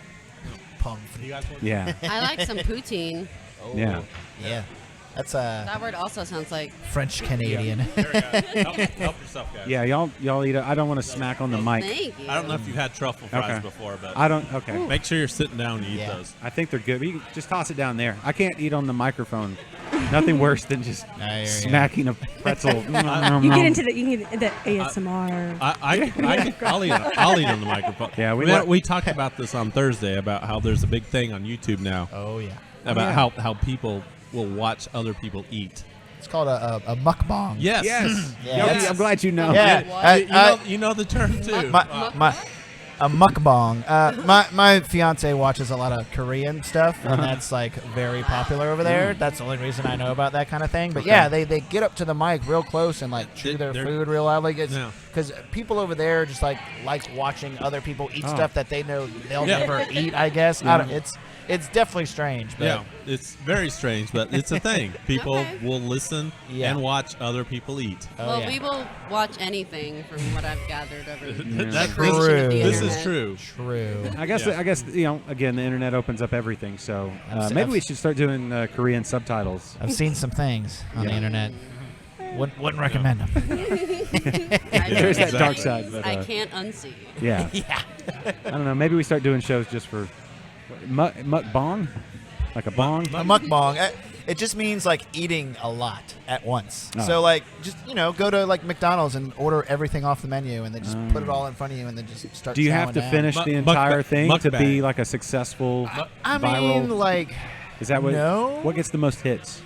Palm frites. Yeah. I like some poutine. Yeah. Yeah. That's That word also sounds like French Canadian. Help yourself, guys. Yeah, y'all eat it. I don't want to smack on the mic. Thank you. I don't know if you've had truffle fries before, but I don't. Okay. Make sure you're sitting down and eat those. I think they're good. You can just toss it down there. I can't eat on the microphone. Nothing worse than just smacking a pretzel. You get into the ASMR. I'll eat on the microphone. Yeah, we talked about this on Thursday about how there's a big thing on YouTube now. Oh yeah. About how people will watch other people eat. It's called a mukbang. Yes. Yes. I'm glad you know. Yeah. You know the term too. A mukbang. My fiance watches a lot of Korean stuff, and that's like very popular over there. That's the only reason I know about that kind of thing. But yeah, they get up to the mic real close and like chew their food real loudly. Because people over there just like watching other people eat stuff that they know they'll never eat. I guess it's definitely strange. But yeah, it's very strange, but it's a thing. People will listen and watch other people eat. We will watch anything from what I've gathered over That's the creation of the This internet. is true. True. I guess again the internet opens up everything. So maybe we should start doing Korean subtitles. I've seen some things on the internet. Wouldn't recommend them. There's that dark side. But, I can't unsee. Yeah. I don't know. Maybe we start doing shows just for mukbang, like a bong. A mukbang. It just means like eating a lot at once. Oh. So like just go to like McDonald's and order everything off the menu and then just put it all in front of you and then just start. Do you have to finish the entire thing to be like a successful I viral? mean, like, is that what? No. What gets the most hits?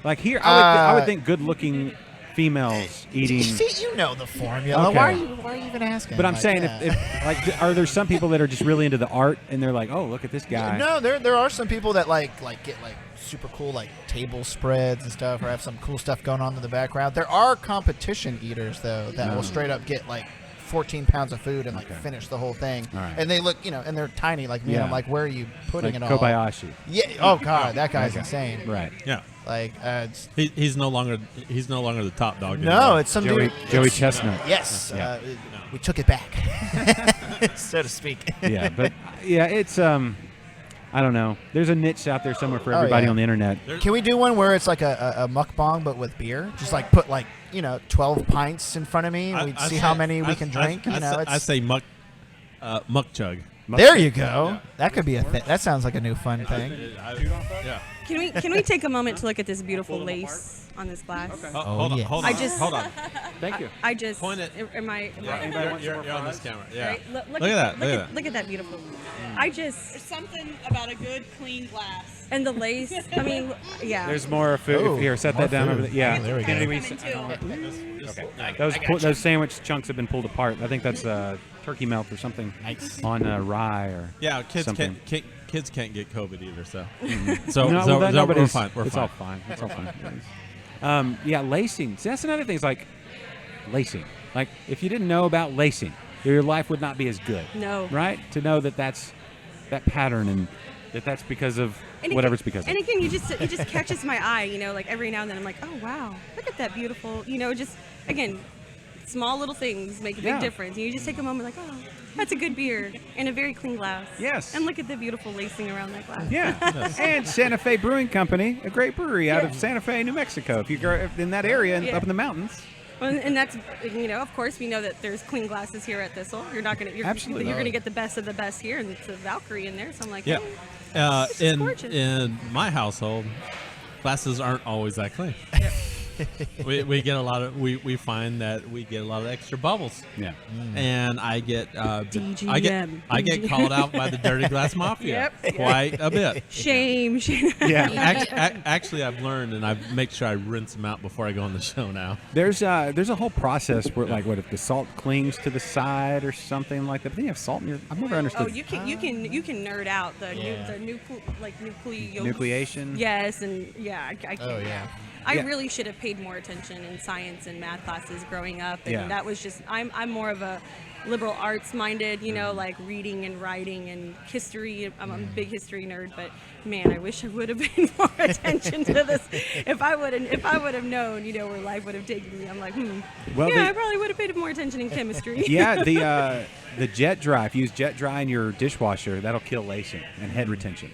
Like here, I would think good-looking females eating. See, you know the formula. Okay. Why are you even asking? But I'm saying, if are there some people that are just really into the art and they're like, oh, look at this guy? No, there are some people that like get like super cool like table spreads and stuff, or have some cool stuff going on in the background. There are competition eaters though that will straight up get like 14 pounds of food and like finish the whole thing. Right. And they look, and they're tiny like me. And I'm like, where are you putting like it all? Kobayashi. Yeah. Oh God, that guy's insane. Right. Yeah. Like he's no longer the top dog. No, anymore. it's some Joey Chestnut. Yes. We took it back, so to speak. Yeah, but it's I don't know. There's a niche out there somewhere for everybody on the internet. Can we do one where it's like a mukbang but with beer? Just like put like 12 pints in front of me and we'd see how many we can drink. I say muck chug. There you go. That could be a thing. That sounds like a new fun thing. Yeah. Can we take a moment to look at this beautiful lace on this glass? Okay. Hold on. Thank you. I just point it. Am I? You're on this camera. Yeah. Right? Look at that. Look at that beautiful. There's something about a good clean glass. And the lace. I mean, yeah. There's more food. Here, set that down over there. Yeah. There we go. Okay. Those sandwich chunks have been pulled apart. I think that's turkey melt or something. Nice. On rye or kids something. kids can't get COVID either. So we're fine. It's all fine. It's all fine. Lacing. See, that's another thing. It's like lacing. Like if you didn't know about lacing, your life would not be as good. No. Right? To know that's that pattern and that's because of whatever it's because of. And again, it just catches my eye. Like every now and then I'm like, oh wow, look at that beautiful. Just again. Small little things make a big difference. And you just take a moment like, oh, that's a good beer in a very clean glass. Yes. And look at the beautiful lacing around that glass. Yeah. And Santa Fe Brewing Company, a great brewery out of Santa Fe, New Mexico. If you're in that area and up in the mountains. Well, and that's, of course, we know that there's clean glasses here at Thistle. You're not going to, Absolutely. You're going to get the best of the best here, and it's a Valkyrie in there. So I'm like, in my household, glasses aren't always that clean. we get a lot of we find that we get a lot of extra bubbles. Yeah. And I get DGM. I get called out by the Dirty Glass Mafia quite a bit. Shame. Yeah. Actually, I've learned, and I make sure I rinse them out before I go on the show now. There's a whole process where, like, what if the salt clings to the side or something like that? But then you have salt in your. I've never understood. Oh, you can nerd out the nucleation. Yes, and I can. Oh, yeah. I really should have paid more attention in science and math classes growing up, and that was just. I'm more of a liberal arts minded, like reading and writing and history. I'm a big history nerd, but man, I wish I would have paid more attention to this. If I would have known, where life would have taken me. I'm like, Well, I probably would have paid more attention in chemistry. Yeah, the jet dry. If you use jet dry in your dishwasher, that'll kill lacing and head retention.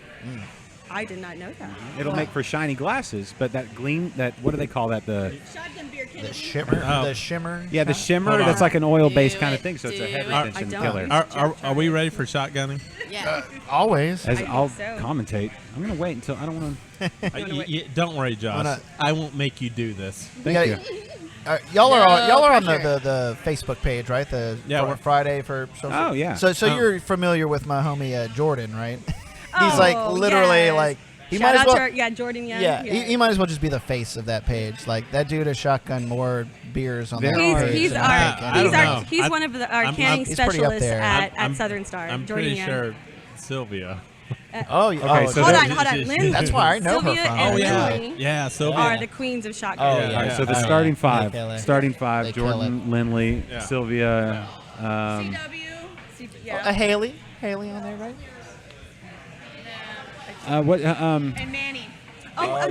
I did not know that. It'll make for shiny glasses, but that gleam, what do they call that? The shimmer. Oh. The shimmer. Yeah, the shimmer. That's like an oil-based kind of thing, so it's a head retention killer. Are we ready for shotgunning? Yeah. Always. I'll commentate. I'm gonna wait until I don't want to. Don't worry, Josh. I won't make you do this. Thank you. Y'all are on the Facebook page, right? We're Friday for social. Oh yeah. So you're familiar with my homie Jordan, right? He's like literally like he Shout might as out well. to Jordan. He might as well just be the face of that page. Like that dude has shotgun more beers on that page. He's one of our canning specialists at Southern Star. I'm Jordan pretty sure Sylvia. Okay, so hold on. Lynn, that's where I know Sylvia her from. And Lindley Sylvia are the queens of shotgun. All right, so the starting five. They kill Jordan, Lindley, Sylvia. Haley on there, right? And Manny. No.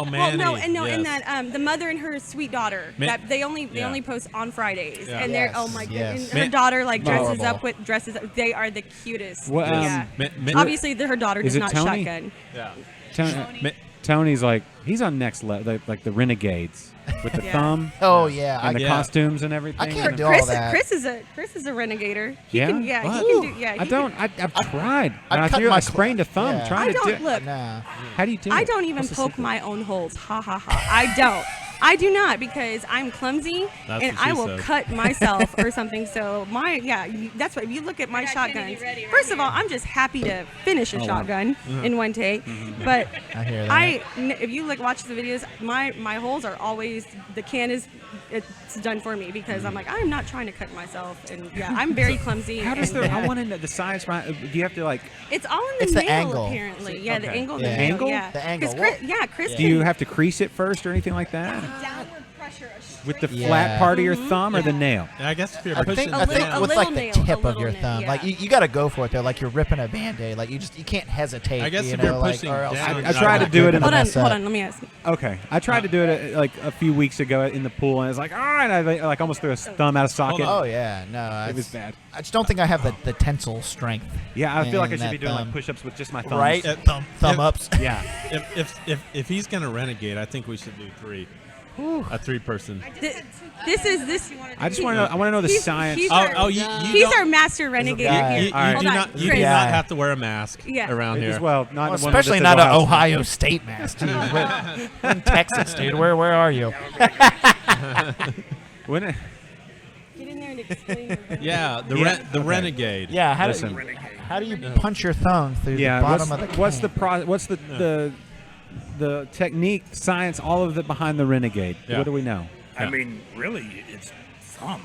Manny. Well, and that the mother and her sweet daughter. That they only post on Fridays, and they're my goodness. And her daughter dresses up. They are the cutest. Obviously, her daughter does not Tony? shotgun. Yeah. Tony's like he's on next level, like the Renegades with the thumb. Oh yeah, and the costumes and everything. I can't do all that. Chris is a renegader. He Yeah? can, he can do. Yeah, I've tried. I sprained a thumb trying to do it. Look. How do you do it? I don't even poke my own holes. Ha ha ha. I don't. I do not because I'm clumsy and I will cut myself or something. So that's what if you look at my shotguns. First of all, I'm just happy to finish a shotgun in one take. But I hear that. if you watch the videos, my holes are always the can is it's done for me because I'm like I'm not trying to cut myself and I'm very clumsy. How does I want to know the size? Do you have to It's all in the nail angle. apparently. Yeah, Okay. the angle. Yeah. The nail, Angle? Yeah. The angle. Chris. Do you have to crease it first or anything like that? Downward pressure. With the flat part of your thumb or the nail? I guess if you're I pushing think with little like nail, the a tip of little your nail, thumb, yeah. like you got to go for it though. Like you're ripping a Band-Aid. Like you can't hesitate. I guess you if know, you're pushing or else down, I tried to do it in Hold on. Let me ask. Okay, I tried to do it a few weeks ago in the pool, and it's like, all right, I almost threw a thumb out of socket. Oh yeah, no, It was bad. I just don't think I have the tensile strength. Yeah, I feel like I in should be that doing thumb. push-ups with just my thumbs. Right, thumb ups. Yeah. If he's gonna renegade, I think we should do three. A three-person. This. I just want to know. I want to know the science. He's he's our master renegade. You do not have to wear a mask around here. Well, especially not an Ohio State mask. Dude. We're in Texas, dude. Where are you? When Get in there and explain. Yeah, the renegade. Yeah, how do you punch your thumb through the bottom of the can? What's the technique, science, all of it behind the renegade? Yeah. What do we know? I mean, really, it's thumb.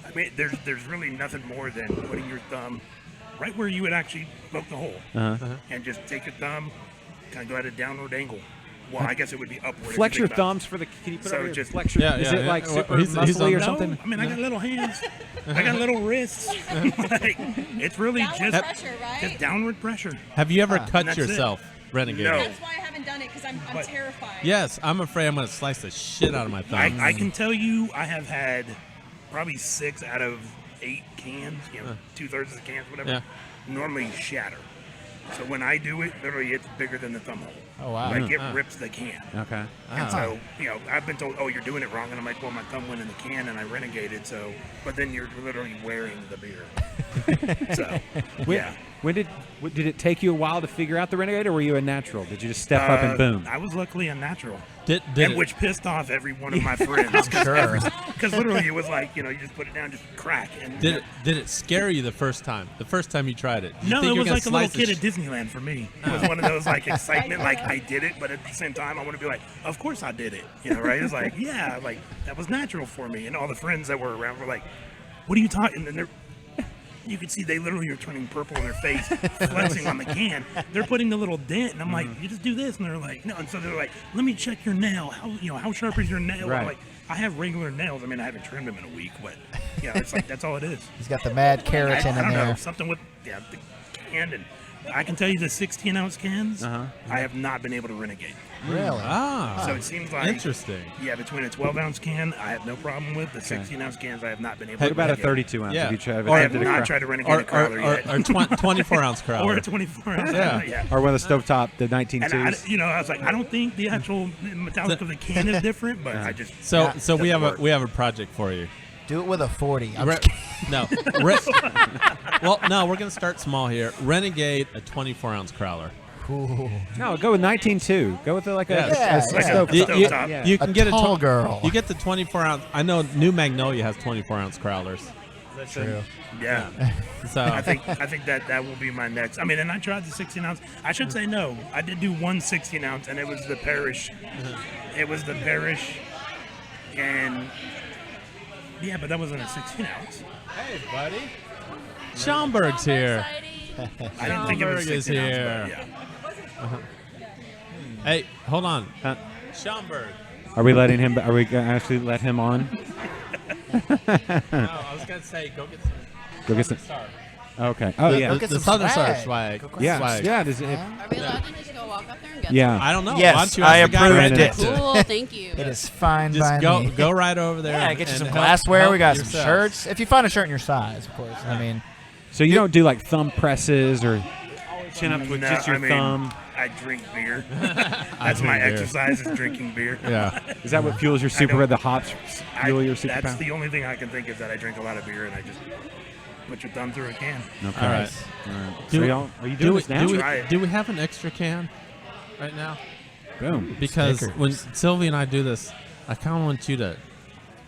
I mean, there's really nothing more than putting your thumb right where you would actually poke the hole, and just take your thumb, kind of go at a downward angle. Well, I guess it would be upward. Flex your thumbs for the. Can you put over just flex your? Is it like super muscly or something? No, I mean, I got little hands. I got little wrists. It's really downward pressure, right? just downward pressure. Have you ever cut yourself, renegade? No. That's why I haven't done it because I'm terrified. Yes, I'm afraid I'm going to slice the shit out of my thumb. I can tell you, I have had probably 6 out of 8 cans, 2/3 of the cans, whatever, normally shatter. So when I do it, literally it's bigger than the thumb hole. Oh, wow. Like it rips the can. Okay. And so, I've been told, oh, you're doing it wrong. And I'm like, well, my thumb went in the can and I renegaded. So, but then you're literally wearing the beer. So, Did it take you a while to figure out the Renegade, or were you a natural? Did you just step up and boom? I was luckily a natural. Which pissed off every one of my friends. Because literally it was like, you just put it down, just crack. And did it scare you the first time? The first time you tried it? No, it was like a little kid at Disneyland for me. It was one of those like excitement, like I did it, but at the same time I want to be like, of course I did it. Right? It's like, yeah, like that was natural for me. And all the friends that were around were like, what are you talking? And you could see they literally are turning purple in their face, flexing on the can. They're putting the little dent, and I'm like, you just do this, and they're like, no. And so they're like, let me check your nail. How sharp is your nail? Right. I'm like, I have regular nails. I mean, I haven't trimmed them in a week, but it's like that's all it is. He's got the mad keratin I don't in there. know, something with the can, and I can tell you the 16-ounce cans. I have not been able to renegade. Really? So it seems like interesting. Yeah, between a 12-ounce can, I have no problem with. The 16-ounce cans, I have not been able to. What about a renegade. 32-ounce? Yeah. Have you tried? I have not tried to renegade a crowler yet. Or 24-ounce crowler. Or a 24-ounce. Yeah. Or one of the stovetop, the 19.2s. And I was like, I don't think the actual metallic of the can is different, but I just So we have a project for you. Do it with a 40. No. Well, no, we're going to start small here. Renegade a 24-ounce crowler. Ooh. No, go with 19.2 Go with like a stovetop. You can get tall girl. You get the 24-ounce. I know New Magnolia has 24-ounce crowlers. That's true. Yeah. So I think that will be my next. I mean, and I tried the 16-ounce. I should say no. I did do one 16-ounce, and it was the Parish. It was the Parish, and yeah, but that wasn't a 16-ounce. Hey, buddy. Schaumburg's here. I didn't think it was 16 is here. Yeah. Hey, hold on. Schaumburg. Are we letting him? Are we going to actually let him on? No, I was going to say, go get some. Go get some. Star. Okay. Oh, yeah. The Southern Star swag. Yeah. Swag. Yeah. Are we allowed to just go walk up there and get Yeah. some? I don't know. Yes, Why don't you I ask the guy approved right it. next Cool, thank you. It is fine Just by me. go right over there. Yeah, get you and some help- glassware. help We got some yourself. shirts. If you find a shirt in your size, of course. I mean, So you don't do like thumb presses or chin ups with just your thumb? I drink beer. That's my beer. exercise is drinking beer. Yeah. Is that what fuels your superpower? The hops fuel your superpower? That's the only thing I can think is that I drink a lot of beer and I just put your thumb through a can. Okay. All right. So y'all, are you doing this now? Do we have an extra can right now? Boom. Because Stickers. when Sylvia and I do this, I kind of want you to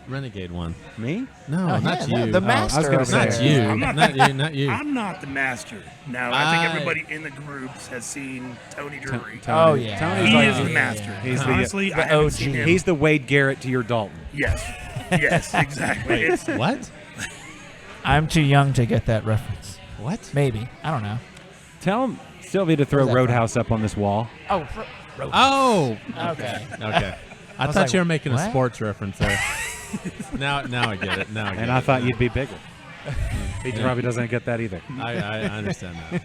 renegade one. Me? No, not yeah, you. the master. I was gonna Not say. you. I'm Not you. I'm not the master. No, I think everybody in the groups has seen Tony Drury. Oh, yeah. Tony's He like is the master. He's Honestly, the I haven't OG. seen him. He's the Wade Garrett to your Dalton. Yes. Yes, exactly. It's- What? I'm too young to get that reference. What? Maybe. I don't know. Tell Sylvia to throw Where's that Roadhouse up on this wall. Oh. Oh. Okay. Okay. I was thought like, you were making what? a sports reference there. now I get it. Now I get And it. I thought you'd be bigger. He probably doesn't get that either. I understand that.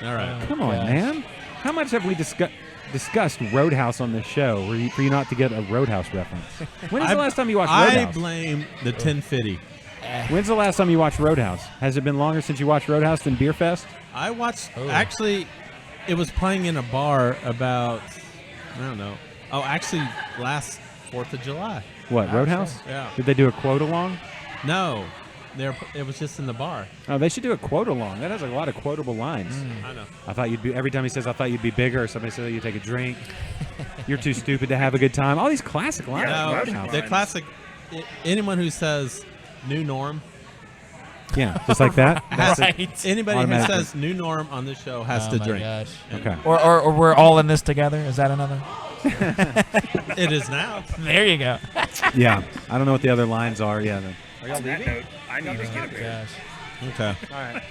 Yeah. All right. Come on, man. How much have we discussed Roadhouse on this show for you not to get a Roadhouse reference? When is the last time you watched I Roadhouse? blame the 1050. When's the last time you watched Roadhouse? Has it been longer since you watched Roadhouse than Beer Fest? I watched. Actually, it was playing in a bar about. I don't know. Oh, actually, last 4th of July. What, Roadhouse? Yeah. Did they do a quote along? No, it was just in the bar. Oh, they should do a quote along. That has a lot of quotable lines. I know. I thought you'd be. Every time he says, "I thought you'd be bigger," or somebody says, "You take a drink." You're too stupid to have a good time. All these classic lines. No, Roadhouse. the classic. Anyone who says "new norm," Yeah, just like that. That's Right. it. anybody who Automatically. says "new norm" on this show has Oh to my drink. gosh. Okay. Or we're all in this together. Is that another? It is now. There you go. Yeah, I don't know what the other lines are. Yeah. Then. Are y'all On that leaving? note, I need to get a beer. Okay. All right.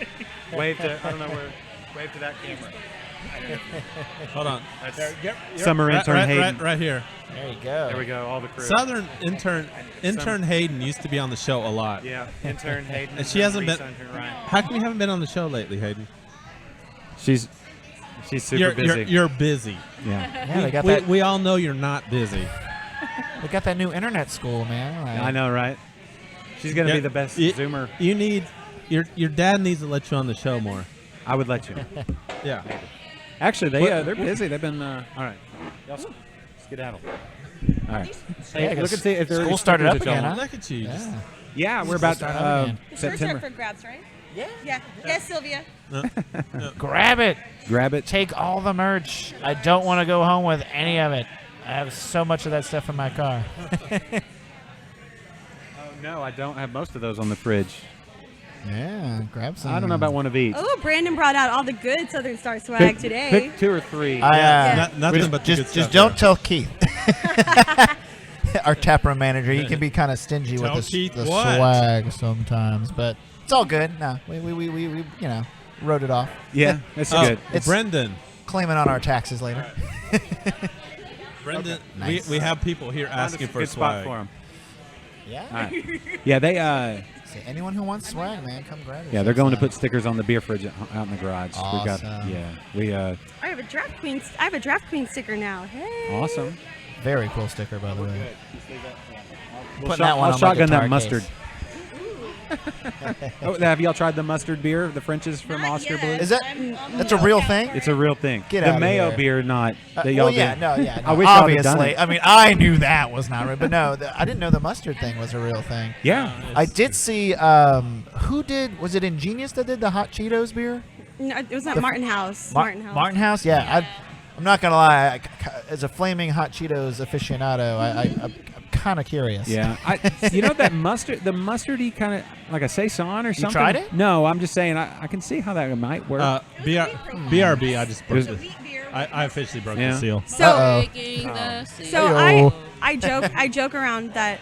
Wave to. I don't know where. Wave to that camera. Hold on. Summer intern Hayden. Right here. There you go. There we go. All the crew. Southern intern Hayden used to be on the show a lot. Yeah. Intern Hayden. And she hasn't been. Intern Ryan. How come you haven't been on the show lately, Hayden? She's super busy. You're busy. Yeah. Yeah, they got that. We all know you're not busy. They got that new internet school, man. Like, I know, right? She's gonna be the best Zoomer. You need your dad needs to let you on the show more. I would let you. Yeah. Actually, they're busy. They've been all right. Y'all skedaddle. All right. Yeah, I Hey, guess look and see if there school started up stickers that y'all again, want. Look at you. Yeah. Just Yeah, we're about September. for grabs, right? Yeah. Yes, Sylvia. Grab it. Grab it. Take all the merch. I don't want to go home with any of it. I have so much of that stuff in my car. No, I don't have most of those on the fridge. Yeah, grab some. I don't know about one of each. Oh, Brandon brought out all the good Southern Star swag today. Pick 2 or 3. Nothing but the good just stuff don't there. tell Keith. Our taproom manager, he can be kind of stingy Tell with Keith the what? swag sometimes, but it's all good. No, we wrote it off. Yeah, that's good. It's Brendan. claiming on our taxes later. Brendan, Nice. we have people here asking for good spot swag. for 'em. Yeah. All right. Yeah, they. Say, anyone who wants swag, man, come grab it. Yeah, they're going to put stickers on the beer fridge out in the garage. Awesome. We I have a Draft Queen. I have a Draft Queen sticker now. Hey. awesome. Very cool sticker, by the way. We'll Putting that one I'll on my shotgun that guitar mustard. case. Have y'all tried the mustard beer, the French's from Oscar Blue? Is that's a real thing? It's a real thing. Get the outta mayo here. beer, not that y'all well, yeah, did. no, yeah. I no, wish y'all had obviously. done it. I mean, I knew that was not right, but no, I didn't know the mustard thing was a real thing. Yeah. I did see. Who did? Was it Ingenious that did the Hot Cheetos beer? No, it was not Martin House. Martin House. Martin House. Yeah. I'm not gonna lie. As a flaming Hot Cheetos aficionado, I'm kind of curious. Yeah, that mustard, the mustardy kind of like a saison or something. tried it? No, I'm just saying I can see how that might work. BRB, I just broke it. I officially broke the seal. So, Hey-o. I joke around that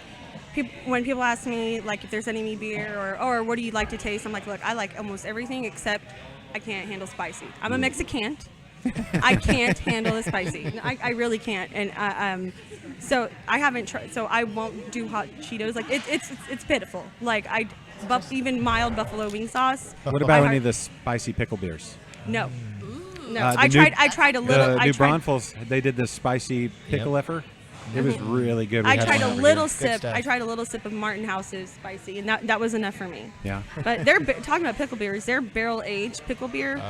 when people ask me like if there's any beer or what do you like to taste, I'm like, look, I like almost everything except I can't handle spicy. I'm a Mexican. I can't handle the spicy. I really can't. And so I haven't tried. So I won't do Hot Cheetos. Like it's pitiful. Like even mild buffalo wing sauce. What about any of the spicy pickle beers? No. No. I tried a little. The New Braunfels, they did the spicy pickle effer. It was really good. I tried a little sip. I tried a little sip of Martin House's spicy, and that was enough for me. Yeah. But they're talking about pickle beers. Their barrel aged pickle beer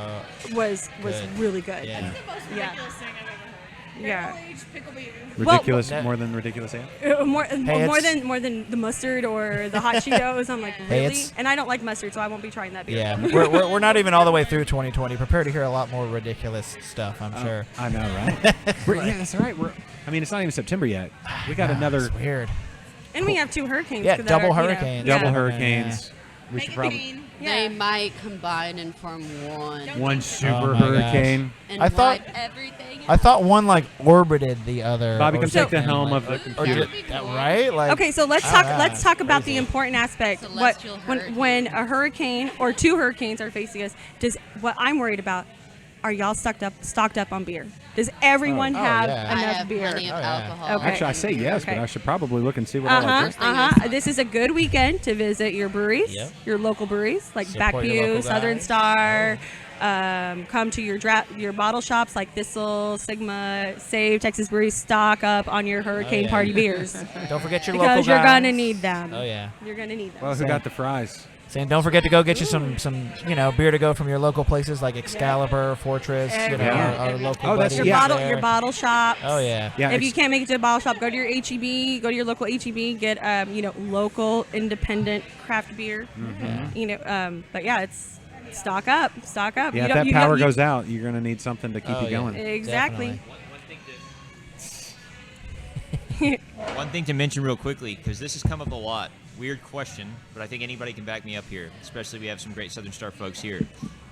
was really good. That's the most ridiculous thing I've ever heard. Yeah. Barrel-aged pickle beer. Ridiculous, more than ridiculous. More than the mustard or the Hot Cheetos. I'm like, really? And I don't like mustard, so I won't be trying that beer. Yeah, we're not even all the way through 2020. Prepare to hear a lot more ridiculous stuff, I'm sure. I know, right? Yeah, that's right. It's not even September yet. We got another. It's weird. And we have 2 hurricanes. Yeah, that double are, hurricanes. Double Yeah. hurricanes. We should probably. They might combine and form one. One super Oh my hurricane. And I thought wipe everything I thought one like orbited the other. Bobby, or come take the something helm like- of the or computer. did- right? Like, Okay, so let's talk. Let's talk about the important aspect. Celestial When a hurricane or 2 hurricanes are facing us, what I'm worried about? Are y'all stocked up on beer? Does everyone have I enough have beer? plenty of alcohol. Okay. Actually, I say yes, but Okay. I should probably look and see what all I drink. This is a good weekend to visit your breweries, Yep. your local breweries like Support your local Backview, Southern guys. Star. Come to your bottle shops like Thistle, Sigma, Save, Texas Breweries. Stock up on your hurricane yeah. party beers. Don't forget your local because you're guys. gonna need them. Oh yeah. You're gonna need them. Well, who got the fries? Saying don't forget to go get you some beer to go from your local places like Excalibur, Fortress, our local buddies there. Your bottle shops. Oh yeah. If you can't make it to a bottle shop, go to your HEB, go to your local HEB, get local independent craft beer. But yeah, it's stock up. Yeah, if that power goes out, you're gonna need something to keep you going. Exactly. One thing to mention real quickly, because this has come up a lot. Weird question, but I think anybody can back me up here, especially we have some great Southern Star folks here.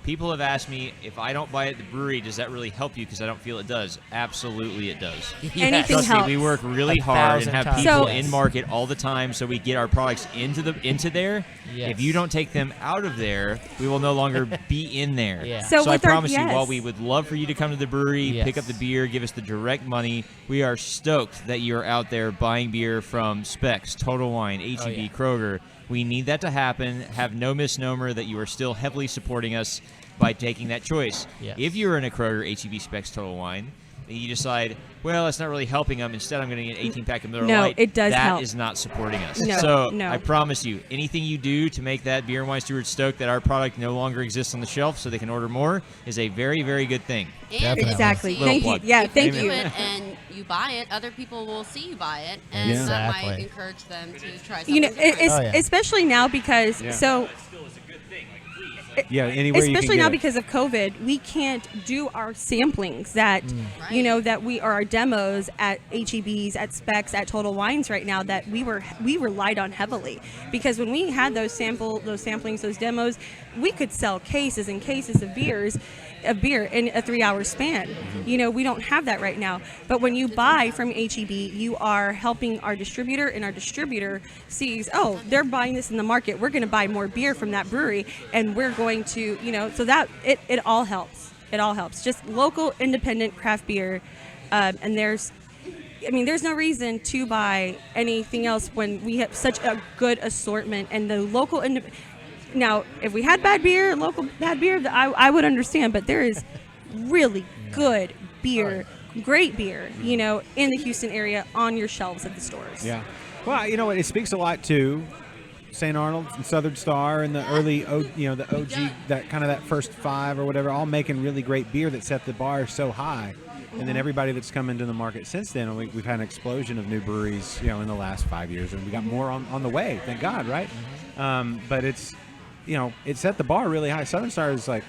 People have asked me, if I don't buy at the brewery, does that really help you? Because I don't feel it does. Absolutely it does. Anything Trust helps. me, we work really hard and 1,000 have times. people So- in market all the time so we get our products into there. Yes. If you don't take them out of there, we will no longer be in there. Yeah. So I with our- promise you, yes. while we would love for you to come to the brewery, Yes. pick up the beer, give us the direct money, we are stoked that you're out there buying beer from Specs, Total Wine, HEB, yeah. Kroger. We need that to happen. Have no misnomer that you are still heavily supporting us by taking that choice. Yes. If you're in a Kroger, HEB, Specs, Total Wine, and you decide, well, it's not really helping them. Instead, I'm going to get an 18-pack of Miller No, Lite. it does That help. is not supporting us. No, So no. I promise you, anything you do to make that Beer and Wine Steward stoked that our product no longer exists on the shelf so they can order more is a very, very good thing. And Exactly. Little Thank you. plug. Yeah, if thank you you. do it and you buy it, other people will see you buy it, and Yeah. that might Exactly. encourage them to try something You know, different. especially now because so. Yeah, anywhere you can Especially get now it. because of COVID, we can't do our samplings that you know that we are our demos at HEBs, at Specs, at Total Wines right now that we relied on heavily because when we had those samplings, those demos, we could sell cases and cases of beer in a 3-hour span. You know, we don't have that right now. But when you buy from HEB, you are helping our distributor, and our distributor sees, oh, they're buying this in the market. We're going to buy more beer from that brewery, and we're going to, you know, so that it all helps. It all helps. Just local, independent craft beer, and there's no reason to buy anything else when we have such a good assortment and the local Now, if we had local bad beer, I would understand. But there is really good beer, great beer, you know, in the Houston area on your shelves at the stores. Yeah. Well, you know what? It speaks a lot to St. Arnold and Southern Star and the early, the OG, that first 5 or whatever, all making really great beer that set the bar so high. And then everybody that's come into the market since then, we've had an explosion of new breweries, you know, in the last 5 years, and we got more on the way. Thank God, right? But it's. You know, it set the bar really high. Southern Star is like,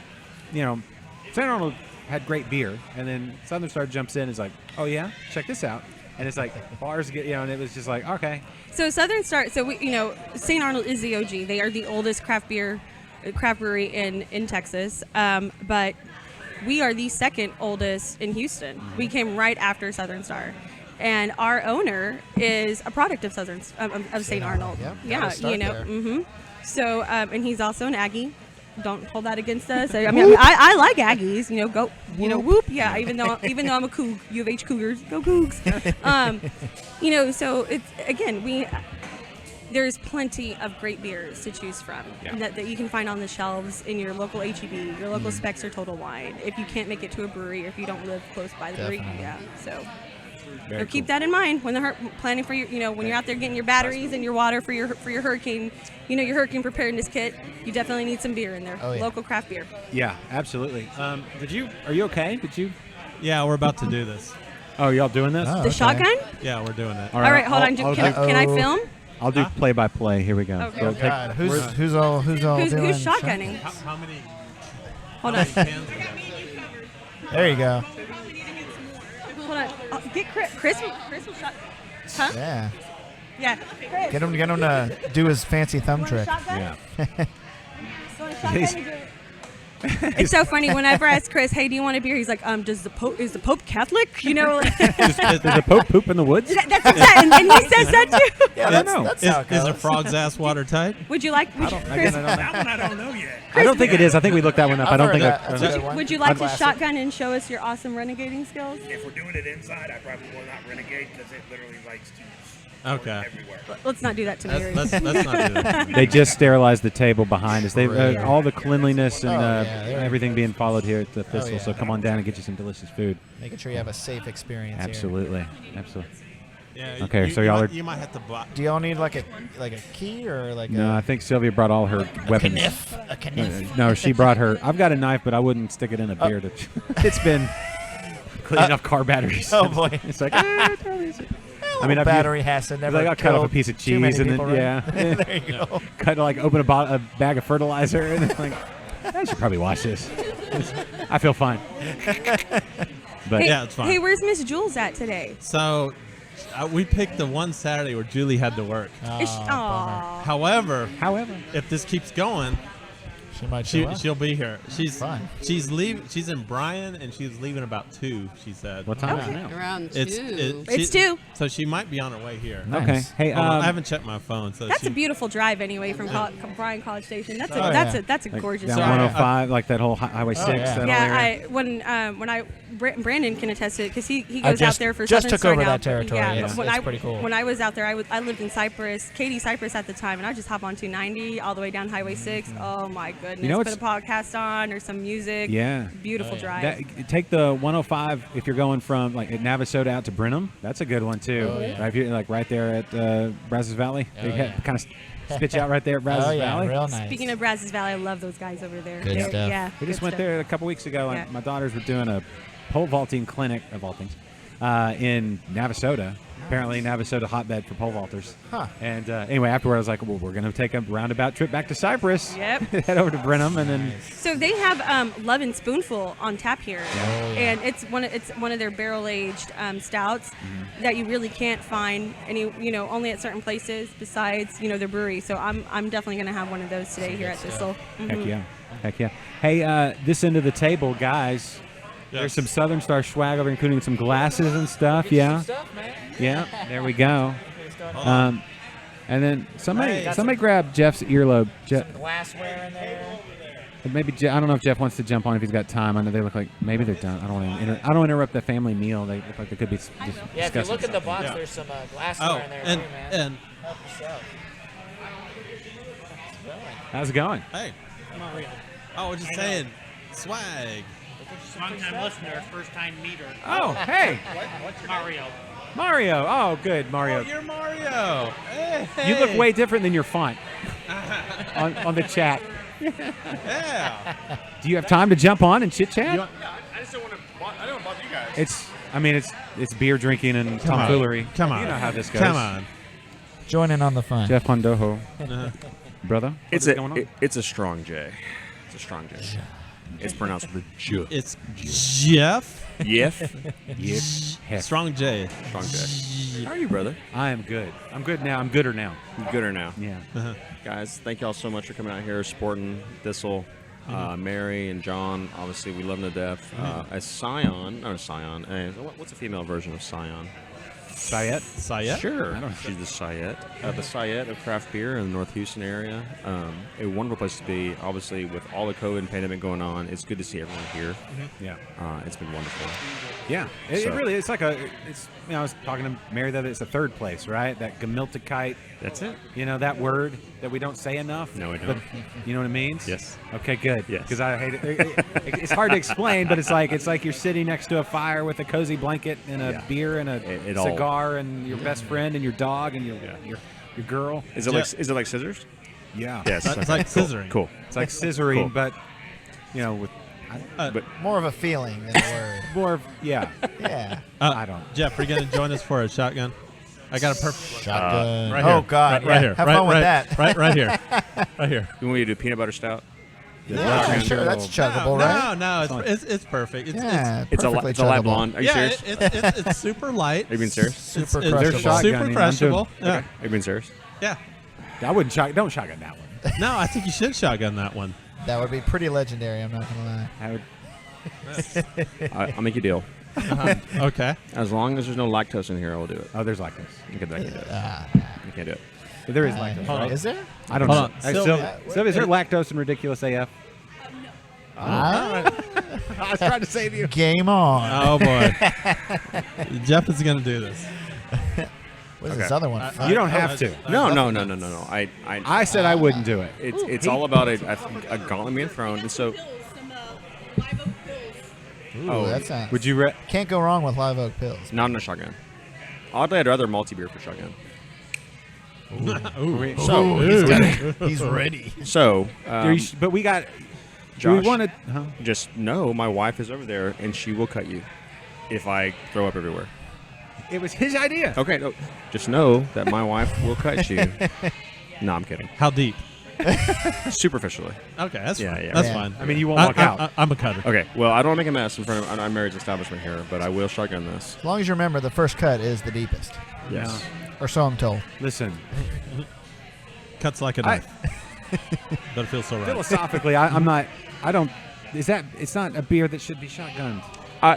you know, St. Arnold had great beer, and then Southern Star jumps in and is like, oh yeah, check this out, and it's like bars get, you know, and it was just like, okay. So Southern Star, St. Arnold is the OG. They are the oldest craft brewery in Texas, but we are the second oldest in Houston. We came right after Southern Star. And our owner is a product of St. Arnold. Yeah, you know. So, and he's also an Aggie. Don't hold that against us. I mean, I like Aggies. You know, go. You know, whoop. Yeah. Even though I'm a Coug, U of H Cougars, go Cougs. You know, so it's again there's plenty of great beers to choose from that you can find on the shelves in your local HEB, your local Specs or Total Wine. If you can't make it to a brewery, or if you don't live close by the brewery, so. Very Keep cool. that in mind when planning for your, you know, when you're out there getting your batteries and your water for your hurricane, you know, your hurricane preparedness kit. You definitely need some beer in there. Oh, yeah. Local craft beer. Yeah, absolutely. Are you okay? Did you? Yeah, we're about to do this. Oh, y'all doing this? The shotgun? Yeah, we're doing it. All right, hold on. Can I film? I'll do play-by-play. Here we go. Okay. Oh God, who's all doing Who's shotgunning? How many? Hold on. There you go. Hold on. Get Chris will shot. Huh? Yeah. Yeah. Chris. Get him to do his fancy thumb You want a trick. shotgun? Yeah. You want a shotgun to do it? It's so funny. Whenever I ask Chris, "Hey, do you want a beer?" He's like, "Is the Pope Catholic?" You know. Does the Pope poop in the woods? That's exactly, and he says that too. Yeah, that's how it Is goes. a frog's ass watertight? Would you like? Chris, That one I don't know yet. I don't think it is. I think we looked that one up. I don't think. That's a good one. would you like to Classic. shotgun and show us your awesome renegading skills? If we're doing it inside, I probably will not renegade because it literally likes to Okay. everywhere. Let's not do that to me. Let's not do that. They just sterilized the table behind us. They Great. all the cleanliness and they're- everything being followed here at the Thistle. yeah. So come on down and get you some delicious food. Making sure you have a safe experience. here. Absolutely. Yeah, Okay, so y'all are. You might have to buy. Do y'all need like a key or like No, I think Sylvia brought all her weapons. a kniff? No, she brought her. I've got a knife, but I wouldn't stick it in a beer. It's been cleaning off car batteries. Oh boy, it's like. I mean, battery has to never. Like, I'll cut off a killed piece of too many cheese and then people, right? There you go. cut open a bag of fertilizer and then like I should probably wash this. I feel fine. But Hey, yeah, it's fine. Hey, where's Miss Jules at today? So we picked the one Saturday where Julie had to work. Aw. However, However, if this keeps going, She might show up. she'll be here. Fine. She's in Bryan and she's leaving about 2. She said. What time Okay. is it now? Around 2. It's 2. So she might be on her way here. Okay. Nice. Hey, I haven't checked my phone. So That's a beautiful drive anyway from Bryan College Station. That's a Oh, that's yeah. a that's a like gorgeous down drive. 105, like that whole Highway 6. yeah. That Yeah, whole area. when Brandon can attest to it because he I goes out just- there for just Southern took Star over now. that territory. Yeah, It's- when it's I pretty cool. when I was out there, I lived in Cypress, Katy Cypress at the time, and I just hop on 290 all the way down Highway 6. Oh my goodness. You know, Put a podcast on or some music. Yeah. Beautiful drive. Take the 105 if you're going from like at Navasota out to Brenham. That's a good one too. Oh, yeah. Right, if you're like right there at Brazos Valley. Oh, They yeah. kind of spit you out right there at Brazos Oh, yeah, Valley. real nice. Speaking of Brazos Valley, I love those guys over there. Good stuff. Yeah. We just good went stuff. there a couple weeks ago, Yeah. and my daughters were doing a pole vaulting clinic of all things in Navasota. Apparently, Navasota hotbed for pole vaulters. Huh. And anyway, afterward, I was like, well, we're going to take a roundabout trip back to Cyprus. Yep. Head over to Brenham, and then So they have Love and Spoonful on tap here, and it's one of their barrel aged stouts that you really can't find only at certain places besides their brewery. So I'm definitely gonna have one of those today here at Thistle. Heck yeah. Hey, this end of the table, guys. There's some Southern Star swag over, including some glasses and stuff. Yeah. Yeah. There we go. And then somebody grab Jeff's earlobe. Some glassware in there. Maybe I don't know if Jeff wants to jump on if he's got time. I know they look like maybe they're done. I don't want to interrupt the family meal. They look like they could be. Yeah, if you look at the box, there's some glassware in there too, man. And help yourself. How's it going? Hey. I was just saying, swag. Long-time listener, first-time meter. Oh, hey. What's your Mario? Mario. Oh, good, Mario. Oh, you're Mario. Hey. You look way different than your font on the chat. Yeah. Do you have time to jump on and chit chat? I just don't want to. I don't want to bother you guys. It's beer drinking and Come on. tomfoolery. Come on. You know how this goes. Come on. Join in on the fun. Jeff Handojo. Brother, It's what's going on? it's a strong J. It's a strong J. It's pronounced with J. It's Jeff. Yef. Yef. Strong J. Strong J. How are you, brother? I am good. I'm good now. I'm gooder now. You gooder now. Yeah. Guys, thank y'all so much for coming out here, supporting Thistle. Mary and John, obviously, we love them to death. A Scion, what's a female version of Scion? Sayette? Sayette? Sure. She's the Sayette. The Sayette of craft beer in the North Houston area. A wonderful place to be. Obviously, with all the COVID and pandemic going on, it's good to see everyone here. Yeah. It's been wonderful. Yeah. It really, it's like I was talking to Mary that it's a third place, right? That gemiltikite. That's it. You know, that word that we don't say enough. No, we don't. But you know what it means? Yes. Okay, good. Yes. Because I hate it. It's hard to explain, but it's like you're sitting next to a fire with a cozy blanket and a beer and a cigar and your best friend and your dog and your girl. Is it like scissors? Yeah. Yes. It's like scissoring. Cool. It's like scissoring, Cool. but with but More of a feeling than a word. more of yeah. I don't. Jeff, are you going to join us for a shotgun? I got a perfect Shotgun. right here. Oh, God. Right here. Have fun with that. Right here. Right here. You want me to do peanut butter stout? Yeah, sure. That's chuggable, right? No, it's perfect. It's It's a perfectly light chuggable. blonde. Are you serious? it's super light. Are you being serious? Super It's crushable. super crushable. Yeah. Okay. Are you being serious? Yeah. I wouldn't don't shotgun that one. No, I think you should shotgun that one. That would be pretty legendary, I'm not going to lie. I would. I'll make you a deal. Okay. As long as there's no lactose in here, I will do it. Oh, there's lactose. You can't do it. You can't do it. But there is lactose. Hold on. Is there? I don't Hold know. on. Sylvia, is there lactose in Ridiculous AF? I was trying to say to you. Game on. Oh, boy. Jeff is going to do this. What's this other one? You don't have to. No. I said I wouldn't do it. It's all about a gauntlet being thrown, and so. Ooh, that's not. Would you? Can't go wrong with Live Oak Pills. Not in a shotgun. Oddly, I'd rather multi-beer for shotgun. Ooh. So he's ready. So, but we got. Josh, we wanted. just know my wife is over there, and she will cut you if I throw up everywhere. It was his idea. Okay, no, just know that my wife will cut you. No, I'm kidding. How deep? Superficially. Okay, that's fine. Yeah. That's fine. I mean, you won't walk out. I'm a cutter. Okay, well, I don't want to make a mess in front of our marriage establishment here, but I will shotgun this. As long as you remember, the first cut is the deepest. Yes. Or so I'm told. Listen. Cuts like a knife. But it feels so right. Philosophically, I'm not. I don't. Is that? It's not a beer that should be shotgunned.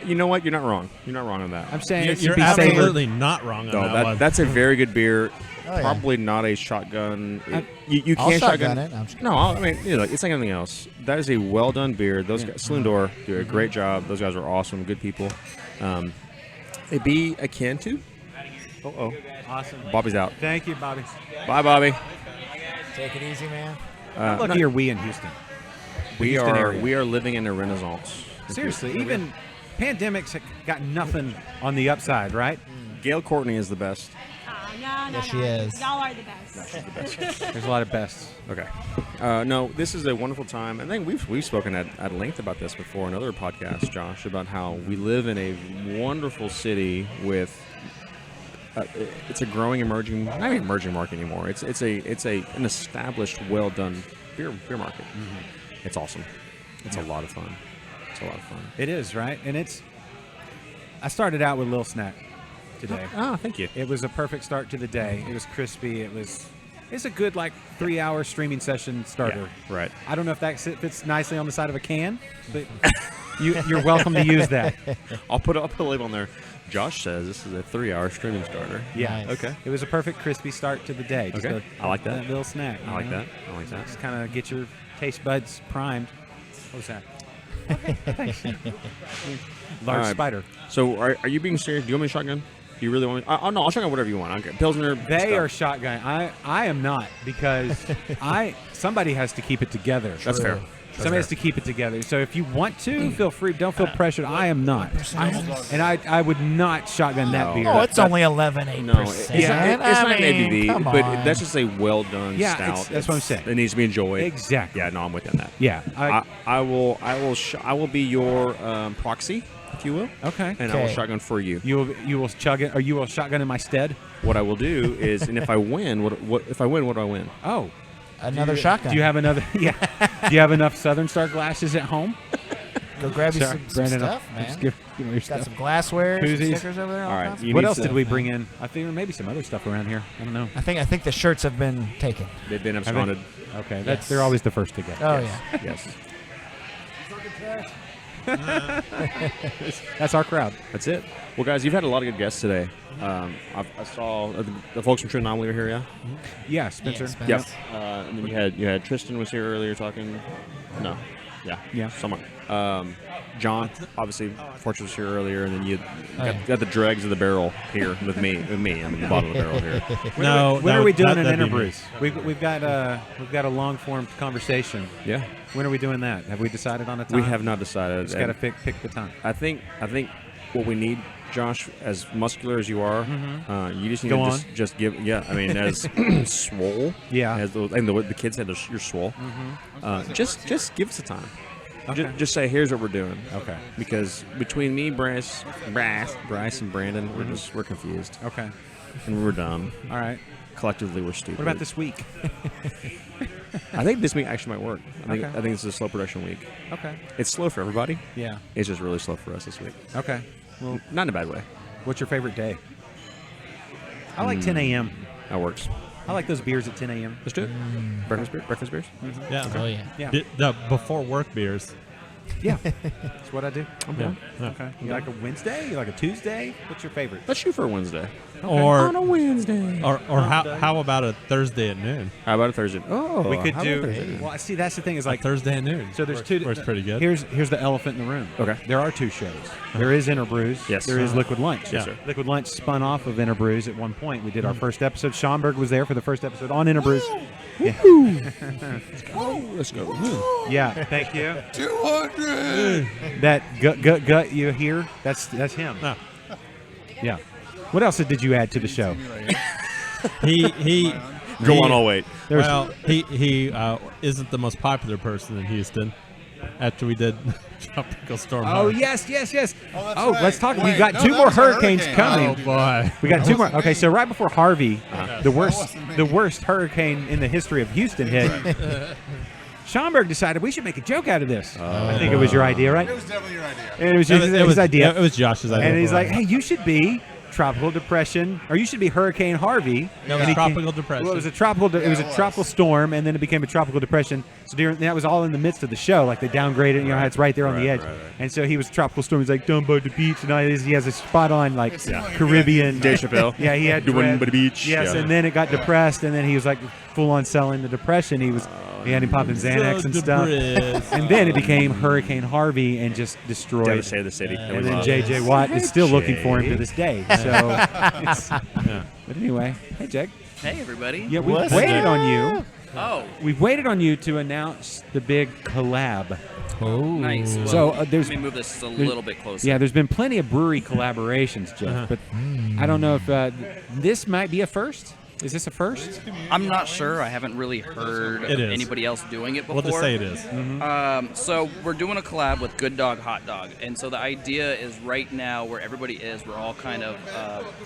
You know what? You're not wrong. You're not wrong on that. I'm saying it should You're be absolutely savored. not wrong on No, that one. that's a very good beer. Oh, yeah. Probably not a shotgun. You I'll can shotgun it. I'm just No, I mean, it's like anything else. That is a well done beer. Those guys, Slendor do a great job. Those guys are awesome, good people. They be akin to. Awesome. Bobby's out. Thank you, Bobby. Bye, Bobby. Take it easy, man. How lucky are we in Houston? the Houston area. We are living in a renaissance. Seriously, even pandemics have got nothing on the upside, right? Gale Courtney is the best. No, she is. Y'all are the best. There's a lot of bests. Okay. No, this is a wonderful time. I think we've spoken at length about this before in other podcasts, Josh, about how we live in a wonderful city with. It's a growing, emerging, not even emerging market anymore. It's an established, well done beer market. Mm-hmm. It's awesome. It's a lot of fun. It's a lot of fun. It is, right? And I started out with a little snack today. Oh, thank you. It was a perfect start to the day. It was crispy. It's a good 3-hour streaming session starter. Yeah, right. I don't know if that fits nicely on the side of a can, but you're welcome to use that. I'll put a label on there. Josh says this is a 3-hour streaming starter. Yeah. Nice. Okay. It was a perfect crispy start to the day. Just Okay. I like that. little snack. I like that. Just kind of get your taste buds primed. What was that? Okay. Thanks. Large All right. spider. So are you being serious? Do you want me to shotgun? Do you really want me? Oh no, I'll shotgun whatever you want. Okay. Pilsner. They are shotgun. I am not, because somebody has to keep it together. That's fair. Somebody has to keep it together. So if you want to, feel free. Don't feel pressured. I am not. I would not shotgun that beer. Oh, it's only 11.8%. No, it's not an ABV, but that's just a well done stout. That's what I'm saying. It needs to be enjoyed. Exactly. Yeah, no, I'm with you on that. Yeah, I will be your proxy, if you will. Okay. And I will shotgun for you. You will chug it, or you will shotgun in my stead. What I will do is, and if I win, what do I win? Oh. Another shotgun. Do you have another? Yeah. Do you have enough Southern Star glasses at home? Go grab you some Brandon, stuff, man. Just give me your Got stuff. some glassware, some Koozies. stickers over there. All right. kinds of What need else did stuff, we man. bring in? I think maybe some other stuff around here. I don't know. I think the shirts have been taken. They've been absconded. Okay, they're always the first to go. Oh Yes. That's our crowd. That's it. Well, guys, you've had a lot of good guests today. I saw the folks from Anomoly were here, yeah? Yeah, Spencer. Yep. And then you had Tristan was here earlier talking. No. Yeah. Someone. John, obviously, Fortune was here earlier, and then you got the dregs of the barrel here with me. I mean, the bottom of the barrel here. When are we doing an Interbrews? We've got a long form conversation. Yeah. When are we doing that? Have we decided on a time? We have not decided. Just got to pick the time. I think what we need, Josh, as muscular as you are, you just need to just give. Yeah, I mean, as swole. Yeah. And the kids said you're swole. Just give us a time. Okay. Just say, here's what we're doing. Okay. Because between me, Bryce, and Brandon, we're confused. Okay. And we're dumb. All right. Collectively, we're stupid. What about this week? I think this week actually might work. I think it's a slow production week. Okay. It's slow for everybody. Yeah. It's just really slow for us this week. Okay. Well, not in a bad way. What's your favorite day? I like 10 a.m. That works. I like those beers at 10 a.m. Let's do it. Breakfast beers? Mm-hmm. Yeah. Oh, yeah. Yeah. The before work beers. Yeah. That's what I do. Yeah. Okay. You like a Wednesday? You like a Tuesday? What's your favorite? Let's shoot for a Wednesday. Or on a Wednesday. Or how about a Thursday at noon? How about a Thursday? Oh, we could how do. about Thursday? Well, see, that's the thing is like Thursday at noon. So there's Works pretty good. Here's the elephant in the room. Okay. There are two shows. There is Interbrews. Yes. There is Liquid Lunch. Yes, sir. Liquid Lunch spun off of Interbrews at one point. We did our first episode. Schomburg was there for the first episode on Interbrews. Yeah. Let's go. Yeah. Thank you. 200. That gut you hear? That's him. No. Yeah. What else did you add to the show? He Go on, I'll wait. Well, he isn't the most popular person in Houston. After we did Tropical Storm. Oh, yes. Oh, let's talk. We got two more hurricanes coming. Oh boy, we got two more. Okay, so right before Harvey, the worst hurricane in the history of Houston hit. Schomburg decided we should make a joke out of this. I think it was your idea, right? It was definitely your idea. And it was his idea. It was Josh's idea. And he's like, hey, you should be tropical depression, or you should be Hurricane Harvey. No, it was tropical depression. Well, it was a tropical storm, and then it became a tropical depression. So that was all in the midst of the show. Like they downgraded, you know, it's right there on the edge. Right. And so he was tropical storm. He's like down by the beach, and he has a spot on like Caribbean. Dave Chappelle. Yeah, he had doing by the beach. Yes, and then it got depressed, and then he was like full on selling the depression. He had him popping Xanax and stuff, and then it became Hurricane Harvey and just destroyed. Devastated the city. And then J.J. Watt is still looking for him to this day. So, but anyway, hey, Jake. Hey, everybody. Yeah, we waited on you. We've waited on you to announce the big collab. Oh, nice. So Well, there's. let me move this a there's- little bit closer. Yeah, there's been plenty of brewery collaborations, Jeff, but I don't know if this might be a first. Is this a first? I'm not sure. I haven't really heard It is. anybody else doing it before. We'll just say it is. So we're doing a collab with Good Dog Hot Dog, and so the idea is right now where everybody is, we're all kind of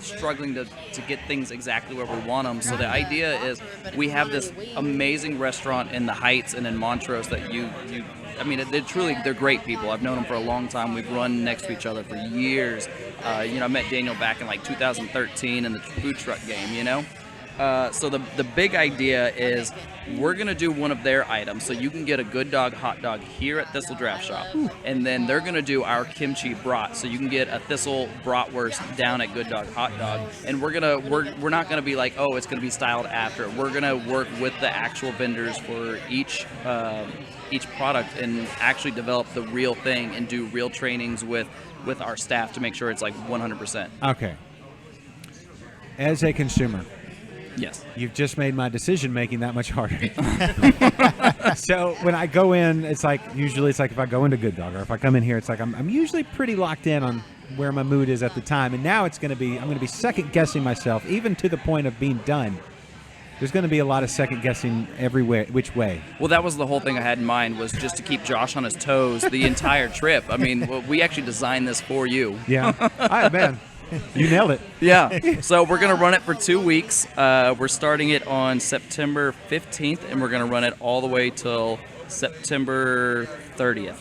struggling to get things exactly where we want them. So the idea is we have this amazing restaurant in the Heights and in Montrose that I mean, they're great people. I've known them for a long time. We've run next to each other for years. I met Daniel back in like 2013 in the food truck game, So the big idea is we're going to do one of their items. So you can get a Good Dog hot dog here at Thistle Draftshop. And then they're going to do our kimchi brat. So you can get a Thistle bratwurst down at Good Dog hot dog. And we're not going to be like, oh, it's going to be styled after. We're going to work with the actual vendors for each product and actually develop the real thing and do real trainings with our staff to make sure it's like 100%. Okay. As a consumer, yes, you've just made my decision making that much harder. So when I go in, it's like if I go into Good Dog or if I come in here, it's like I'm usually pretty locked in on where my mood is at the time. And now I'm going to be second guessing myself, even to the point of being done. There's going to be a lot of second guessing everywhere, which way. Well, that was the whole thing I had in mind, was just to keep Josh on his toes the entire trip. I mean, we actually designed this for you. Yeah. All right, man. You nailed it. Yeah. So we're going to run it for 2 weeks. We're starting it on September 15th, and we're going to run it all the way till September 30th.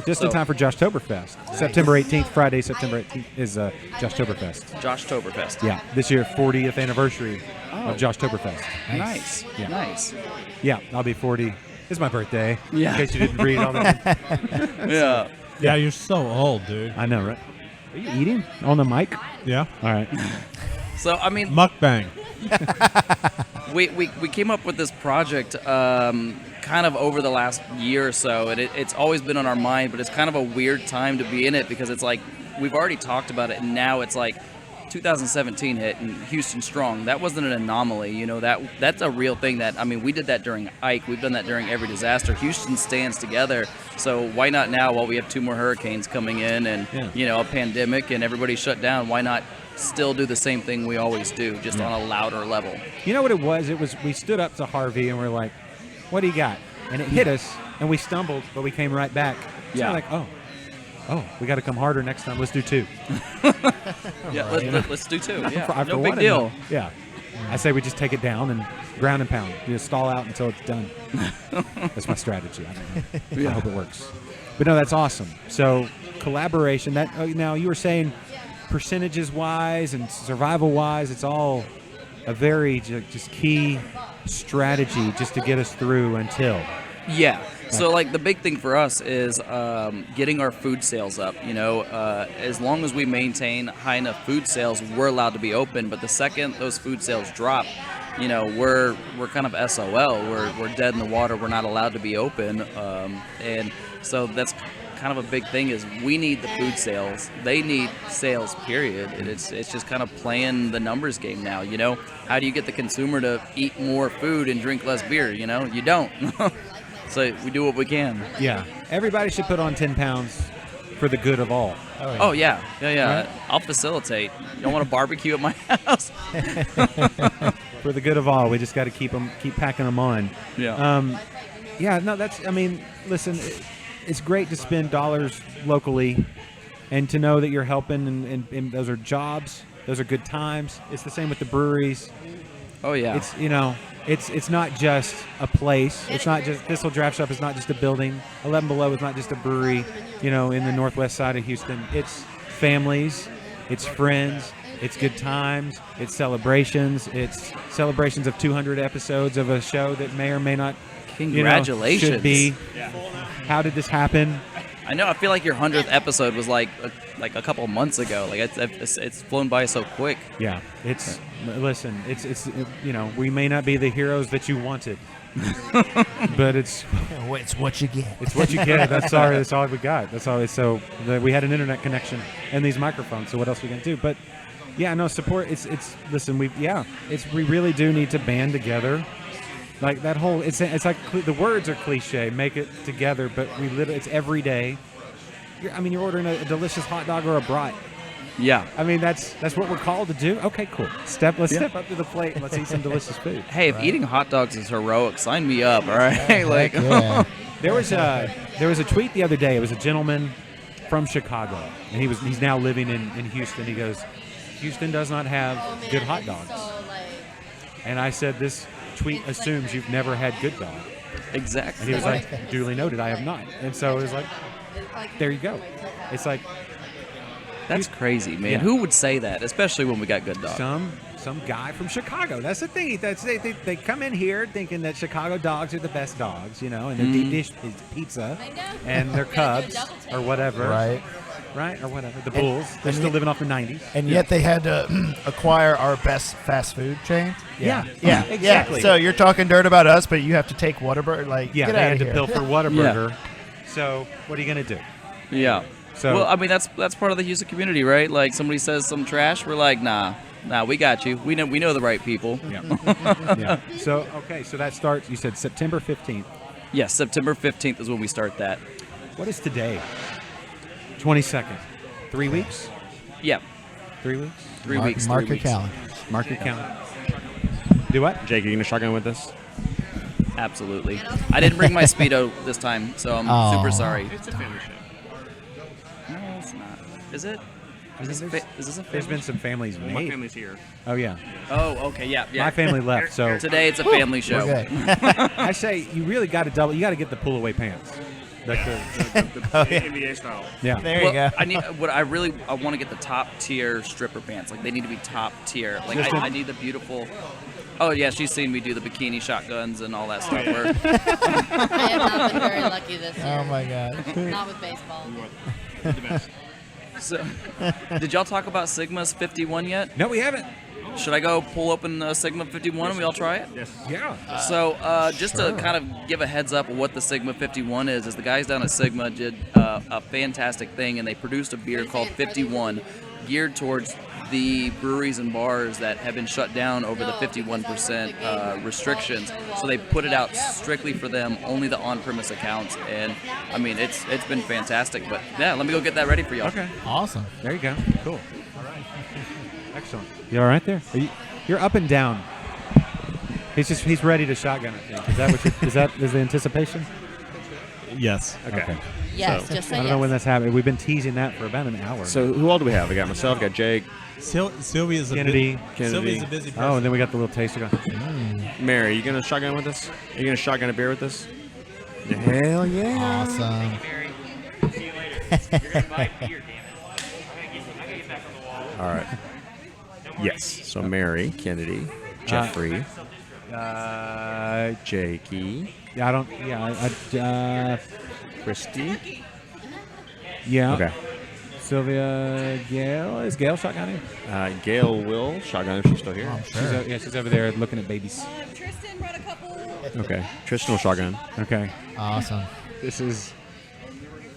Just in time for Joshtoberfest. Nice. September 18th, Friday, September 18th is Joshtoberfest. Joshtoberfest. Yeah. This year, 40th anniversary of Joshtoberfest. Nice. Yeah. Nice. Yeah, I'll be 40. It's my birthday. Yeah. In case you didn't read all that. Yeah. Yeah, you're so old, dude. I know, right? Are you eating on the mic? Yeah. All right. So, I mean... Mukbang. we came up with this project kind of over the last year or so, and it's always been on our mind, but it's kind of a weird time to be in it because it's like we've already talked about it, and now it's like 2017 hit and Houston Strong. That wasn't an anomaly, that's a real thing. That, I mean, we did that during Ike. We've done that during every disaster. Houston stands together, so why not now while we have 2 more hurricanes coming in and a pandemic and everybody shut down? Why not still do the same thing we always do, just on a louder level? You know what it was? We stood up to Harvey and we're like, what do you got? And it hit us, and we stumbled, but we came right back. So Yeah. we're like, oh, we got to come harder next time. Let's do 2. Yeah, let's do 2. Yeah, For no big one, deal. Yeah. I say we just take it down and ground and pound. You just stall out until it's done. That's my strategy. I don't know. Yeah. I hope it works. But no, that's awesome. So collaboration. Now you were saying percentages-wise and survival-wise, it's all a very just key strategy just to get us through until. Yeah. So, like, the big thing for us is getting our food sales up. As long as we maintain high enough food sales, we're allowed to be open. But the second those food sales drop, we're kind of SOL. We're dead in the water. We're not allowed to be open. And so that's kind of a big thing, is we need the food sales. They need sales, period. And it's just kind of playing the numbers game now. How do you get the consumer to eat more food and drink less beer? You don't. So we do what we can. Yeah. Everybody should put on 10 pounds for the good of all. Oh, yeah. Right? I'll facilitate. You don't want to barbecue at my house? For the good of all. We just got to keep packing them on. Yeah. Listen, it's great to spend dollars locally and to know that you're helping, and those are jobs. Those are good times. It's the same with the breweries. Oh, yeah. It's not just a place. It's not just Thistle Draftshop is not just a building. 11 Below is not just a brewery, in the northwest side of Houston. It's families, it's friends, it's good times, it's celebrations. It's celebrations of 200 episodes of a show that may or may not. Congratulations. Should be. How did this happen? I know. I feel like your 100th episode was like a couple of months ago. Like it's flown by so quick. Yeah. Listen. It's we may not be the heroes that you wanted, but it's what you get. It's what you get. That's all we got. That's all. So we had an internet connection and these microphones. So what else are we gonna do? But yeah, no support. Listen. We really do need to band together Like that whole, it's like the words are cliche, make it together, but we literally, it's every day. You're ordering a delicious hot dog or a brat. Yeah. I mean, that's what we're called to do. Okay, cool. Let's step up to the plate and let's eat some delicious food. Hey, if eating hot dogs is heroic, sign me up, all right? Like, There was a tweet the other day. It was a gentleman from Chicago, and he's now living in Houston. He goes, Houston does not have good hot dogs. And I said, this tweet assumes you've never had good dog. Exactly. And he was like, duly noted, I have not. And so it was like, there you go. It's like, that's crazy, man. Yeah. Who would say that, especially when we got good dogs? Some guy from Chicago. That's the thing. They come in here thinking that Chicago dogs are the best dogs, and their deep dish is pizza and their Cubs or whatever. Right, or whatever. The Bulls. They're still living off the 90s. And yet they had to acquire our best fast food chain. Yeah, exactly. So you're talking dirt about us, but you have to take Whataburger. Get they out had of to here. pilfer Whataburger. So what are you going to do? Yeah. So, well, I mean, that's part of the Houston community, right? Like, somebody says some trash, we're like, nah, we got you. We know the right people. Yeah. So that starts, you said September 15th. Yes, September 15th is when we start that. What is today? 22nd. 3 weeks? Yeah. 3 weeks? 3 weeks. Mark 3 your weeks. calendar. Mark your calendar. Do what? Jake, are you going to shotgun with us? Absolutely. I didn't bring my Speedo this time, so I'm super sorry. It's a family show. No, it's not. Is it? Is this a family? There's been some families made. My family's here. Oh, yeah. Oh, okay, yeah. My family left, so. Today it's a family show. Okay. I say you really got to you got to get the pull-away pants. Like the NBA style. Yeah. There you go. I want to get the top tier stripper pants. Like, they need to be top tier. Like, I need the beautiful. Oh yeah, she's seen me do the bikini shotguns and all that stuff. I have not been very lucky this year. Oh my God. Not with baseball. The best. So, did y'all talk about Sigma's 51 yet? No, we haven't. Should I go pull open a Sigma 51 and we all try it? Yes. Yeah. So just to kind of give a heads up of what the Sigma 51 is the guys down at Sigma did a fantastic thing, and they produced a beer called 51 geared towards the breweries and bars that have been shut down over the 51% restrictions. So they put it out strictly for them, only the on-premise accounts. And, I mean, it's been fantastic. But, yeah, let me go get that ready for y'all. Okay. Awesome. There you go. Cool. All right. Excellent. You all right there? You're up and down. He's ready to shotgun, I think. Is that what is the anticipation? Yes. Okay. Yes, So, just say I don't know yes. when that's happening. We've been teasing that for about an hour. So who all do we have? We got myself, got Jake. Sylvia's a Kennedy. Sylvia's a busy person. Oh, and then we got the little taster going. Mary, are you going to shotgun with us? Are you going to shotgun a beer with us? Hell yeah. Awesome. See you later. You're going to buy beer, damn it. I gotta get back on the wall. All right. Yes. So Mary, Kennedy, Jeffrey, Jakey. Yeah, I don't. Yeah, Christy. Yeah. Okay. Sylvia, Gale. Is Gale shotgunning? Gale will shotgun if she's still here. Oh, sure. She's over there looking at babies. Tristan brought a couple. Okay. Tristan will shotgun. Okay. Awesome. This is.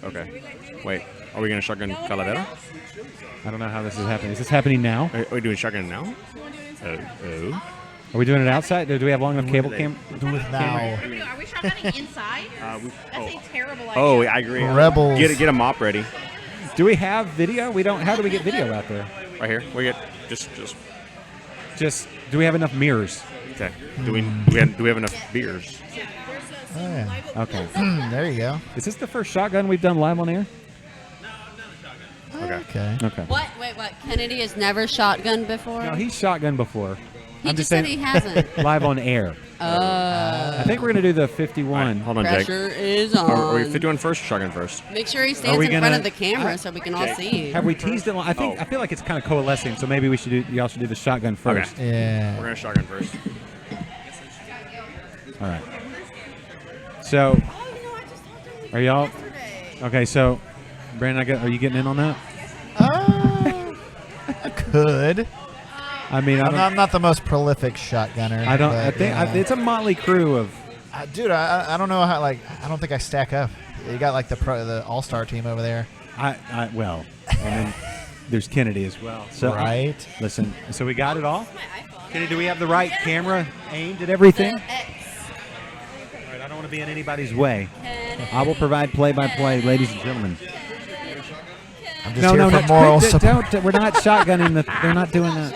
Okay. Wait. Are we going to shotgun Calavera? I don't know how this is happening. Is this happening now? Are we doing shotgun now? Oh. Are we doing it outside? Do we have long enough cable cam? Do it now. Are we shotgunning inside? That's a terrible idea. Oh, I agree. Rebels. Get a mop ready. Do we have video? We don't. How do we get video out there? Right here. We get just. Do we have enough mirrors? Okay. Do we have enough beers? Oh, yeah. Okay. There you go. Is this the first shotgun we've done live on air? Okay. Okay. What? Wait, what? Kennedy has never shotgunned before? No, he's shotgunned before. He I'm just saying, said he hasn't. live on air. I think we're gonna do the 51. Hold on, Jake. Pressure is on. Are we 51 first or shotgun first? Make sure he stands in front of the camera so we can all see. Have we teased it? I feel like it's kind of coalescing. So maybe y'all should do the shotgun first. Okay. Yeah. We're gonna shotgun first. All right. So, are y'all? Okay. So, Brandon, are you getting in on that? I could. I mean, I'm not the most prolific shotgunner. I don't. but, I think it's a motley crew of. Dude, I don't know how. Like, I don't think I stack up. You got like the all-star team over there. Well, and then there's Kennedy as well. So right. Listen. So we got it all. Kennedy, do we have the right camera aimed at everything? want to be in anybody's way. I will provide play-by-play, ladies and gentlemen. I'm just here for moral support. We're not shotgunning. They're not doing that.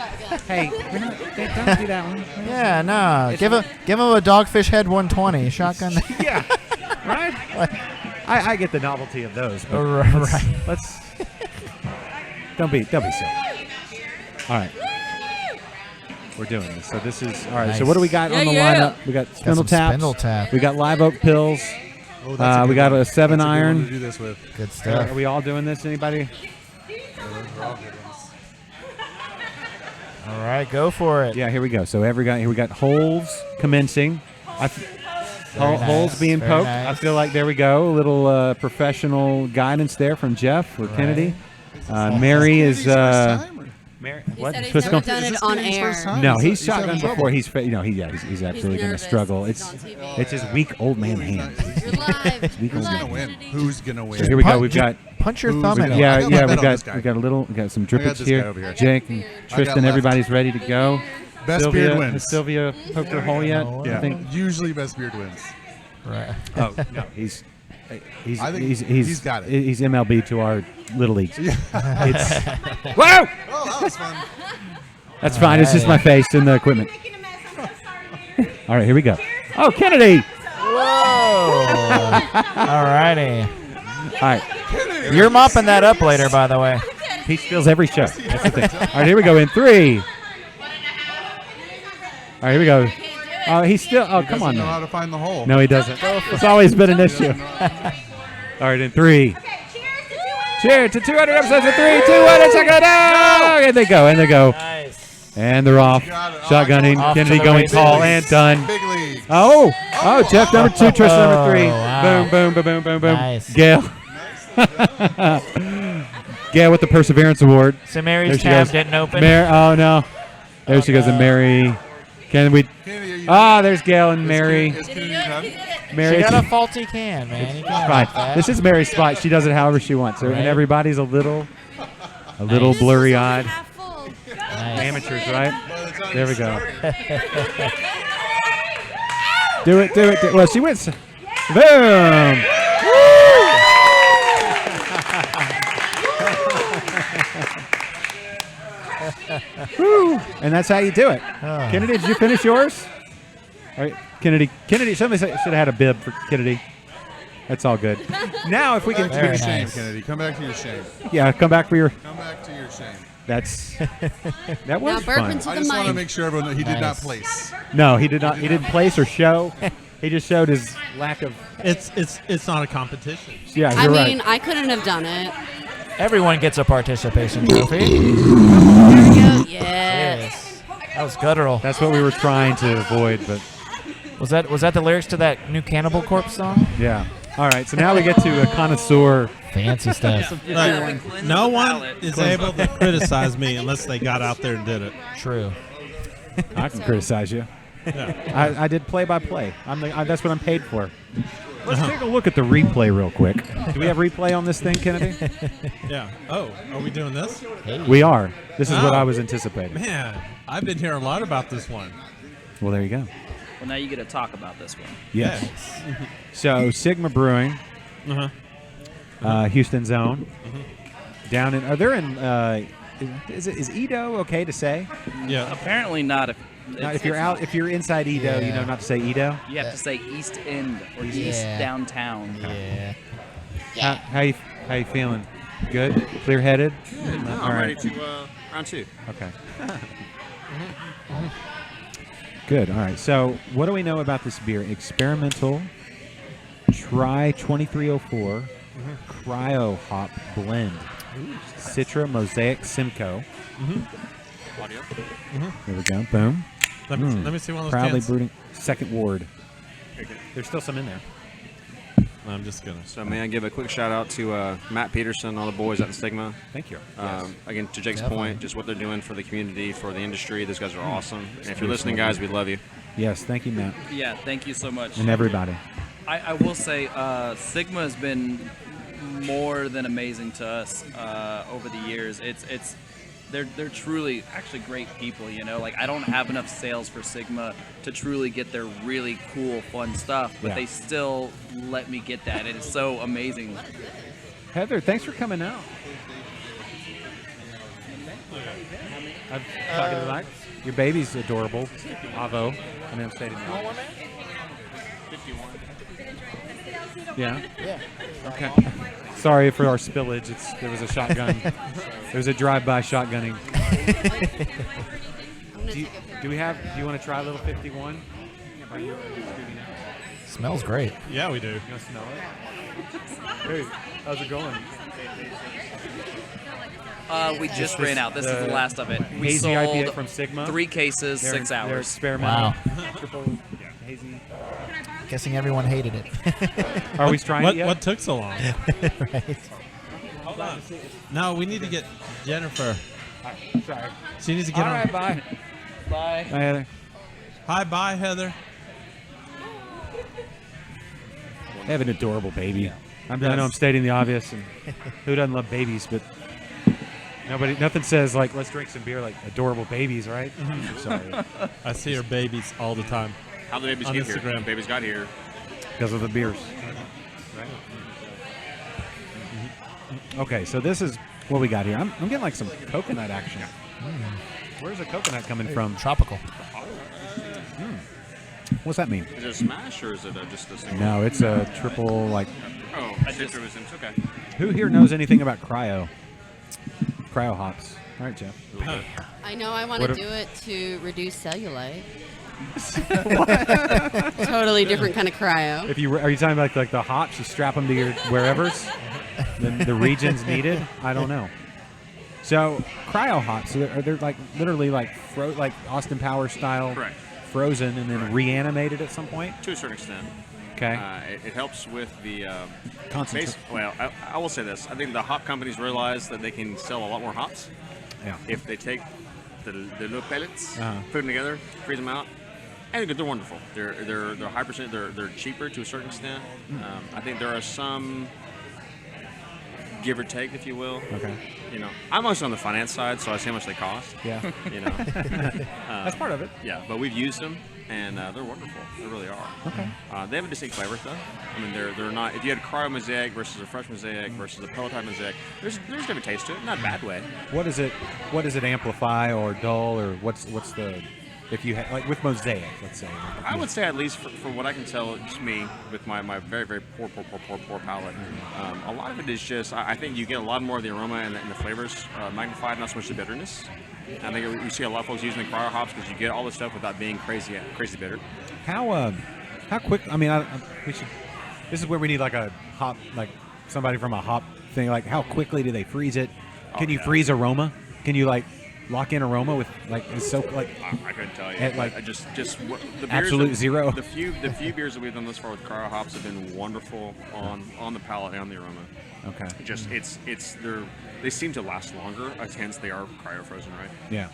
Hey, don't do that one. Yeah, no. Give him a Dogfish Head 120 shotgun. Yeah, right. I get the novelty of those. But let's don't be silly. All right. We're doing this. So this is all right. Nice. So what do we got on the lineup? We got spindle taps. Spindle tap. We got live oak pills. Oh, that's we got one. a 7 That's a good iron. one to do this with. Good stuff. Are we all doing this? Anybody? All right, go for it. Yeah, here we go. So here we got holes commencing. Holes being Very poked. nice. I feel like there we go. A little professional guidance there from Jeff or Kennedy. Mary is. Mary, He what? said he's What's never going- done it on air. No, he's He's having shotgunned trouble. before. He's absolutely going to nervous. struggle. He's It's on TV. it's his weak old man hands. You're live. Weak You're old live, man. Win. Who's gonna win? So here we go. We've got punch your Who's thumb in gonna it. win? I yeah. got my bet on this guy. We got some I got drippets this here. guy over here. Jake and I got Tristan, left. everybody's ready to go. Best Sylvia, beard wins. Has Sylvia poked her hole yet? I think. Usually best beard wins. Right. Oh no, he's I think he's got it. He's MLB to our little leagues. Yeah. It's whoa. Oh, that was fun. That's fine. It's just my face and the equipment. All right, here we go. Oh, Kennedy. Whoa. All righty. All right. You're mopping that up later, by the way. He steals every show. That's the thing. All right, here we go in 3. All right, here we go. Oh, he's still. Oh, come on, Doesn't know how man. to find the hole. No, he doesn't. It's always been an issue. All right, in 3. Cheers to 200 episodes of 3, 2, 1, and check it out. And they go. Nice. And they're off. Shotgunning. Off to Kennedy the going races. tall and done. Big league. Oh, Jeff number 2, Tristan number 3. wow. Boom, boom, boom, boom, boom. Nice. Gail. Gail with the Perseverance Award. So There Mary's she tab goes. didn't open. Oh, no. There she goes. And Mary. Can we? Kennedy, are you There's Gail and Mary. Is Kennedy done? Mary. She got a faulty can, man. You can't Fine. have that. This is Mary's spot. She does it however she wants. So, Right. and everybody's a little blurry-eyed. Amateurs, right? There we go. Do it. Well, she went. Boom. Woo. And that's how you do it. Kennedy, did you finish yours? All right, Kennedy, somebody should have had a bib for Kennedy. That's all good. Now, if we Come can. back to your Very shame, nice. Kennedy. Come back to your shame. Yeah, come back for your. Come back to your shame. That Now was burp fun. into I the just want to mic. make sure everyone that he did not Nice. place. No, he did not. He didn't place or show. He just showed his lack of. It's not a competition. Yeah, I you're mean, right. I couldn't have done it. Everyone gets a participation trophy. There we go. Yes. Yes. That was guttural. That's what we were trying to avoid, but Was that the lyrics to that new Cannibal Corpse song? yeah. All right, so now we get to a connoisseur. Fancy stuff. Like, no one is able to criticize me unless they got out there and did it. True. I can criticize you. Yeah. I did play-by-play. That's what I'm paid for. Let's take a look at the replay real quick. Do we have replay on this thing, Kennedy? Yeah. Oh, are we doing this? We are. This is what Oh. I was anticipating. Man, I've been hearing a lot about this one. Well, there you go. Well, now you get to talk about this one. Yes. So Sigma Brewing, Houston's own, down in. Are there in? Is Edo okay to say? Yeah. Apparently not. If you're out, if you're inside Edo, you know not to say Edo. You have to say East End or East Downtown. Yeah. How you feeling? Good, clear-headed. No, I'm ready to round 2. Okay. Good. All right. So, what do we know about this beer? Experimental Try 2304 Cryo Hop Blend. Citra Mosaic Simcoe. There we go. Boom. Let me see one of those Proudly cans. brewing. Second Ward. There's still some in there. I'm just gonna. So may I give a quick shout out to Matt Peterson, all the boys at the Stigma. Thank you. Again, to Jake's Definitely. point, just what they're doing for the community, for the industry. Those guys are awesome. And if you're listening, guys, we love you. Yes. Thank you, Matt. Yeah, thank you so much. And everybody. I will say Sigma has been more than amazing to us over the years. It's they're truly actually great people. You know, like I don't have enough sales for Sigma to truly get their really cool, fun stuff, but they still let me get that. It is so amazing. Heather, thanks for coming out. I'm talking to the mic. Your baby's adorable. Avo. I mean, I'm stating that. 51. Yeah? Yeah. Okay. Sorry for our spillage. There was a shotgun. There was a drive-by shotgunning. Do you want to try a little 51? Smells great. Yeah, we do. You want to smell it? Hey, how's it going? We just ran out. This is the last of it. We Hazy sold IPA from Sigma. 3 cases, 6 hours. They're experimental. Wow. Triple hazy. Guessing everyone hated it. Are we trying it yet? What took so long? Right. Hold on. No, we need to get Jennifer. Sorry. She needs to get All on. right, bye. Bye. Bye, Heather. Hi, bye, Heather. They have an adorable baby. I know I'm stating the obvious, and who doesn't love babies? But nothing says like let's drink some beer like adorable babies, right? Sorry. I see her babies all the time. How the babies on get Instagram. here? The babies got here because of the beers. Okay, so this is what we got here. I'm getting like some coconut action. Where's the coconut coming from? Tropical. What's that mean? Is it a smash or is it just a single? No, it's a triple like. Oh, citrusins. Okay. Who here knows anything about cryo hops? All right, Jeff. I know I want What to are- do it to reduce cellulite. Totally different kind of cryo. Are you talking about like the hops? You strap them to your wherever's, the regions needed. I don't know. So cryo hops, they're like literally like Austin Powers style, Correct. frozen and then reanimated at some point. To a certain extent. Okay. It helps with the Concentrate. Well, I will say this. I think the hop companies realize that they can sell a lot more hops. Yeah. If they take the little pellets, Uh-huh. put them together, freeze them out, and they're wonderful. They're high percent. They're cheaper to a certain extent. I think there are some give or take, if you will. Okay. You know, I'm mostly on the finance side, so I see how much they cost. Yeah. You know, That's part of it. Yeah, but we've used them, and they're wonderful. They really are. Okay. They have a distinct flavor, though. I mean, they're not. If you had a cryo mosaic versus a fresh mosaic versus a pelletized mosaic, there's different taste to it. Not a bad way. What does it amplify or dull or what's the if you like with mosaic, let's say? I would say at least for what I can tell, just me with my very very poor palate. A lot of it is just I think you get a lot more of the aroma and the flavors magnified, not so much the bitterness. I think we see a lot of folks using the cryo hops because you get all the stuff without being crazy bitter. How quick? I mean, we should. This is where we need like a hop, like somebody from a hop thing. Like, how quickly do they freeze it? Can you freeze aroma? Can you like lock in aroma with like it's so like? I couldn't tell you. At, like I just the beers absolute zero. The few beers that we've done thus far with cryo hops have been wonderful on the palate and the aroma. Okay. They seem to last longer. Hence, they are cryo frozen, right? Yeah.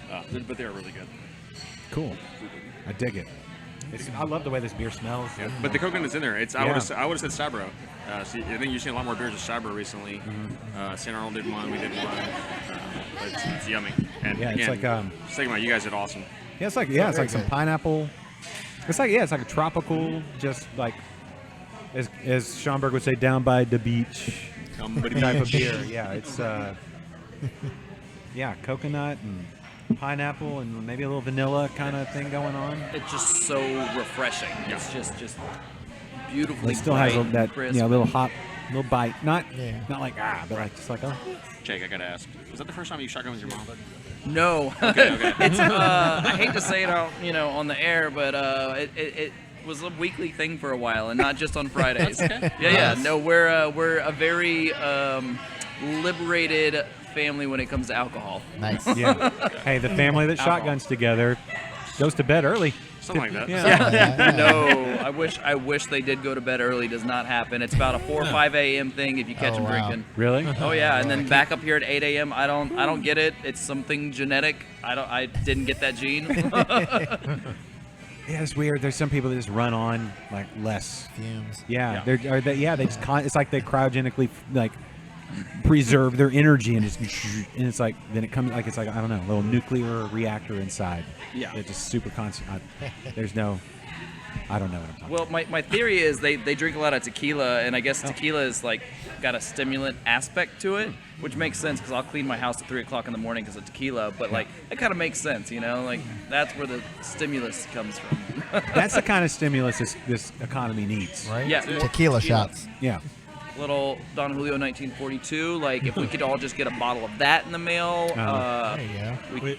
But they are really good. Cool. I dig it. I love the way this beer smells. Yeah. But the coconut's in there. I would have said Sabro. I think you've seen a lot more beers with Sabro recently. St. Arnold did one. We did one. It's yummy. And yeah, again, it's like Sigma, you guys did awesome. Yeah, it's like some pineapple. It's like it's like a tropical, just like as Schomburg would say, down by the beach type of beer. Yeah, it's coconut and pineapple and maybe a little vanilla kind of thing going on. It's just so refreshing. It's just beautifully. It still has that crisp. little hop, little bite. Not like but like just like Jake, I gotta ask, was that the first time you shotgun with your mom? No. Okay. It's I hate to say it out, on the air, but it was a weekly thing for a while, and not just on Fridays. Okay. Yeah. No, we're a very liberated family when it comes to alcohol. Nice. Yeah. Hey, the family that shotguns together goes to bed early. Something like that. Yeah. No, I wish they did go to bed early. Does not happen. It's about a 4 or 5 a.m. thing if you catch them drinking. Really? Oh yeah, and then back up here at 8 a.m. I don't get it. It's something genetic. I didn't get that gene. Yeah, it's weird. There's some people that just run on like less fumes. Yeah, they just it's like they cryogenically like preserve their energy and just and it's like then it comes like it's like I don't know, a little nuclear reactor inside. Yeah. It's just super constant. There's no. I don't know what I'm talking Well, my theory is they drink a lot of tequila, and I guess tequila is like got a stimulant aspect to it, which makes sense because I'll clean my house at 3 o'clock in the morning because of tequila. But like it kind of makes sense, you know, like that's where the stimulus comes from. That's the kind of stimulus this economy needs, right? Yeah, Tequila shots. Yeah. Little Don Julio 1942. Like if we could all just get a bottle of that in the mail. There you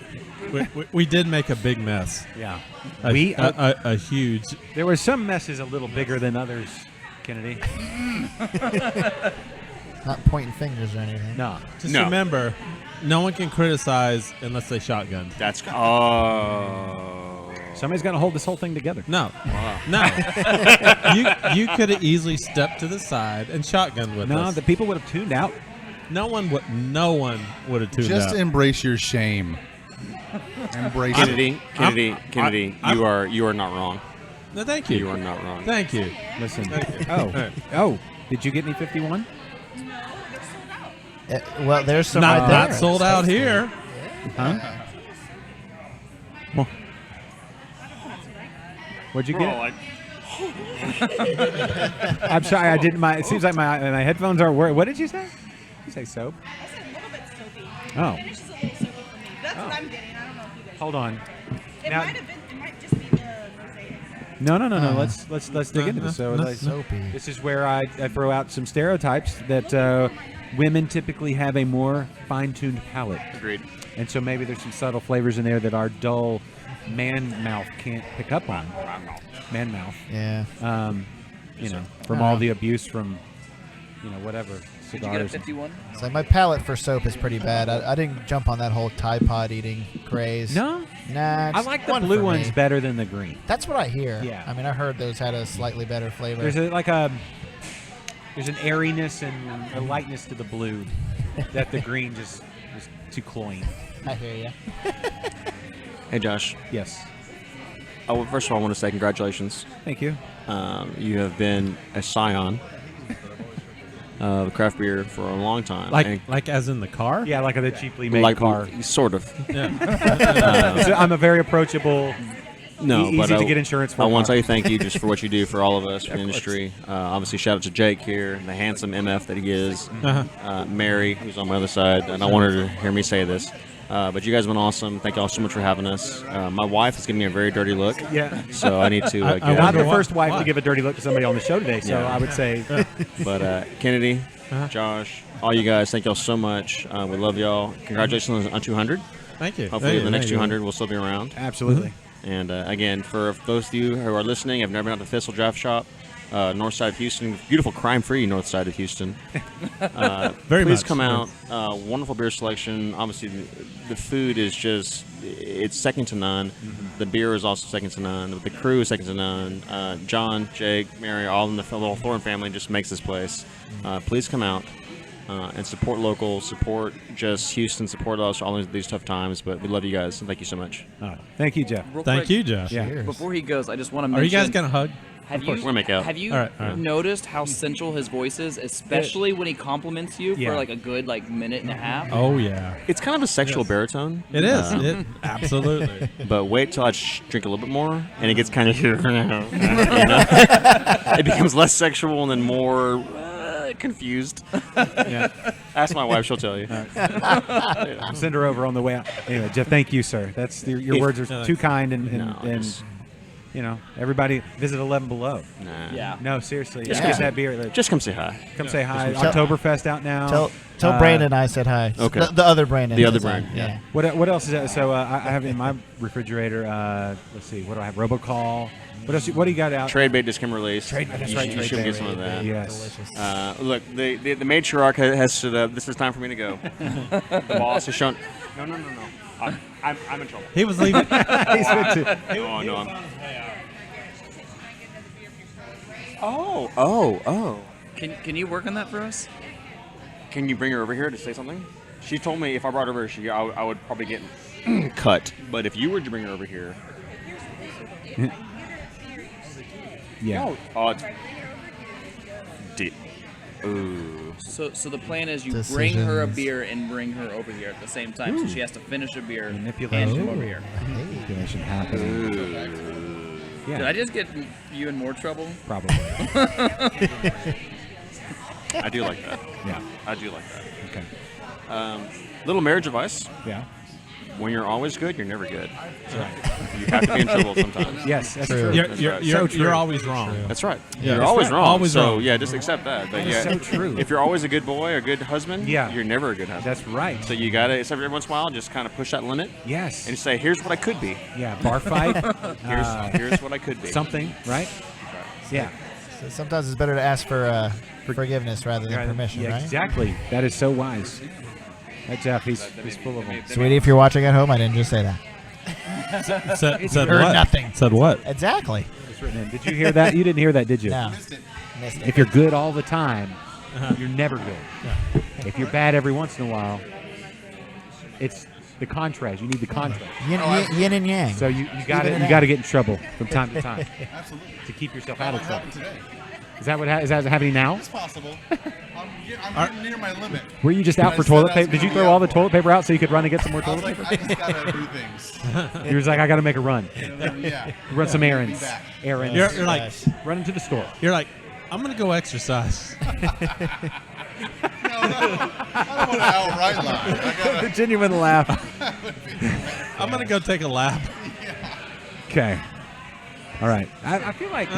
go. We did make a big mess. Yeah. A huge. There were some messes a little bigger than others, Kennedy. Not pointing fingers or anything. No. Just remember, no one can criticize unless they shotgun. That's Somebody's got to hold this whole thing together. No. No. you could have easily stepped to the side and shotgunned with us. No, the people would have tuned out. No one would have tuned out. Just embrace your shame. Embrace Kennedy, it. Kennedy, you are not wrong. No, thank you. You are not wrong. Thank you. Listen. Thank you. Oh, did you get any 51? Well, there's some right there. Not sold out here. Huh? Well, what'd you get? I'm sorry, I didn't. It seems like my headphones aren't working. What did you say? Did you say soap? I said a little bit soapy. Oh. Just a little soapy for me. That's what I'm getting. I don't know if you guys. Hold on. It Now- might have been. It might just be the mosaic. No. Let's dig into this. So soapy. This is where I throw out some stereotypes that women typically have a more fine-tuned palate. Agreed. And so maybe there's some subtle flavors in there that our dull man mouth can't pick up on. Man mouth. Yeah. From all the abuse from, whatever. Did you get a 51? So my palate for soap is pretty bad. I didn't jump on that whole Tide Pod eating craze. No? Nah. I like the blue ones better than the green. That's what I hear. Yeah. I mean, I heard those had a slightly better flavor. There's an airiness and a lightness to the blue that the green just is too cloying. I hear you. Hey, Josh. Yes. Oh, first of all, I want to say congratulations. Thank you. You have been a scion of craft beer for a long time. Like as in the car? Yeah, like the cheaply made car. Sort of. Yeah. So I'm a very approachable, easy to get insurance for. I want to tell you thank you just for what you do for all of us, for the industry. Obviously, shout out to Jake here, the handsome MF that he is. Mary, who's on my other side, and I want her to hear me say this. But you guys have been awesome. Thank you all so much for having us. My wife is giving me a very dirty look. Yeah. So I need to get I'm not the her. first wife to give a dirty look to somebody on the show today, so I would say. But Kennedy, Josh, all you guys, thank y'all so much. We love y'all. Congratulations on 200. Thank you. Hopefully the next 200 will still be around. Absolutely. And again, for those of you who are listening, have never been out to Thistle Draftshop, north side of Houston, beautiful crime-free north side of Houston. Very please much. come out. Wonderful beer selection. Obviously, the food is just, it's second to none. The beer is also second to none. The crew is second to none. John, Jake, Mary, all in the little Thorne family just makes this place. Please come out and support local, support just Houston, support us all these tough times. But we love you guys, and thank you so much. Thank you, Jeff. Real Thank quick, you, Josh. Yeah. Before he goes, I just want to Are mention. you guys going to hug? Have Of course. you, We're gonna make out. Have you All right. noticed how sensual his voice is, especially when he compliments you Yeah. for like a good minute and a half? Oh, yeah. It's kind of a sexual baritone. It is. Absolutely. But wait till I drink a little bit more, and it gets kind of it becomes less sexual and then more confused. Yeah. Ask my wife; she'll tell you. Send her over on the way out. Anyway, Jeff, thank you, sir. That's your words are too kind, and everybody visit 11 Below. Nah. Yeah. No, seriously. Just Get come- that beer. Just come say hi. Come say hi. Tell- Oktoberfest out now. Tell Brandon I said hi. Okay. The other Brandon. The other says hi. Brandon, yeah. What else is that? So I have in my refrigerator. Let's see. What do I have? Robocall. What else? What do you got out? Trade bait just came released. That's You right. should Trade get bait. some of that. Yes. Look, the matriarch has stood up. This is time for me to go. The boss has shown. No. I'm in trouble. He was leaving. He's fit to. No, I'm. Oh. Can you work on that for us? Can you bring her over here to say something? She told me if I brought her over here, I would probably get cut. But if you were to bring her over here, Yeah. oh, it's Ooh. So the plan is you bring her a beer and bring her over here at the same time. So she has to finish a beer and come over here. Manipulation happening. Did I just get you in more trouble? Probably. I do like that. Yeah. I do like that. Okay. Little marriage advice. Yeah. When you're always good, you're never good. That's right. You have to be in trouble sometimes. Yes, that's true. You're always wrong. That's right. Yeah, you're always wrong. Always so wrong. yeah, just accept that. But That is so true. If you're always a good boy or a good husband, Yeah. you're never a good husband. That's right. So you gotta, every once in a while, just kind of push that limit. Yes. And say, here's what I could be. Yeah, bar fight. Here's what I could be. Something, right? Yeah. So sometimes it's better to ask for forgiveness rather than permission, Yeah, right? exactly. That is so wise. That Jeff, he's full of them. Sweetie, if you're watching at home, I didn't just say that. Said Heard what? nothing. Said what? Exactly. It's written in. Did you hear that? You didn't hear that, did you? No. Missed it. If you're good all the time, you're never good. If you're bad every once in a while, it's the contrast. You need the contrast. Yin and yang. So you got Even to that. get in trouble from time to time. Absolutely. To keep yourself out of That trouble. happened today. Is that what is that happening now? It's possible. I'm getting near my limit. Were you just out I for said toilet I was paper? Did you gonna throw be all out the for toilet paper out so you could run and get some more I was toilet like, paper? I just gotta do things. You was like, I got to make a run. Yeah. Run some errands. Back. Errands. You're like, run into the store. You're like, I'm gonna go exercise. I don't want to outright lie. The genuine laugh. I'm gonna go take a lap. Okay. All right. I feel like.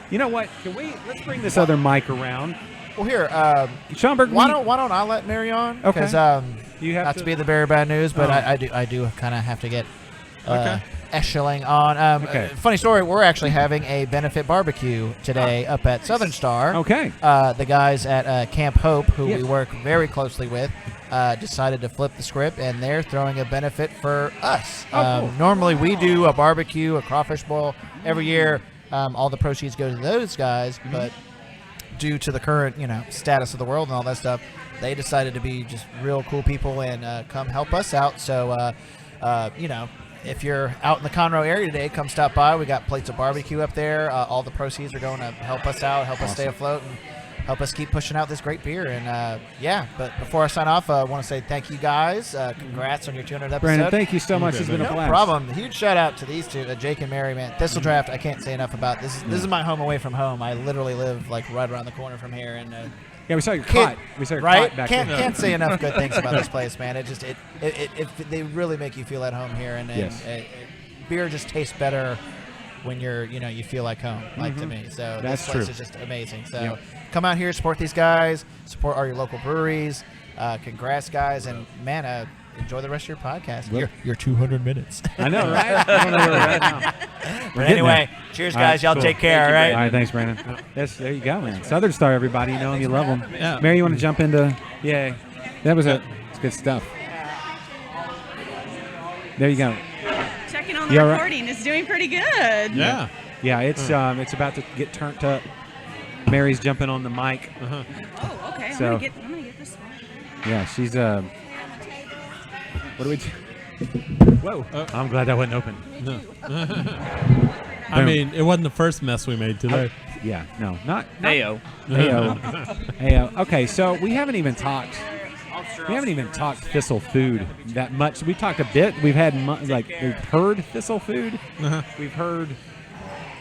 You know what? Let's bring this other mic around. Well, here, Schomburg. Why don't I let Mary on? Okay. Because You have not to be the very bad news, but I do kind of have to get Escheling on. Okay. Funny story. We're actually having a benefit barbecue today up at Southern Star. Okay. The guys at Camp Hope, who Yes. we work very closely with, decided to flip the script, and they're throwing a benefit for us. Cool. Normally, we do a barbecue, a crawfish boil every year. All the proceeds go to those guys, but due to the current, status of the world and all that stuff, they decided to be just real cool people and come help us out. So, if you're out in the Conroe area today, come stop by. We got plates of barbecue up there. All the proceeds are going to help us out, help us stay afloat, and help us keep pushing out this great beer. And but before I sign off, I want to say thank you guys. Congrats on your 200th episode. Brandon, thank you so much. It's been a No blast. problem. Huge shout out to these two, Jake and Mary, man. Thistle Draft, I can't say enough about this. This is my home away from home. I literally live like right around the corner from here, and yeah, we saw your cot. We saw your right? cot back Can't say enough good things about this place, man. They really make you feel at home here, and Yes. beer just tastes better when you feel like home, like to me. So That's this place true. is just amazing. So Yep. come out here, support these guys, support all your local breweries. Congrats, guys, and man, enjoy the rest of your podcast. Yep. Your 200 minutes. I know, right? I don't know where we're at now. But We're getting anyway, there. cheers, All guys. Y'all take care, all right? All right, thanks, Brandon. Yes, there you go, man. Southern Star, everybody. You know them, you love them. Yeah. Mary, you want to jump into? Yay. That was it's good stuff. There you go. Checking on the You all right? recording. It's doing pretty good. Yeah. Yeah, it's about to get turned up. Mary's jumping on the mic. Oh, okay. So- I'm gonna get this one. Yeah, she's what do we do? Whoa. I'm glad that wasn't open. No. I mean, it wasn't the first mess we made today. Yeah, no, not Heyo. Heyo. Heyo. Okay, so we haven't even talked Thistle food that much. We talked a bit. We've had we've heard Thistle food. We've heard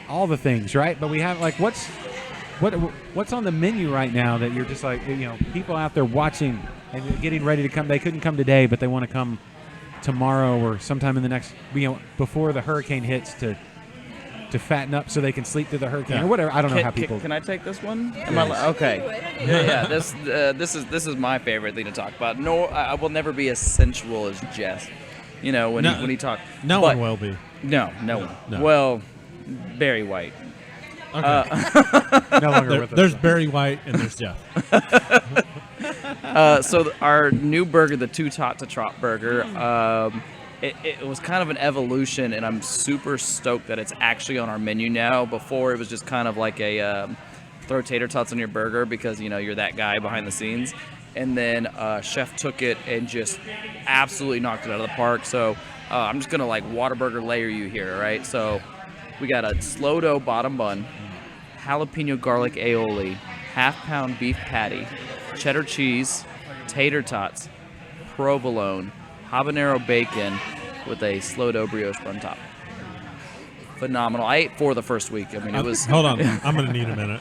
all the things, right? But we haven't what's on the menu right now that you're just like, people out there watching and getting ready to come. They couldn't come today, but they want to come tomorrow or sometime in the next, before the hurricane hits to fatten up so they can sleep through the hurricane or whatever. I don't know how people. Can I take this one? Yes. Okay. Yeah. This is my favorite thing to talk about. No, I will never be as sensual as Jess. When he talks. No one will be. No one. No. Well, Barry White. Okay. No longer with us. There's Barry White and there's Jeff. So our new burger, the Two Tot to Trot burger, it was kind of an evolution, and I'm super stoked that it's actually on our menu now. Before, it was just kind of like a throw tater tots on your burger because you're that guy behind the scenes. And then chef took it and just absolutely knocked it out of the park. So I'm just gonna Whataburger layer you here, all right? So we got a slow dough bottom bun, jalapeno garlic aioli, half-pound beef patty, cheddar cheese, tater tots, provolone, habanero bacon with a slow dough brioche on top. Phenomenal. I ate 4 the first week. I mean, it was. Hold on, I'm gonna need a minute.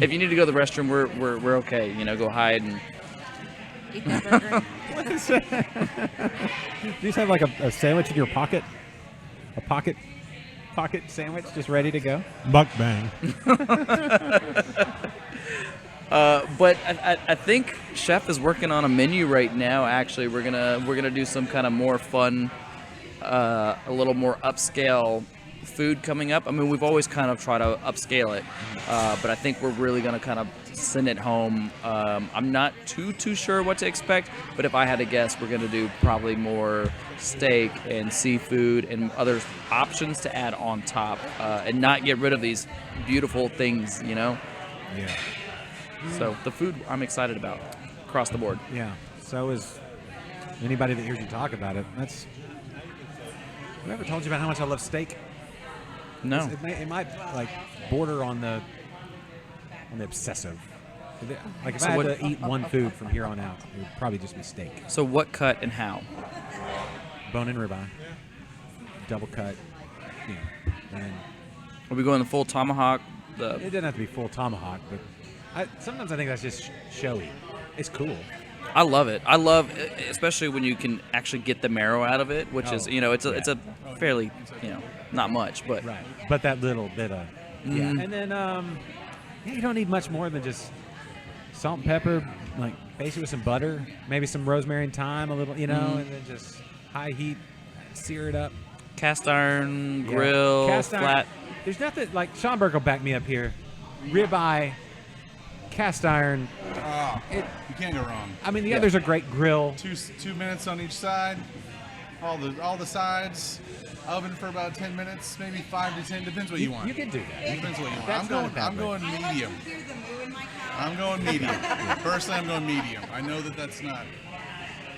If you need to go to the restroom, we're okay. You know, go hide and eat that burger. What is that? Do you just have like a sandwich in your pocket? A pocket sandwich just ready to go? Mukbang. But I think Chef is working on a menu right now. Actually, we're gonna do some kind of more fun, a little more upscale food coming up. I mean, we've always kind of tried to upscale it, but I think we're really gonna kind of send it home. I'm not too sure what to expect, but if I had to guess, we're gonna do probably more steak and seafood and other options to add on top, and not get rid of these beautiful things, you know. Yeah. So the food I'm excited about across the board. Yeah. So is anybody that hears you talk about it. That's. Have I ever told you about how much I love steak? No. It might like border on the obsessive. Like if I had to eat one food from here on out, it would probably just be steak. So what cut and how? Bone and ribeye. Double cut. You know, and Are we going the full tomahawk? it doesn't have to be full tomahawk, but sometimes I think that's just showy. It's cool. I love it. I love, especially when you can actually get the marrow out of it, which is, you know, it's a fairly, you know, not much, but right. But that little bit of yeah. And then you don't need much more than just salt and pepper, like base it with some butter, maybe some rosemary and thyme, a little, you know, and then just high heat, sear it up. Cast iron grill, Cast iron. flat. There's nothing like Schomburg will back me up here. Ribeye, cast iron. Oh, you can't go wrong. I mean, the others are great grill. 2 minutes on each side. All the sides. Oven for about 10 minutes, maybe 5 to 10. Depends what you want. You can do that. Depends what you want. That's I'm going medium. I'm going medium. Personally, I'm going medium. I know that's not.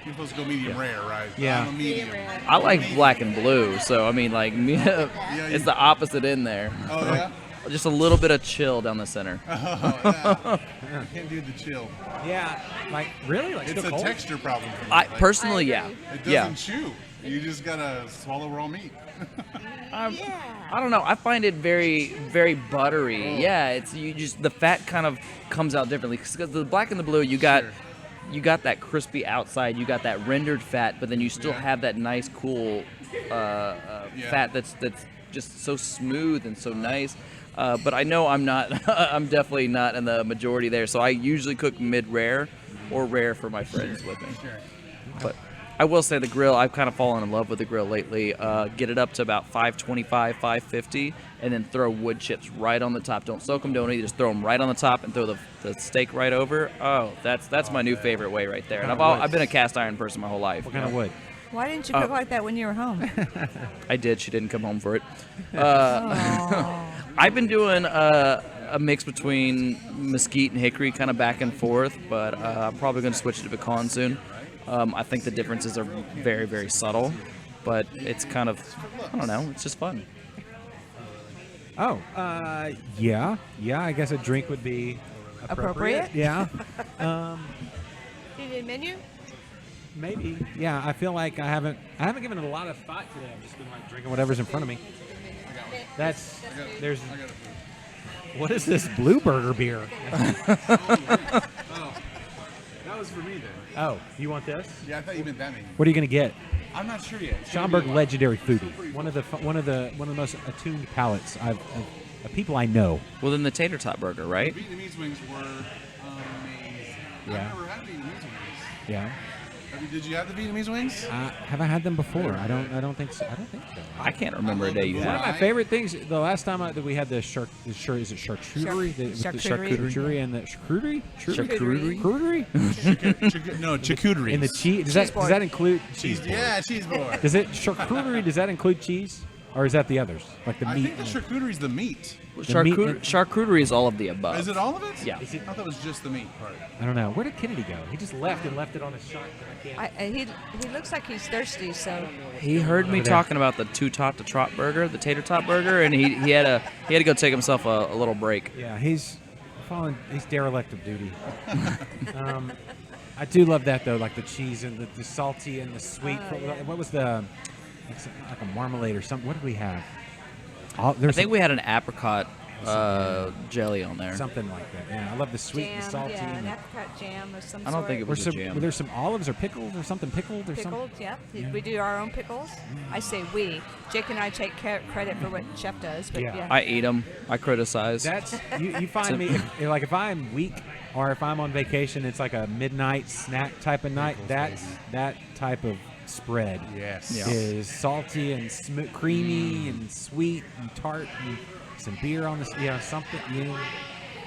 You're supposed to go medium rare, right? Yeah. I'm a medium. I like black and blue, so I mean, like, it's the opposite in there. Oh yeah. Just a little bit of chill down the center. Oh, yeah. You can't do the chill. Yeah, like really, like it's a cold? texture problem for me. I personally, yeah. It doesn't chew. You just gotta swallow raw meat. I don't know. I find it very, very buttery. Oh. Yeah, it's the fat kind of comes out differently because the black and the blue, you got that crispy outside, you got that rendered fat, but then you still have that nice, cool fat that's just so smooth and so nice. But I know I'm not. I'm definitely not in the majority there. So I usually cook mid-rare or rare for my friends with me. But I will say the grill, I've kind of fallen in love with the grill lately. Get it up to about 525, 550, and then throw wood chips right on the top. Don't soak them, don't eat. Just throw them right on the top and throw the steak right over. Oh, that's my new favorite way right there. And I've been a cast iron person my whole life. What kind of wood? Why didn't you cook like that when you were home? I did. She didn't come home for it. I've been doing a mix between mesquite and hickory, kind of back and forth, but I'm probably going to switch to pecan soon. I think the differences are very, very subtle, but it's kind of, I don't know, it's just fun. Oh, yeah. I guess a drink would be appropriate. Yeah. Do you need a menu? Maybe. Yeah, I feel like I haven't given it a lot of thought today. I've just been like drinking whatever's in front of me. What is this Blue Burger beer? That was for me then. Oh, you want this? Yeah, I thought you meant that menu. What are you gonna get? I'm not sure yet. Schomburg legendary foodie. One of the most attuned palates of people I know. Well, then the tater tot burger, right? The Vietnamese wings were amazing. Yeah. I've never had Vietnamese wings. Yeah. Did you have the Vietnamese wings? Have I had them before? I don't think so. I can't remember a day you One had. of my favorite things, the last time that we had the is it charcuterie? The charcuterie and the charcuterie? Charcuterie? No, charcuterie. And the cheese. Does that include cheese? Yeah, cheese board. Does it charcuterie? Does that include cheese, or is that the others, like the meat? I think the charcuterie is the meat. Charcuterie is all of the above. Is it all of it? Yeah. I thought it was just the meat part. I don't know. Where did Kennedy go? He just left it on his shirt. He looks like he's thirsty, so. He heard me talking about the two tot to trot burger, the tater tot burger, and he had to go take himself a little break. Yeah, he's He's derelict of duty. I do love that though, like the cheese and the salty and the sweet. What was the? It's like a marmalade or something. What did we have? I think we had an apricot jelly on there. Something like that. Yeah, I love the sweet and salty. Yeah, an apricot jam of some I don't think it was a jam. Were there some olives or pickles or something pickled or something? Yep. We do our own pickles. I say we. Jake and I take credit for what Chef does. But yeah. I eat them. I criticize. That's you find me if I'm weak or if I'm on vacation, it's like a midnight snack type of night. That's that type of spread. Yes. Is salty and creamy and sweet and tart and some beer on the something.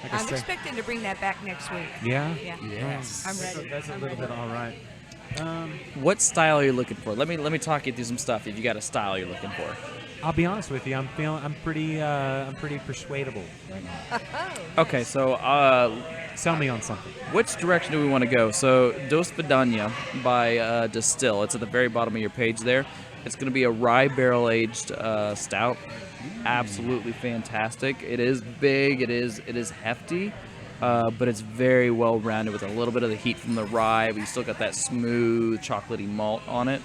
Like I'm expecting to bring that back next week. Yeah. Yes. I'm ready. That's a little bit all right. What style are you looking for? Let me talk you through some stuff. If you got a style you're looking for. I'll be honest with you. I'm pretty persuadable right now. Okay, so sell me on something. Which direction do we want to go? So Dos Vidania by Distill. It's at the very bottom of your page there. It's going to be a rye barrel aged stout. Absolutely fantastic. It is big. It is hefty. But it's very well rounded with a little bit of the heat from the rye, but you still got that smooth chocolatey malt on it.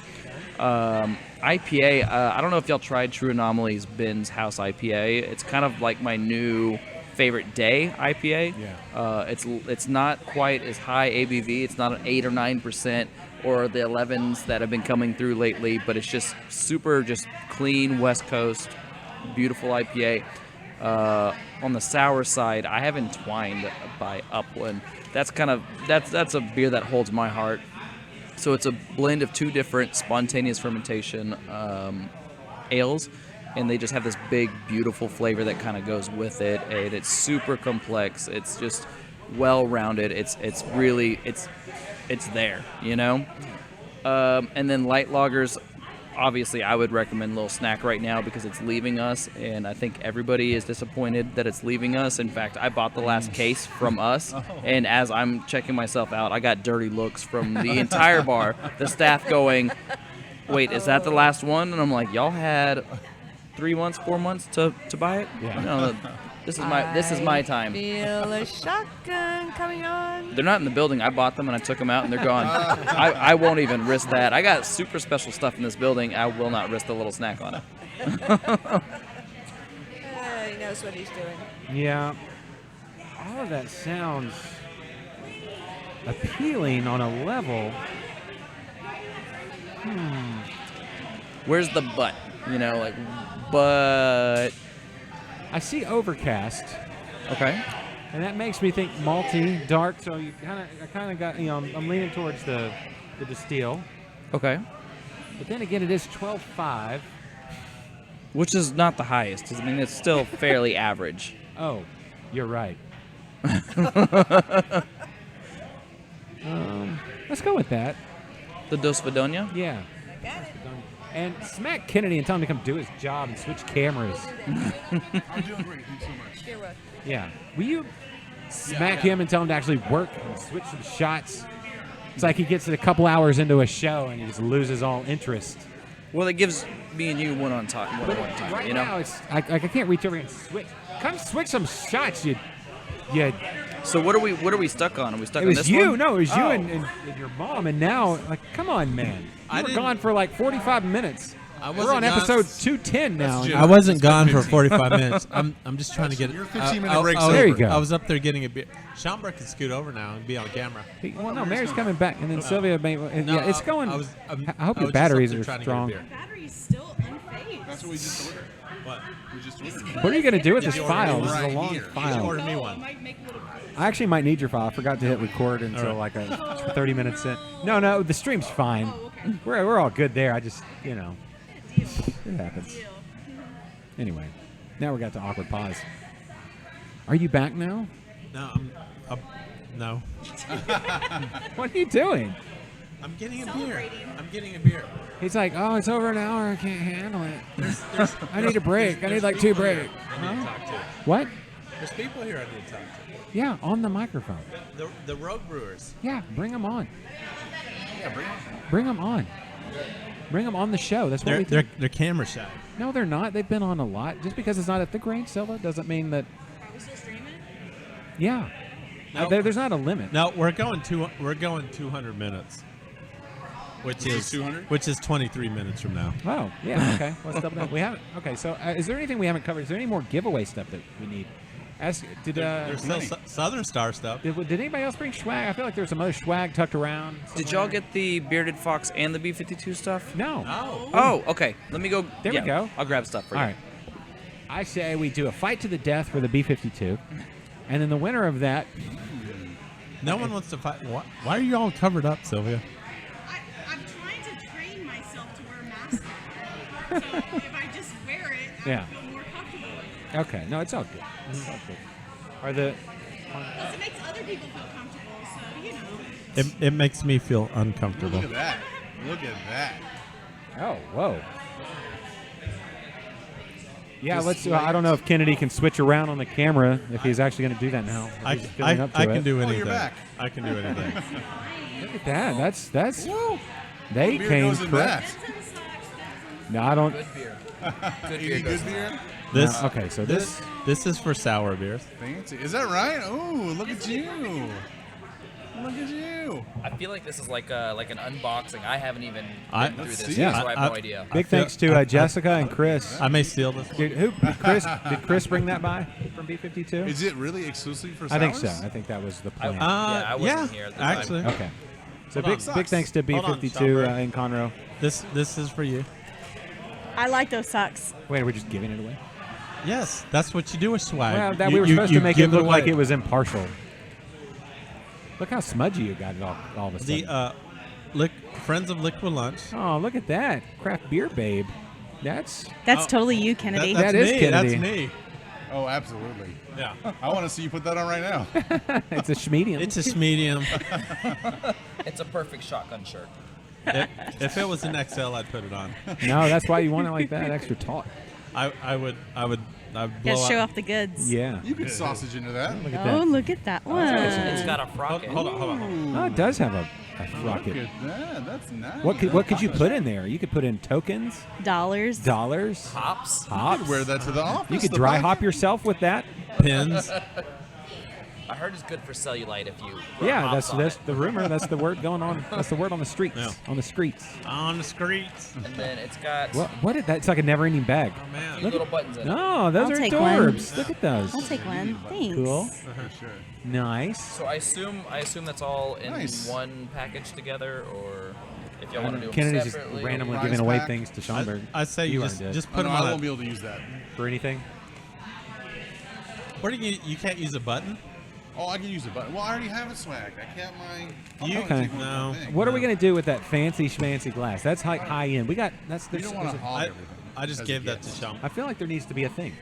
IPA, I don't know if y'all tried True Anomaly's Ben's House IPA. It's kind of like my new favorite day IPA. Yeah. It's not quite as high ABV. It's not an 8 or 9% or the 11s that have been coming through lately, but it's just super just clean West Coast, beautiful IPA. On the sour side, I have Entwined by Upland. That's a beer that holds my heart. So it's a blend of two different spontaneous fermentation ales, and they just have this big, beautiful flavor that kind of goes with it. And it's super complex. It's just well-rounded. It's there, you know. And then light lagers. Obviously, I would recommend a little snack right now because it's leaving us, and I think everybody is disappointed that it's leaving us. In fact, I bought the last case from us, and as I'm checking myself out, I got dirty looks from the entire bar. The staff going, "Wait, is that the last one?" And I'm like, "Y'all had 3 months, 4 months to buy it? Yeah. No, this is my time." Feel a shotgun coming on. They're not in the building. I bought them and I took them out and they're gone. I won't even risk that. I got super special stuff in this building. I will not risk the little snack on it. He knows what he's doing. Yeah. All of that sounds appealing on a level. Where's the but? But I see overcast. Okay. And that makes me think malty, dark. So I kind of got, I'm leaning towards the distill. Okay. But then again, it is 12.5, which is not the highest. I mean, it's still fairly average. Oh, you're right. Let's go with that. The Dos Vidania? Yeah. And smack Kennedy and tell him to come do his job and switch cameras. I'm doing great. Thanks so much. You're welcome. Yeah. Will you smack him and tell him to actually work and switch some shots? It's like he gets a couple hours into a show and he just loses all interest. Well, it gives me and you one on time. Right now, it's I can't reach over and switch. Come switch some shots, you. So what are we stuck on? Are we stuck on this one? It was you. one? No, it was you and your mom. And now, come on, man. You were gone for like 45 minutes. We're on episode 210 now. I wasn't gone for 45 minutes. I'm just trying to get. Your 15-minute break's there you go. I was up there getting a beer. Schaumburg can scoot over now and be on camera. Well, no, Mary's coming back, and then Sylvia. Yeah, it's going. I hope your was batteries just are up there trying strong. to get a beer. Battery's still unfazed. That's what we just ordered. What? We just ordered. What are you going to do with this Just file? ordered This is a right long here. file. Order me one. I actually might need your file. I forgot to hit record until like 30 minutes in. No, the stream's fine. We're all good there. I just, it happens. Anyway, now we got the awkward pause. Are you back now? No, no. What are you doing? I'm getting a beer. I'm getting a beer. He's like, oh, it's over an hour. I can't handle it. I need a break. I need like 2 breaks. I need to talk to. What? There's people here I need to talk to. Yeah, on the microphone. The Rogue Brewers. Yeah, bring them on. Yeah, bring them. Bring them on. Bring them on the show. That's what we do. They're camera shy. No, they're not. They've been on a lot. Just because it's not at the Grange Cellar doesn't mean that. Are we still streaming? Yeah. No. There's not a limit. No, we're going 200 minutes, which is 200, which is 23 minutes from now. Oh, yeah. Okay. Let's double that. We haven't. Okay. So, is there anything we haven't covered? Is there any more giveaway stuff that we need? There's still Southern Star stuff. Did anybody else bring swag? I feel like there's some other swag tucked around. Did y'all get the Bearded Fox and the B-52 stuff? No. Oh, okay. Let me go. There we go. I'll grab stuff for you. All right. I say we do a fight to the death for the B-52, and then the winner of that. No one wants to fight. Why are you all covered up, Sylvia? I'm trying to train myself to wear masks. So if I just wear it, I feel more comfortable. Okay. No, it's all good. It's all good. Are the Plus, it makes other people feel comfortable, so, you know. It makes me feel uncomfortable. Look at that. Look at that. Oh, whoa. Yeah, let's. I don't know if Kennedy can switch around on the camera if he's actually going to do that now. I can do anything. you're back. I can do anything. Look at that. That's. Woo. They What beer came goes in correct. No, I don't. Good beer. Good beer. Good beer. This No, okay, so this is for sour beers. Fancy. Is that right? Oh, look at you. Look at you. I feel like this is like an unboxing. I haven't even I- been through let's this, see. so Yeah, I have no idea. Big thanks to Jessica and Chris. I may steal this. Did Chris bring that by from B-52? Is it really exclusive for sours? I think so. I think that was the plan. I wasn't here at the time. actually. Okay. So Hold big thanks to Hold on, B-52 in Conroe. This is for you. I like those socks. Wait, are we just giving it away? Yes, that's what you do with swag. Well, we were supposed to make it give look like away. it was impartial. Look how smudgy you got it all of a sudden. The Friends of Liquid Lunch. Oh, look at that. Craft beer babe. That's totally you, Kennedy. That's That is me. Kennedy. That's me. Oh, absolutely. Yeah. I want to see you put that on right now. it's a schmedium. It's a schmedium. It's a perfect shotgun shirt. If it was an XL, I'd put it on. No, that's why you want it like that, extra taut. I would blow Gotta show up. off the goods. Yeah. You could sausage into that. Look at Oh, that. look at that one. It's got a frocket. Hold on. Oh, it does have a Look rocket. at that. That's nice. What could you put in there? You could put in tokens, Dollars. Hops. hops. You could wear that to the office. You could the dry podcast. hop yourself with that. Pins. I heard it's good for cellulite if you. Yeah, rub that's hops on it. the rumor. That's the word going on. That's the word on the streets. Yeah. On the streets. On the streets. And then it's got What is that? It's like a never-ending bag. Oh man. a few little buttons in it. No, those I'll are take adorbs. one. Look at those. I'll take one. Thanks. Cool. For sure. Nice. So I assume that's all in Nice. one package together, or if y'all want to do them Kennedy's just separately. randomly Prize giving away pack. things to Schomburg. I say you just earned it. just Oh, put no, them I on won't it. be able to use that. for anything. What do you can't use a button? Oh, I can use it, but well, I already have it swagged. I can't mind. You Okay. no. What are we gonna do with that fancy schmancy glass? That's high end. We got that's. You don't want to hog I, everything. I just as gave it that to gets. Sean. I feel like there needs to be a thing.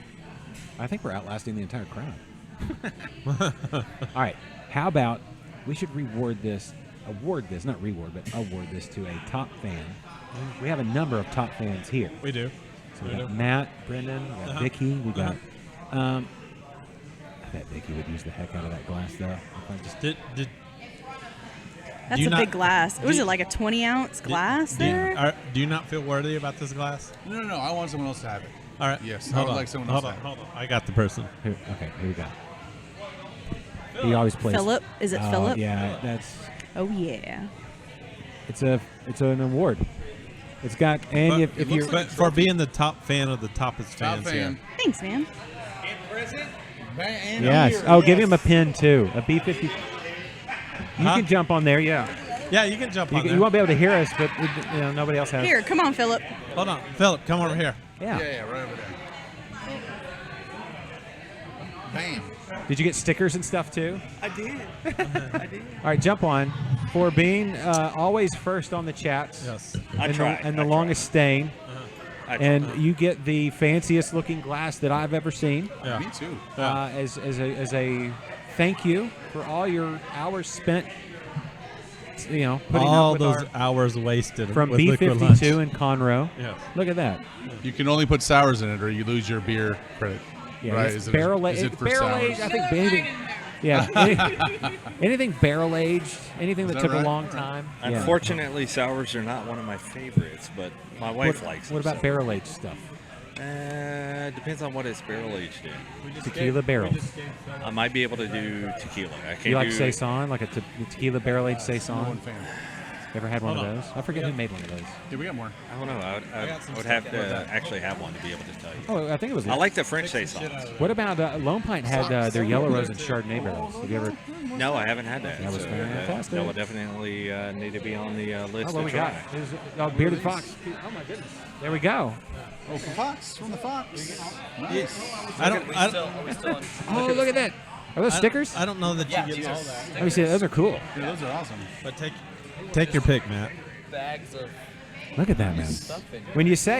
I think we're outlasting the entire crowd. All right. How about we should award this to a top fan. We have a number of top fans here. We do. So we We got do. Matt, Brendan, we got Vicky, we got. I bet Vicky would use the heck out of that glass, though. If I just Did That's you a not- big glass. Was do- it like a 20-ounce glass there? do you not feel worthy about this glass? No. I want someone else to have it. All right. Yes, I Hold would on. like someone hold else on. to have Hold on. I got the person. here, okay, here we go. He always plays. Philip? Is it Oh, Philip? Yeah, that's. Oh, yeah. It's an award. It's got and But, if you're but for being the top fan of the toppest Top fans fan. here. Thanks, man. And yes. here, Oh, yes. give him a pin too. A B-50. You Huh? can jump on there. Yeah. Yeah, you can jump You, on there. you won't be able to hear us, but nobody else has. Here, come on, Philip. Hold on, Philip, come over here. Yeah. Yeah, right over there. Bam. Did you get stickers and stuff too? I did. I did. All right, jump on. For being always first on the chats. Yes. I and tried. the longest staying. I And tried. you get the fanciest looking glass that I've ever seen. Yeah. Me too. As a thank you for all your hours spent. Putting All up with those hours wasted from with Liquid Lunch. B-52 in Conroe. Yes. Look at that. You can only put sours in it, or you lose your beer credit. Yeah, right? it's barrel Is aged. it for Barrel sours? aged. I think anything. Yeah. anything barrel aged. Anything Is that that took right? a long time. Yeah. Unfortunately, sours are not one of my favorites, but my wife likes them. What about so. barrel aged stuff? Depends on what it's barrel aged in. Tequila barrel. I might be able to do tequila. I can't You like do saison, like a tequila barrel aged saison? I'm one fan. Ever had one Hold of on. those? I forget who made one of those. Yeah, we got more. I don't know. I would have to actually have one to be able to tell you. Oh, I think it was. I like the French saison. What about Lone Pint had their Yellow Rose and Chardonnay barrels? Have you ever? No, I haven't had that. That was so fantastic. that would definitely need to be on the list. Oh, what to we try. got? Bearded Fox. Oh my goodness. There we go. Oh, from Fox. From the Fox. Nice. Oh, look at that. Are those stickers? I don't know that you get all that. Let me see. Those are cool. Yeah, those are awesome. But take your pick, Matt. Bags of. Look at that, man.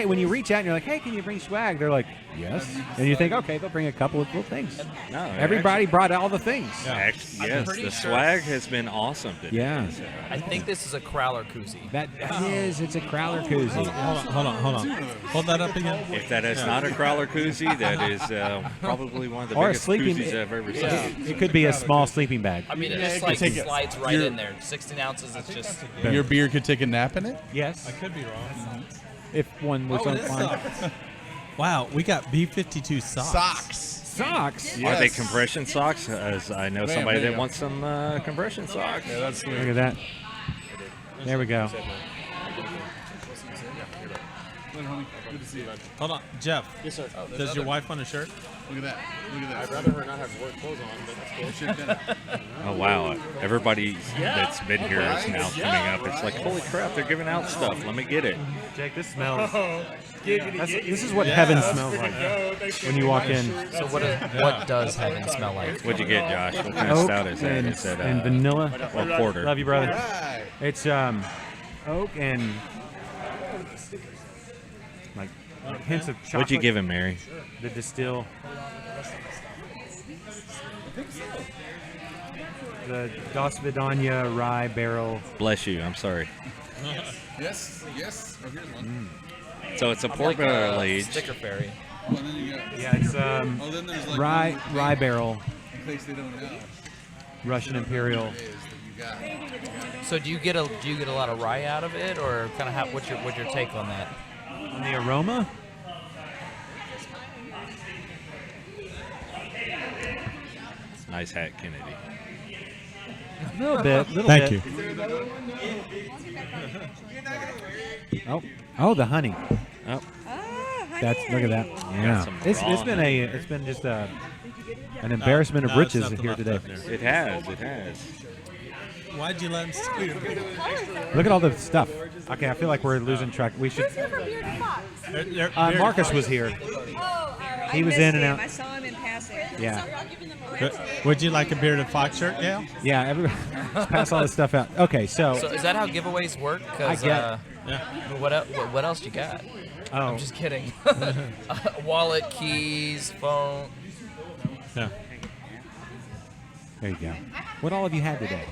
When you reach out and you're like, hey, can you bring swag? They're like, yes. And you think, okay, they'll bring a couple of cool things. No, everybody brought all the things. Yes, pretty the sure swag has been awesome today. Yeah. I think this is a Crowler koozie. That is. It's a Crowler koozie. Hold on. Hold that up again. If that is not a Crowler koozie, that is probably one of the Or a biggest sleeping. koozies I've ever seen. It could be a small sleeping bag. I mean, it just like slides right in there. 16 ounces. It's just. Your beer could take a nap in it? Yes. I could be wrong. If one was it is inclined. socks. Wow, we got B-52 socks. Socks. Are they compression socks? As I know Bam, somebody there you that go. wants some compression socks. Yeah, that's Look at that. There we go. Good, homie. Good to see you. Hold on, Jeff. Yes, sir. Does your wife want a shirt? Look at that. Look at that. I'd rather her not have work clothes on, but that's cool. Shit, dinner. Oh wow! Everybody that's been here is now coming up. It's like, holy crap! They're giving out stuff. Let me get it. Jake, this smells. Oh, This is what heaven smells like when you walk in. So what does heaven smell like? What'd you get, Josh? What kind of Oak stout is that? and, Is that and vanilla. or porter? Love you, brother. Right. It's oak and like hints of chocolate. What'd you give him, Mary? The distill. The Dos Vidania rye barrel. Bless you. I'm sorry. Yes. Yes. Oh, here's one. So it's a port barrel aged. Sticker fairy. Oh, and then you got. Yeah, it's then there's like rye barrel, in case they don't know. Russian Imperial. It is that you got. So do you get a lot of rye out of it, or kind of what's your take on that? On the aroma? Nice hat, Kennedy. A little bit. Thank you. Oh, the honey. Oh, That's look at that. Yeah, some it's raw been just an embarrassment of No, it's riches nothing here left today. up there. it has. It has. Why'd you let him steal? Look at all the stuff. Okay, I feel like we're losing track. We should. Who's here from Bearded Fox? Marcus was here. Oh, He was in and out. I saw him in passing. Yeah. Would you like a Bearded Fox shirt, Gale? Yeah, everybody, just pass all this stuff out. Okay, so So is that how giveaways work? 'Cause, I get- what else you got? Oh. I'm just kidding. Wallet, keys, phone. Yeah. there you go. What all have you had today?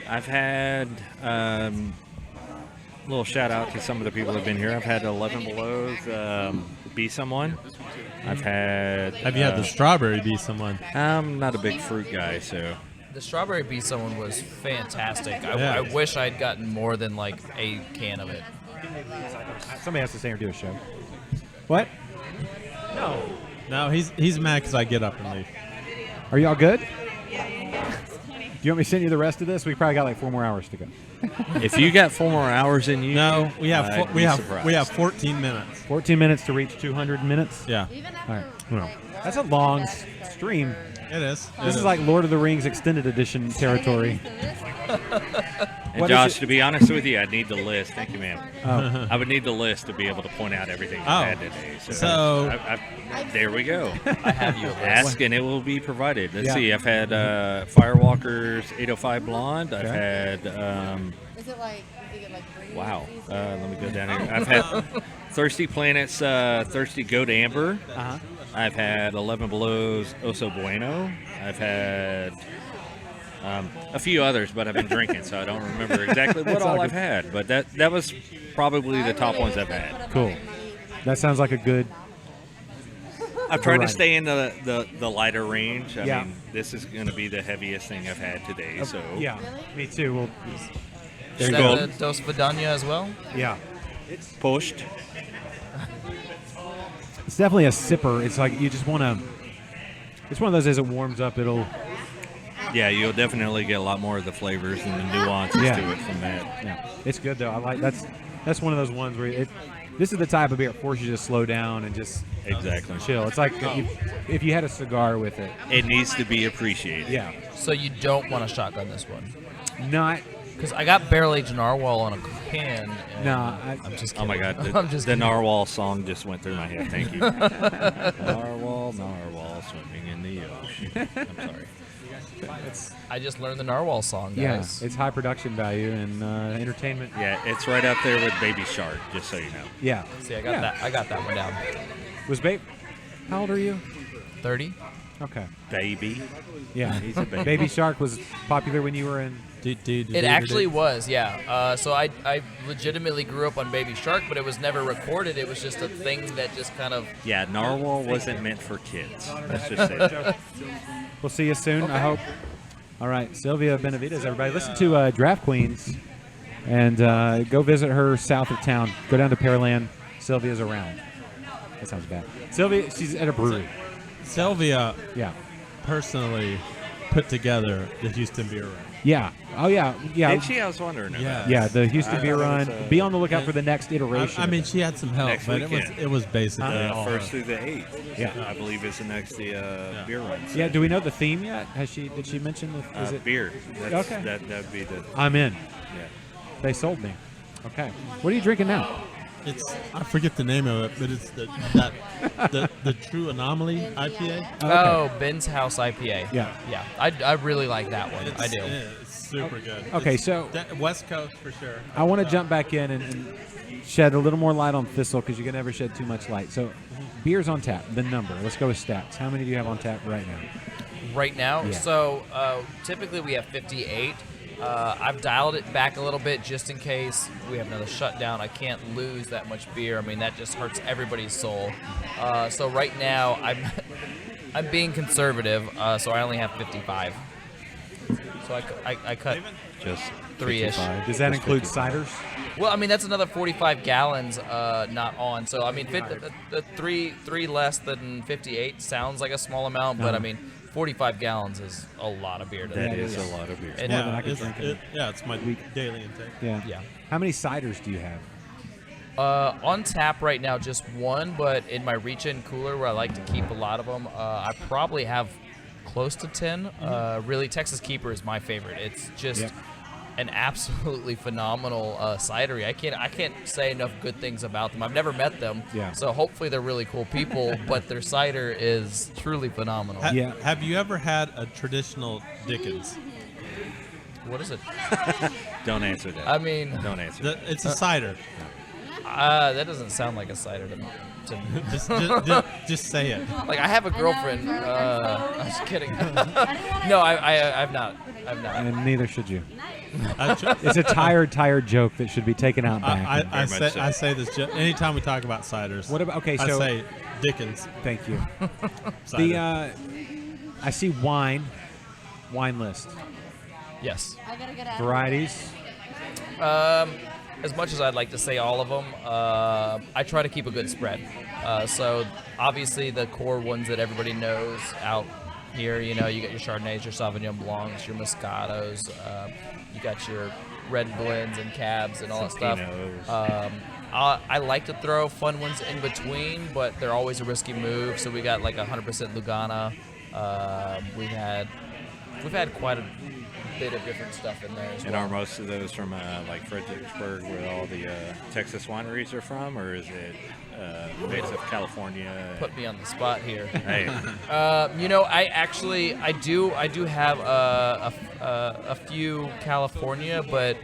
I've had a little shout out to some of the people that have been here. I've had 11 Belows be someone. I've had. Have you had the strawberry be someone? I'm not a big fruit guy, so. The strawberry bee someone was fantastic. Yeah. I wish I'd gotten more than like a can of it. Somebody has to stay or do a show. What? No, he's mad because I get up and leave. Are y'all good? Do you want me to send you the rest of this? We probably got like 4 more hours to go. If you got 4 more hours in you, No, we have I'd we be have surprised. we have 14 minutes. 14 minutes to reach 200 minutes. Yeah, All right. Well, that's a long stream. it is. This is like Lord of the Rings extended edition territory. And What is Josh, it? to be honest with you, I'd need the list. Thank you, ma'am. Oh. I would need the list to be able to point out everything Oh. I've had today. So- there we go. I have you a list. Ask and it will be provided. Let's Yeah. see. I've had Firewalker's 805 Blonde. I've had. Is it like, you get like green? Wow. Let me go down here. I've had Thirsty Planet's Thirsty Goat Amber. Uh-huh. I've had 11 Below's Oso Bueno. I've had a few others, but I've been drinking, so I don't remember exactly what It's all all I've good. had. But that was probably the top ones I've had. Cool. That sounds like a good. I've tried to variety. stay in the lighter range. I Yeah. mean, this is going to be the heaviest thing I've had today. So Yeah, me too. Well, Is you that go. the Dos Vidania as well? yeah. Pushed. It's definitely a sipper. It's like you just want to. It's one of those as it warms up, it'll. Yeah, you'll definitely get a lot more of the flavors and the nuances to it from that. Yeah, it's good though. I like that's one of those ones where this is the type of beer that forces you to slow down and just chill. It's like if you had a cigar with it. It needs to be appreciated. Yeah. So you don't want to shotgun this one? Not. Because I got barrel-aged narwhal on a can. No, I'm just Oh kidding. my God, I'm just the kidding. narwhal song just went through my head. Thank you. Narwhal, swimming in the ocean. I'm sorry. I just learned the narwhal song, Yeah, guys. it's high production value and entertainment. Yeah, it's right up there with Baby Shark, just so you know. Yeah. See, I got that one down. Was how old are you? 30. Okay. Baby. Yeah. He's a baby. Baby Shark was popular when you were in. It actually was, yeah. So I legitimately grew up on Baby Shark, but it was never recorded. It was just a thing that just kind of. Yeah, narwhal wasn't meant for kids. Let's just say that. We'll see you soon, I hope. All right, Sylvia Benavides, everybody. Listen to Draught Queens and go visit her south of town. Go down to Pearland. Sylvia's around. That sounds bad. Sylvia, she's at a brewery. Sylvia, personally put together the Houston Beer Run. Yeah. Oh, yeah. Yeah. Did she? I was wondering. Yeah. Yeah, the Houston I Beer thought it Run. was, Be on the lookout for the next iteration. I mean, she had some help, Next but weekend. it was basically all first her. through the 8th. Yeah. I believe it's the next beer run. Yeah. Do we know the theme yet? Did she mention the? Is it beer? Okay. That'd be the. I'm in. Yeah. They sold me. Okay. What are you drinking now? I forget the name of it, but it's the True Anomoly IPA. Oh, Ben's House IPA. Yeah. Yeah. I really like that one. I do. It's super good. Okay, It's so- West Coast for sure. I want to jump back in and shed a little more light on Thistle because you can never shed too much light. So, beers on tap. The number. Let's go with stats. How many do you have on tap right now? Right now, Yeah. so typically we have 58. I've dialed it back a little bit just in case we have another shutdown. I can't lose that much beer. I mean, that just hurts everybody's soul. So right now, I'm being conservative, so I only have 55. So I cut just 3-ish. Does that include ciders? Well, I mean, that's another 45 gallons not on. So, I mean, the three less than 58 sounds like a small amount, but I mean, 45 gallons is a lot of beer. That is a lot of beer. And More than I could drink in a Yeah, it's my daily intake. Yeah. How many ciders do you have? On tap right now, just one, but in my reach-in cooler where I like to keep a lot of them, I probably have close to 10. Really, Texas Keeper is my favorite. It's just an absolutely phenomenal cidery. I can't say enough good things about them. I've never met them, so hopefully they're really cool people, but their cider is truly phenomenal. Have you ever had a traditional Dickens? What is it? Don't answer that. I mean, don't answer. It's a cider. That doesn't sound like a cider to me. Just say it. Like, I have a girlfriend. I'm just kidding. No, I've not. And neither should you. It's a tired joke that should be taken out back. I say this anytime we talk about ciders. What about I say Dickens. Thank you. Cider. I see wine list. Yes. Varieties. As much as I'd like to say all of them, I try to keep a good spread. So obviously the core ones that everybody knows out here, you got your Chardonnays, your Sauvignon Blancs, your Moscatos, you got your red blends and cabs and all that stuff. I like to throw fun ones in between, but they're always a risky move. So we got like 100% Lugana. We've had quite a bit of different stuff in there as well. And are most of those from like Fredericksburg, where all the Texas wineries are from, or is it bits of California? Put me on the spot here. Hey. I do have a few California, but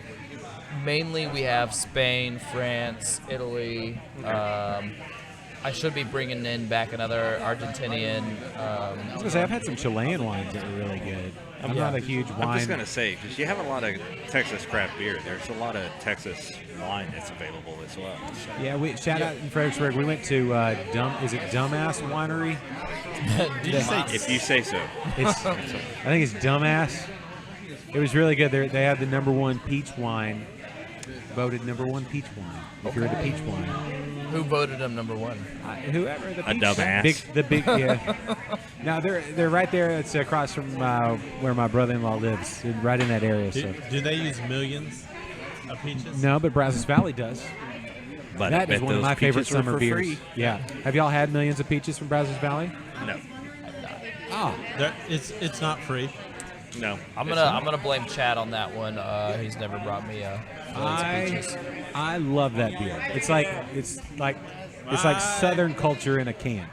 mainly we have Spain, France, Italy. I should be bringing in back another Argentinian. I was gonna say I've had some Chilean wines that were really good. I'm not a huge wine. I'm just gonna say, because you have a lot of Texas craft beer. There's a lot of Texas wine that's available as well. So. Yeah, we shout out in Fredericksburg. We went to is it Dumbass Winery? Did you say? If you say so. I think it's Dumbass. It was really good. They had the #1 peach wine, voted #1 peach wine. If you're into peach wine. Who voted him number one? Whoever the A dumbass. big yeah. No, they're right there. It's across from where my brother-in-law lives, right in that area. So. Do they use millions of peaches? No, but Brazos Valley does. But that is one of my favorite summer beers. Free. Yeah. Have y'all had millions of peaches from Brazos Valley? No. Oh, it's not free. No. I'm gonna blame Chad on that one. He's never brought me peaches. I love that beer. It's like Southern culture in a can.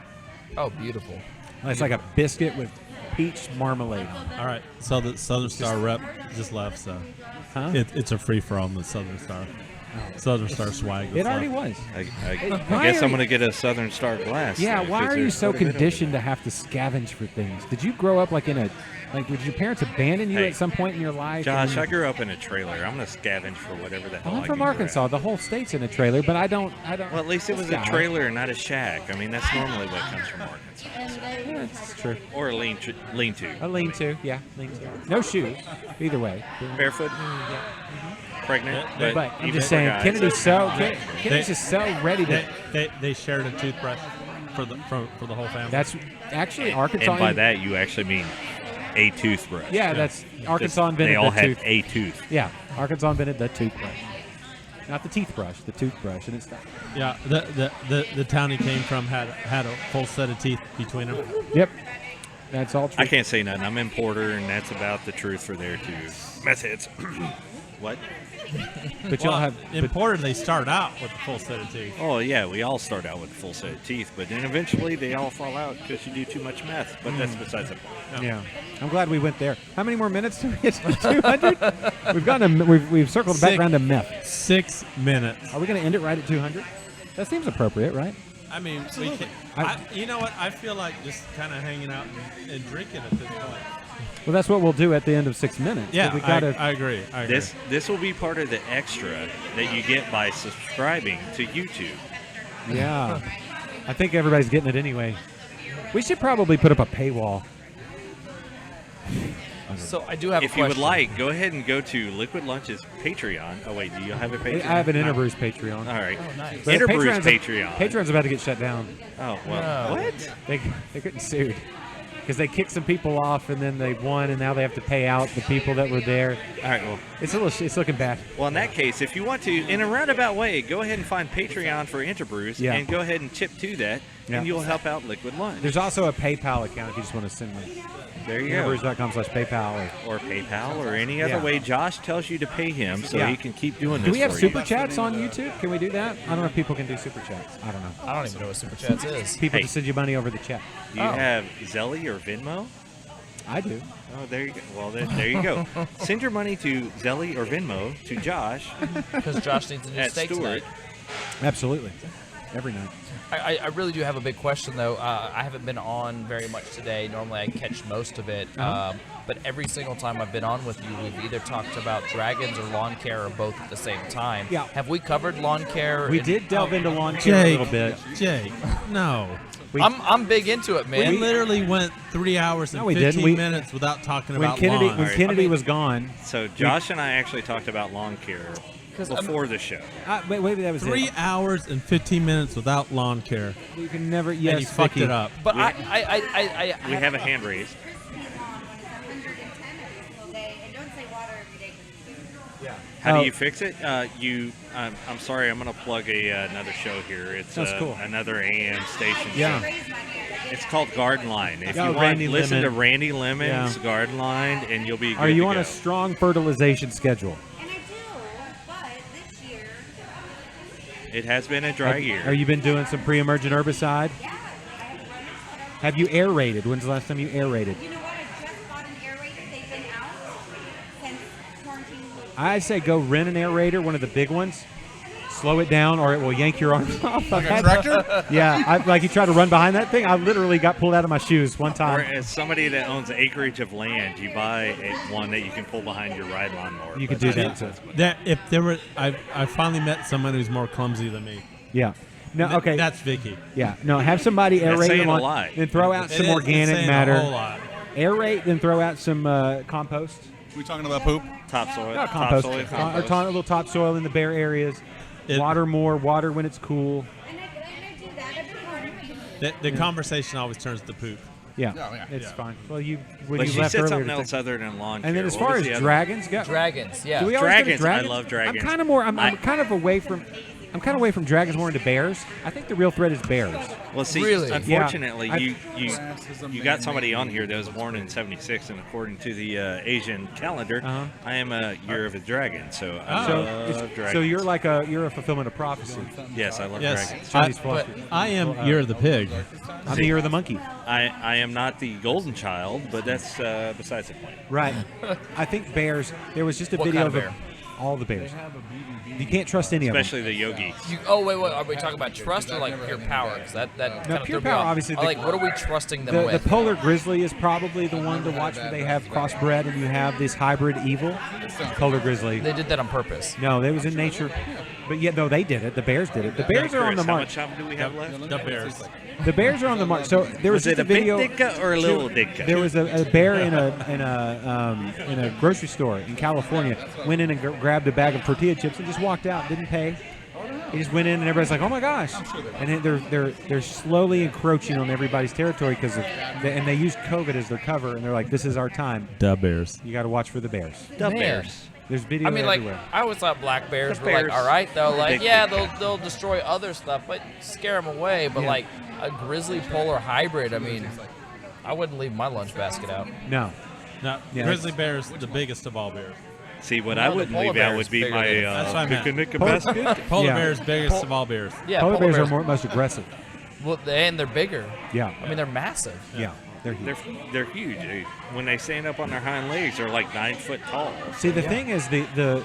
Oh, beautiful. It's like a biscuit with peach marmalade on it. All right. So the Southern Star rep just left. So it's a free for all with Southern Star. Southern Star swag. It already was. I guess I'm going to get a Southern Star glass. Yeah, though, why are you there's so quite a bit of it. conditioned to have to scavenge for things? Did you grow up like did your parents abandon you Hey, at some point in your life? Josh, I grew up in a trailer. I'm going to scavenge for whatever the hell I'm I from can Arkansas. The whole state's in a trailer, but I don't. Well, at least it was a trailer and not a shack. I mean, that's normally what comes from Arkansas. Yeah, it's true. Or a lean-to. A lean-to, yeah, lean-to. No shoes, either way. Barefoot? Yeah. Pregnant? But I'm even just for saying, guys, Kennedy's just so ready to. They shared a toothbrush for the whole family. That's actually Arkansas. And by that, you actually mean a toothbrush. Yeah, that's Arkansas invented They all the had tooth. a tooth. Yeah, Arkansas invented the toothbrush. Not the teeth brush, the toothbrush, and it's. Yeah, the town he came from had a full set of teeth between them. Yep, that's all true. I can't say nothing. I'm in Porter, and that's about the truth for there too. Meth heads. What? But y'all have in Porter. They start out with a full set of teeth. Oh yeah, we all start out with a full set of teeth, but then eventually they all fall out because you do too much meth. But that's besides the point. Yeah, I'm glad we went there. How many more minutes do we get to 200? We've circled back around to meth. 6 minutes. Are we going to end it right at 200? That seems appropriate, right? I mean, we can, you know what? I feel like just kind of hanging out and drinking at this point. Well, that's what we'll do at the end of 6 minutes. Yeah, we gotta, I agree. This will be part of the extra that you get by subscribing to YouTube. Yeah, I think everybody's getting it anyway. We should probably put up a paywall. So I do have a If question. you would like, go ahead and go to Liquid Lunch's Patreon. Oh wait, do you have a Patreon? I have an Interbrews Patreon. All right. Oh, nice. But Interbrews Patreon. Patreon's about to get shut down. Oh well. No. What? They're getting sued because they kicked some people off and then they won and now they have to pay out the people that were there. All right. Well, it's looking bad. Well, in that case, if you want to, in a roundabout way, go ahead and find Patreon for Interbrews and go ahead and chip to that, and you'll help out Liquid Lunch. There's also a PayPal account if you just want to send money. There you go. Interbrews.com/PayPal or PayPal or any other way Josh tells you to pay him so he can keep doing this. Do we have for super you. chats on YouTube? Can we do that? I don't know if people can do super chats. I don't know. I don't even know what super chats is. People just send you money over the chat. Do you have Zelly or Venmo? I do. Oh, there you go. Well, there you go. Send your money to Zelly or Venmo to Josh. Because Josh needs a new at steak Stewart. tonight. Absolutely. Every night. I really do have a big question, though. I haven't been on very much today. Normally, I catch most of it. But every single time I've been on with you, we've either talked about dragons or lawn care or both at the same time. Yeah. Have we covered lawn care? We did delve into lawn care a little bit. Jake, no. I'm big into it, man. We literally went 3 hours and 15 minutes without talking about lawn. When Kennedy was gone. So Josh and I actually talked about lawn care before the show. Wait, that was 3 hours and 15 minutes without lawn care. You can never. And you fucked it up. But we have a hand raised. How do you fix it? I'm sorry, I'm going to plug another show here. It's cool. Another AM station. Yeah. Show. It's called Garden Line. If you want Randy to listen Lemon. to Randy Lemon's Garden Line, and you'll be good Are you to on go. a strong fertilization schedule? It has been a dry year. Have you been doing some pre-emergent herbicide? Have you aerated? When's the last time you aerated? You know what? I just bought an aerator. They've been out since quarantine. I say go rent an aerator, one of the big ones. Slow it down, or it will yank your arms off. Like a tractor? Yeah, like you try to run behind that thing. I literally got pulled out of my shoes one Or time. as somebody that owns acreage of land, you buy one that you can pull behind your ride lawnmower. You could do that. That if there were, I finally met someone who's more clumsy than me. Yeah. No. Okay. That's Vicky. Yeah. No. Have somebody That's aerate saying them a on, lot. then throw out It some is. It's organic saying matter. a whole lot. Aerate, then throw out some compost. We talking about poop? Topsoil. Not compost. Topsoil. Or a little topsoil in the bare areas. Water more. Water when it's cool. The conversation always turns to poop. Yeah, Oh, yeah. it's Yeah. fine. Well, you when But you she left said earlier something to else think- other than lawn And then care. as What far was as the other dragons go, Dragons, yeah. do we always go to Dragons, I dragons? love dragons. I'm kind of more. I'm kind of away from. I'm kind of away from dragons, more into bears. I think the real threat is bears. Well, see, Really? unfortunately, Yeah, you got somebody on here that was born in '76, and according to the Asian calendar, I am a year of a dragon, so I love dragons. So you're a fulfillment of prophecy. Yes, I love Yes, dragons. Chinese philosophy. I am year of the pig. I'm the year of the monkey. I am not the golden child, but that's besides the point. Right. I think bears. There was just a What video kind of of bear? all the bears. You can't trust any Especially of the yogis. Oh wait, are we talking about trust or like pure power? Because that them. kind Now, of pure threw me power, off. obviously. Like, what are we trusting them the with? polar grizzly is probably the one to watch where they have crossbred and you have this hybrid evil. Polar grizzly. They did that on purpose. No, it was in nature. But yet, no, they did it. The bears did it. The bears are on the How march. much time do we have left? The bears. The bears are on the march. So there was, Was just it a big video. ditka or a little ditka? There was a bear in a grocery store in California. Went in and grabbed a bag of tortilla chips and just walked out. Didn't pay. He just went in and everybody's like, "Oh my gosh!" And then they're slowly encroaching on everybody's territory because and they use COVID as their cover. And they're like, "This is our time." The bears. You got to watch for the bears. Man. Bears. There's video I mean, like, everywhere. I always thought black bears The were like, bears. all right, though. Like, Big yeah, dick. they'll destroy other stuff, but scare them away. But Yeah. like a grizzly polar hybrid, I mean, I wouldn't leave my lunch basket out. No. No, Yeah, grizzly bears, the biggest of all bears. See, what No, I the wouldn't polar leave bear out is would be bigger my than- That's what I meant. picnic Polar- basket. Polar Yeah. bears, biggest of all bears. Yeah, Polar bears bears are most aggressive. Well, and they're bigger. Yeah. I mean, they're massive. Yeah. They're huge. They're huge. When they stand up on their hind legs, they're like 9 foot tall. See, the thing is, the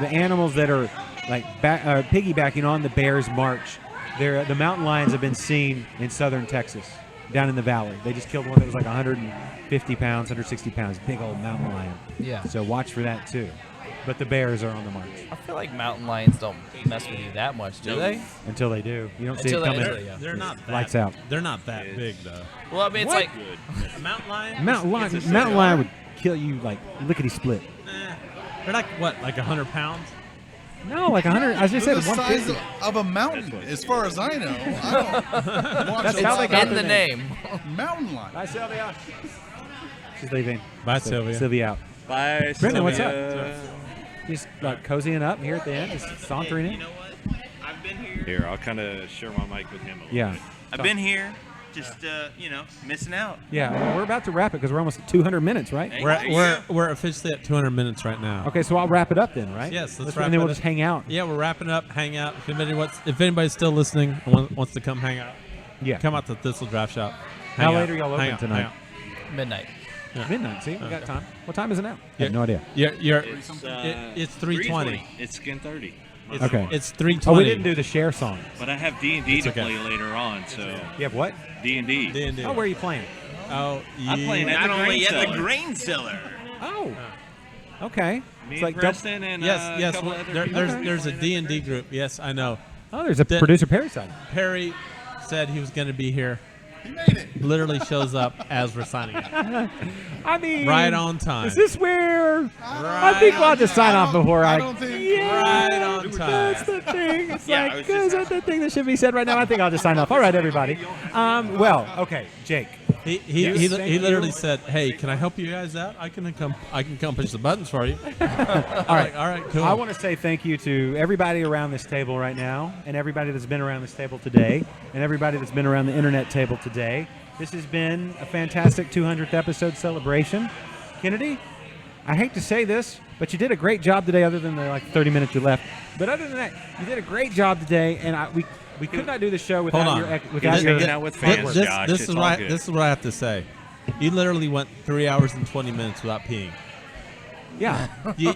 animals that are like piggybacking on the bears' march, the mountain lions have been seen in southern Texas, down in the valley. They just killed one that was like 150 pounds, 160 pounds, big old mountain lion. Yeah. So watch for that too. But the bears are on the march I feel like mountain lions don't mess with you that much, do they? until they do. You don't see Until it they- coming. yeah. They're not that, Lights out. They're not that big though. Well, I mean, it's What? like A mountain lion. Mountain lion would kill you like lickety split. They're like what, like 100 pounds? No, like 100. I just They're said the size 150. of a mountain, as far as I know. I don't watch That's a how lot they of got in the name. mountain lion. Bye, Sylvia. She's leaving. Bye, Sylvia. Sylvia out. Bye, Brendan, what's Sylvia. up? Just like cozying up here at the end, just sauntering in. I've been here. Here, I'll kind of share my mic with him a little Yeah. bit. I've been here, just missing out. Yeah, well, we're about to wrap it because we're almost at 200 minutes, right? We're officially at 200 minutes right now. Okay, so I'll wrap it up then, right? Yes, let's wrap and then it we'll up. just hang out. Yeah, we're wrapping up. Hang out. If anybody's still listening and wants to come hang out, Yeah. come out to Thistle Draftshop. How late are y'all open tonight? Midnight. Yeah. Midnight. See, we got time. What time is it now? I Yeah. have no idea. It's 3:20. It's skin 30. Okay. It's 3:20. Oh, we didn't do the share song. But I have D&D It's to okay. play later on, so You have what? D&D. D&D. Oh, where are you playing? Oh, I'm playing at Not the only grain at the cellar. grain cellar. Oh. Okay. Me It's and like Preston and Yes, a yes. couple other There, people. there's a D&D group. Yes, I know. Oh, there's a The- producer Perry side. Perry said he was going to be here. He made it. Literally shows up as we're signing out. I mean, Right on time. Is this where? I think I'll just sign off before I. don't think. Right on time. That's the thing. It's Yeah, I like, was just is that the thing that should be said right now? I think I'll just sign off. All right, everybody. Well, okay, Jake. He Yes, thank literally you. said, "Hey, can I help you guys out? I can come push the buttons for you." All right, all right, cool. I want to say thank you to everybody around this table right now, and everybody that's been around this table today, and everybody that's been around the internet table today. This has been a fantastic 200th episode celebration. Kennedy, I hate to say this, but you did a great job today, other than the like 30 minutes you left. But other than that, you did a great job today, and we could not do the show without Hold your on. without your hanging out with fans, This, Josh. this It's is all what good. this is what I have to say. You literally went 3 hours and 20 minutes without peeing. Yeah. You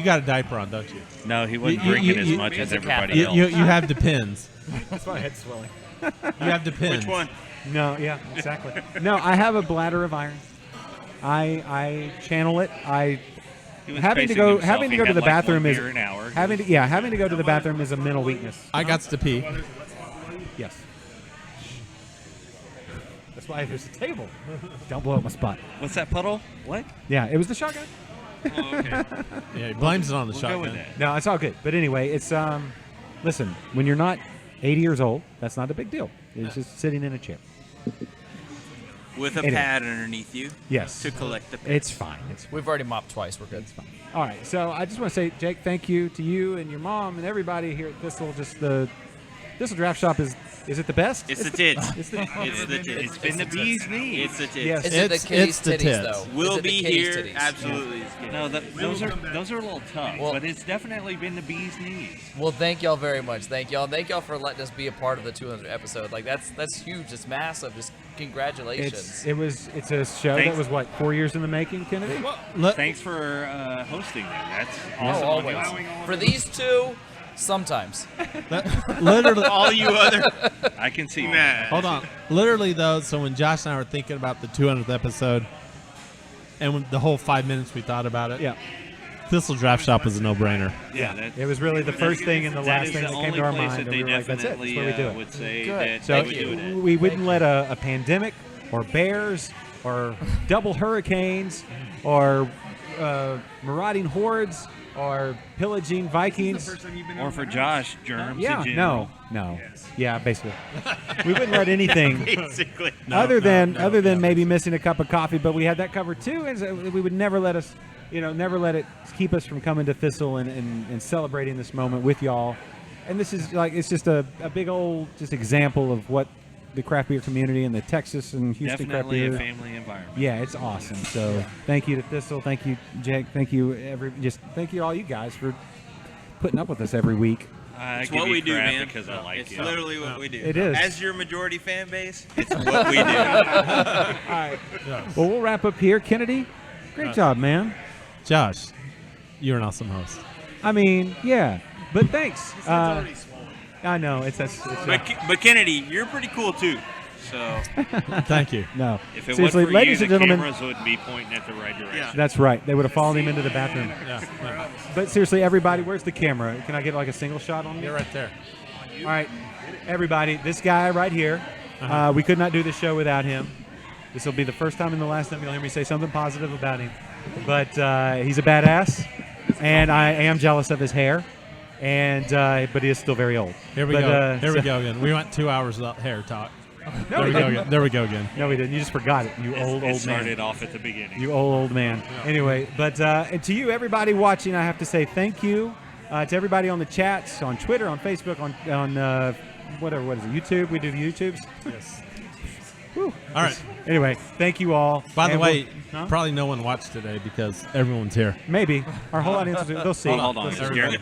got a diaper on, don't you? No, he wasn't drinking as much as everybody else. You have Depends. That's my head swelling. You have Depends. Which one? No, yeah, exactly. No, I have a bladder of iron. I channel it. He was Having to pacing go himself. to He go to had the like one bathroom is beer an hour. having to go to the bathroom is a mental weakness. I got to pee. Yes. That's why there's a table. Don't blow up my spot. What's that puddle? What? Yeah, it was the shotgun. Oh, okay. Yeah, he blames it on the We'll go shotgun. with that. No, it's all good. But anyway, it's listen, when you're not 80 years old, that's not a big deal. It's just sitting in a chair. With a Anyway. pad underneath you. Yes. To collect the pits. It's fine. It's We've already mopped twice. We're good. All right, so I just want to say, Jake, thank you to you and your mom and everybody here at Thistle. Just the Thistle Draft Shop is it the best? It's the tits. It's the It's the tits. It's been the bee's knees. It's the tits. Yes. Is it the kitty's the titties tits. though? We'll Is it the be kitty's here. titties? Absolutely. No, those are a little tough, Well- but it's definitely been the bee's knees. Well, thank y'all very much. Thank y'all for letting us be a part of the 200th episode. Like that's huge. It's massive. Just congratulations. It's a show that Thanks. was what 4 years in the making, Kennedy. Thanks for hosting them. That's Oh, awesome. always. For these two, sometimes. Literally, all you other. I can see. Nah. Hold on. Literally, though, so when Josh and I were thinking about the 200th episode, and when the whole 5 minutes we thought about it, Yeah. Thistle Draft Shop was a no-brainer. Yeah, It was really the first thing and the that last is thing the that came only to our place mind. that And we they were like, that's it. That's definitely where we do it. would say Good. that So they would do it. we wouldn't let a pandemic or bears or double hurricanes or marauding hordes or pillaging Vikings. Or for Josh, germs. Yeah, in general. no. Yeah, basically. We wouldn't let anything Basically. other than maybe missing a cup of coffee, but we had that covered too, and so we would never let us, never let it keep us from coming to Thistle and celebrating this moment with y'all. And this is it's just a big old just example of what the craft beer community and the Texas and Houston craft Definitely beer. a family environment. Yeah, it's awesome. So thank you to Thistle, thank you Jake, thank you thank you all you guys for putting up with us every week. I It's give what you we do, crap man. Because I like It's you. literally what we do. It is. As your majority fan base, it's what we do. All right. Well, we'll wrap up here. Kennedy, great job, man. Josh, you're an awesome host. I mean, yeah, but thanks. I know it's But Kennedy, you're pretty cool too. So Thank you. No, If it seriously, wasn't for ladies you, and the gentlemen, cameras would be pointing at the right direction. that's right. They would have followed him into the bathroom. Yeah. But seriously, everybody, where's the camera? Can I get like a single shot on me? You're right there. All right, everybody, this guy right here. We could not do this show without him. This will be the first time and the last time you'll hear me say something positive about him. But he's a badass, and I am jealous of his hair. And but he is still very old. Here we go. Here we go again. We went 2 hours without hair talk. No, we didn't. There we go again. No, we didn't. You just forgot it. You old man. It started off at the beginning. You old man. Anyway, but and to you, everybody watching, I have to say thank you to everybody on the chats, on Twitter, on Facebook, on whatever. What is it? YouTube? We do the YouTubes. Yes. Whew. All right. Anyway, thank you all. By the And way, huh? probably no one watched today because everyone's here. Maybe our whole audience. They'll see. Hold on. They'll Is see. Jeremy,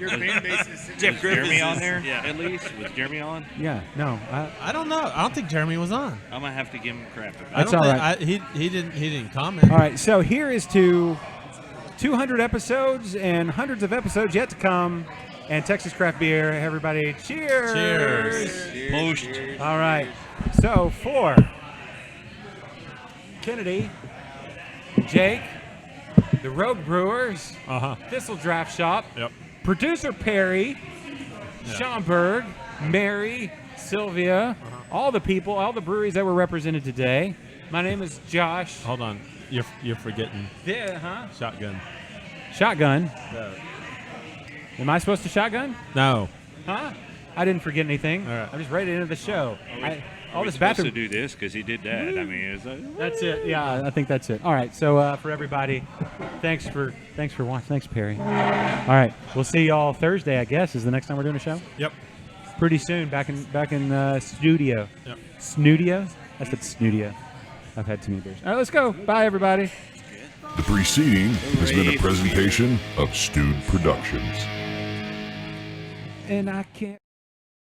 Jeff Jeremy on is- there? yeah. At least was Jeremy on? Yeah. No. I don't know. I don't think Jeremy was on. I'm gonna have to give him crap about That's it. all think, right. He didn't comment. All right. So here is to 200 episodes and hundreds of episodes yet to come. And Texas Craft Beer. Everybody, cheers. Cheers. Post. All right. So for Kennedy, Jake, the Rogue Brewers, Thistle Draft Shop, Yep. producer Perry, Schomburg, Mary, Sylvia, all the people, all the breweries that were represented today. My name is Josh. Hold on. You're forgetting shotgun. Shotgun. Am I supposed to shotgun? No. Huh? I didn't forget anything. All right. I'm just ready to enter the show. All this supposed bathroom. to do this because he did that. I mean, it's That's it. Yeah, I think that's it. All right. So for everybody, thanks for watching. Thanks, Perry. All right. We'll see y'all Thursday. I guess is the next time we're doing a show. Yep. Pretty soon, back in studio. Yep. Snoodio. I said snoodio. I've had too many beers. All right. Let's go. Bye, everybody. The preceding has been a presentation of Stewed Productions. And I can't.